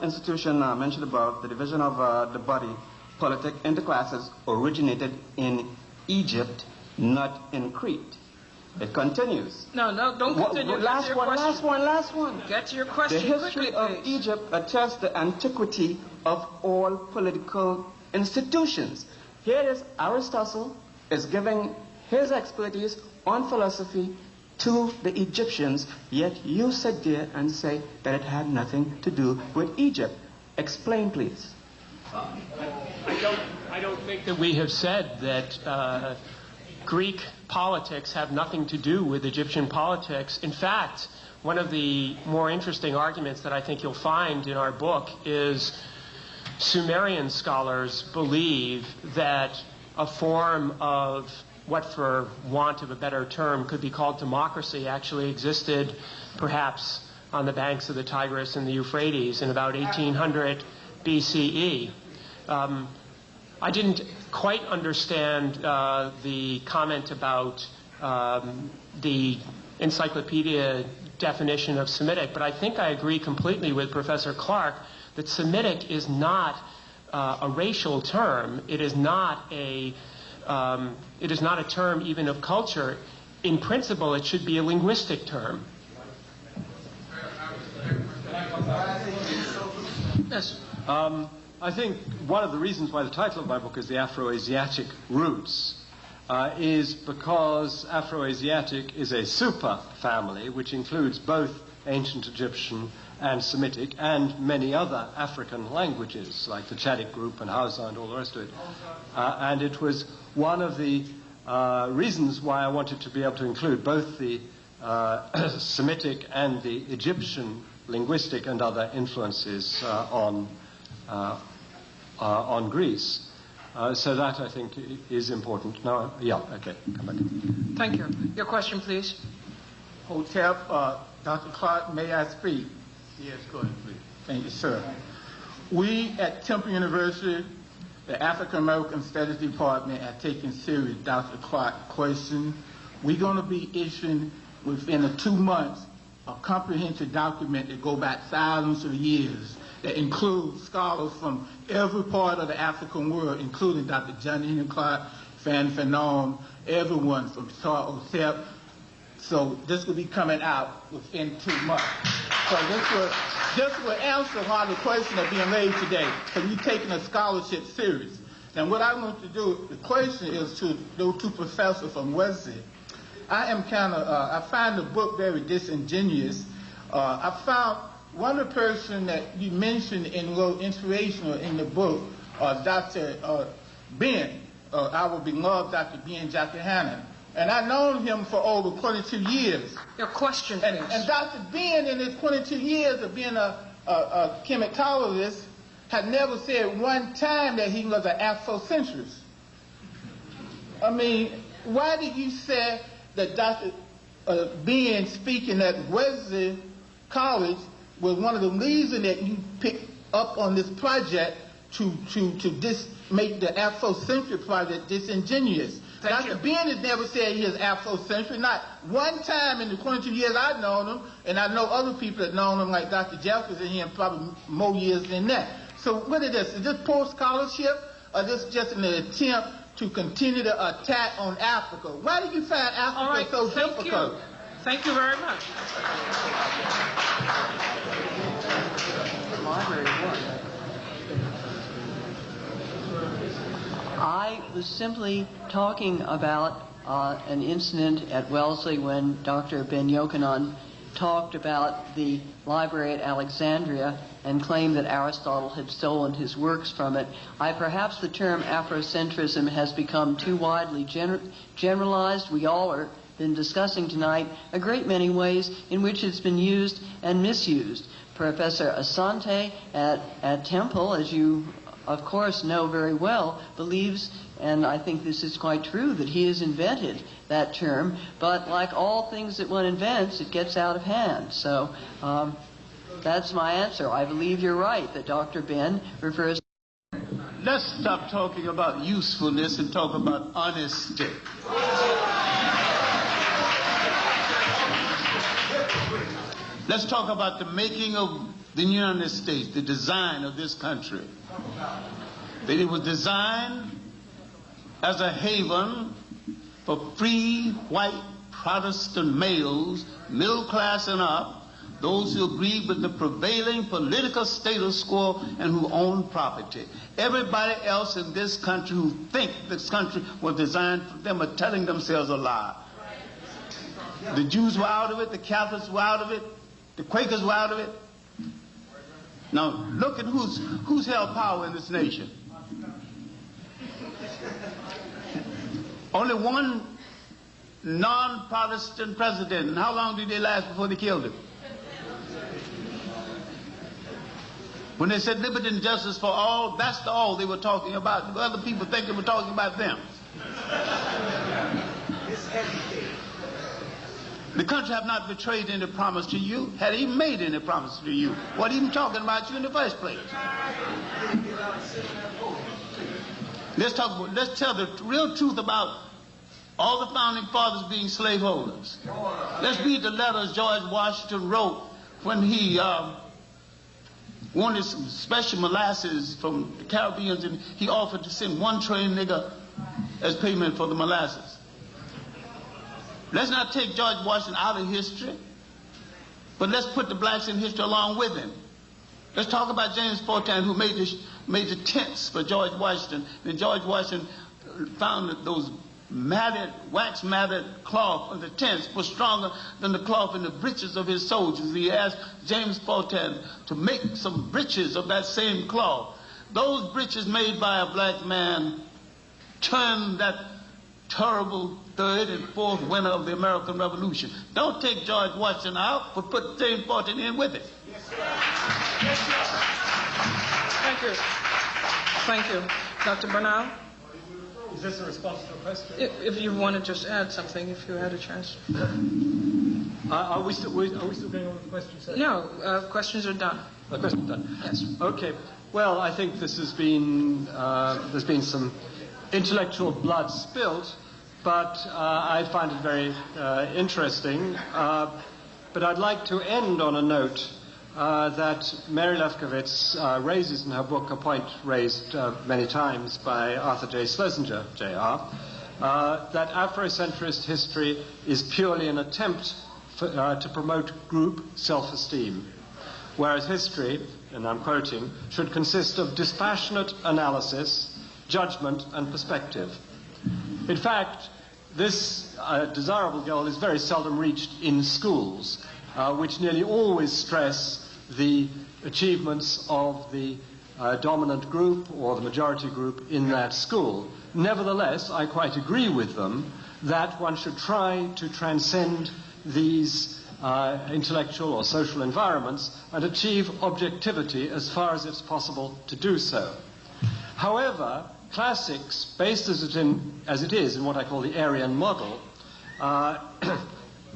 institution mentioned above, the division of the body politic into classes, originated in Egypt, not in Crete. It continues. No, don't continue. Last one. Get to your question. The history of Egypt attests the antiquity of all political institutions. Here is Aristotle is giving his expertise on philosophy to the Egyptians, yet you sit there and say that it had nothing to do with Egypt. Explain, please. I don't think that we have said that Greek politics have nothing to do with Egyptian politics. In fact, one of the more interesting arguments that I think you'll find in our book is Sumerian scholars believe that a form of what, for want of a better term, could be called democracy actually existed perhaps on the banks of the Tigris and the Euphrates in about 1800 BCE. I didn't quite understand the comment about the encyclopedia definition of Semitic, but I think I agree completely with Professor Clarke that Semitic is not a racial term. It is not a term even of culture. In principle, it should be a linguistic term. Yes. I think one of the reasons why the title of my book is The Afro-Asiatic Roots is because Afro-Asiatic is a super family which includes both ancient Egyptian and Semitic and many other African languages like the Chadic group and Hausa and all the rest of it. And it was one of the reasons why I wanted to be able to include both the Semitic and the Egyptian linguistic and other influences on Greece. So that, I think, is important. Now, yeah, okay, come back. Thank you. Your question, please. Hotep, Dr. Clarke, may I speak? Yes, go ahead, please. Thank you, sir. We at Temple University, the African American Studies Department, are taking serious Dr. Clarke's question. We're going to be issuing within 2 months a comprehensive document that go back thousands of years that includes scholars from every part of the African world, including Dr. John Henrik Clarke, Fan Fanon, everyone from Hotep. So this will be coming out within 2 months. This will answer why the question is being raised today, because you're taking a scholarship serious. And what I want to do, the question is to those two professors from Wesley. I find the book very disingenuous. I found one of the person that you mentioned and wrote inspirational in the book, Dr. Ben, our beloved Dr. Ben Hannon. And I've known him for over 22 years. Your question, please. And Dr. Ben, in his 22 years of being a chemicologist, had never said one time that he was an Afrocentrist. I mean, why did you say that Dr. Ben speaking at Wesley College was one of the reasons that you picked up on this project to make the Afrocentric project disingenuous? Dr. Ben has never said he is Afrocentric, not one time in the 22 years I've known him, and I know other people that known him like Dr. Jefferson here, and probably more years than that. So what is this? Is this poor scholarship, or this just an attempt to continue the attack on Africa? Why do you find Africa so difficult? Thank you very much. I was simply talking about an incident at Wellesley when Dr. Ben Yochanan talked about the library at Alexandria and claimed that Aristotle had stolen his works from it. Perhaps the term Afrocentrism has become too widely generalized. We all are been discussing tonight a great many ways in which it's been used and misused. Professor Asante at Temple, as you of course know very well, believes, and I think this is quite true, that he has invented that term, but like all things that one invents, it gets out of hand. So that's my answer. I believe you're right that Dr. Ben refers to... Let's stop talking about usefulness and talk about honesty. Let's talk about the making of the United States, the design of this country. That it was designed as a haven for free white Protestant males, middle class and up, those who agreed with the prevailing political status quo and who own property. Everybody else in this country who think this country was designed for them are telling themselves a lie. The Jews were out of it, the Catholics were out of it, the Quakers were out of it. Now, look at who's held power in this nation. Only one non-Protestant president. And how long did they last before they killed him? When they said liberty and justice for all, that's the all they were talking about. Other people think they were talking about them. The country have not betrayed any promise to you, had even made any promise to you. What even talking about you in the first place? Let's tell the real truth about all the founding fathers being slaveholders. Let's read the letters George Washington wrote when he wanted some special molasses from the Caribbeans, and he offered to send one trained nigger as payment for the molasses. Let's not take George Washington out of history, but let's put the blacks in history along with him. Let's talk about James Fortan, who made the tents for George Washington. And George Washington found that those wax-matted cloth of the tents was stronger than the cloth in the breeches of his soldiers. He asked James Fortan to make some breeches of that same cloth. Those breeches made by a black man turned that terrible third and fourth winner of the American Revolution. Don't take George Washington out, but put James Fortan in with it. Yes, sir. Yes, sir. Thank you. Thank you. Dr. Bernal? Is this a response to a question? If you want to just add something, if you had a chance. Are we still going on with questions? No, questions are done. Questions done. Yes. Okay. Well, I think this has been there's been some intellectual blood spilt, but I find it very interesting. But I'd like to end on a note that Mary Lefkowitz raises in her book, a point raised many times by Arthur J. Schlesinger, Jr., that Afrocentrist history is purely an attempt to promote group self-esteem. whereas history, and I'm quoting, should consist of dispassionate analysis, judgment, and perspective. In fact, this desirable goal is very seldom reached in schools, which nearly always stress the achievements of the dominant group or the majority group in that school. Nevertheless, I quite agree with them that one should try to transcend these intellectual or social environments and achieve objectivity as far as it's possible to do so. However, classics, based as it is in what I call the Aryan model,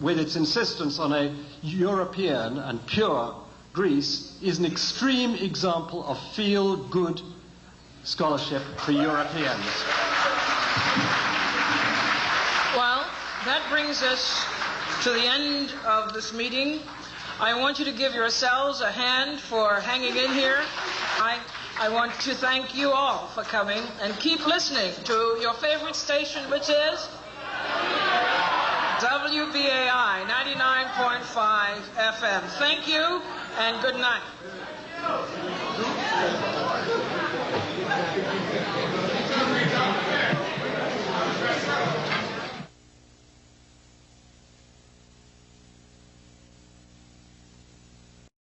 with its insistence on a European and pure Greece, is an extreme example of feel-good scholarship for Europeans. Well, that brings us to the end of this meeting. I want you to give yourselves a hand for hanging in here. I want to thank you all for coming, and keep listening to your favorite station, which is WBAI 99.5 FM. Thank you, and good night.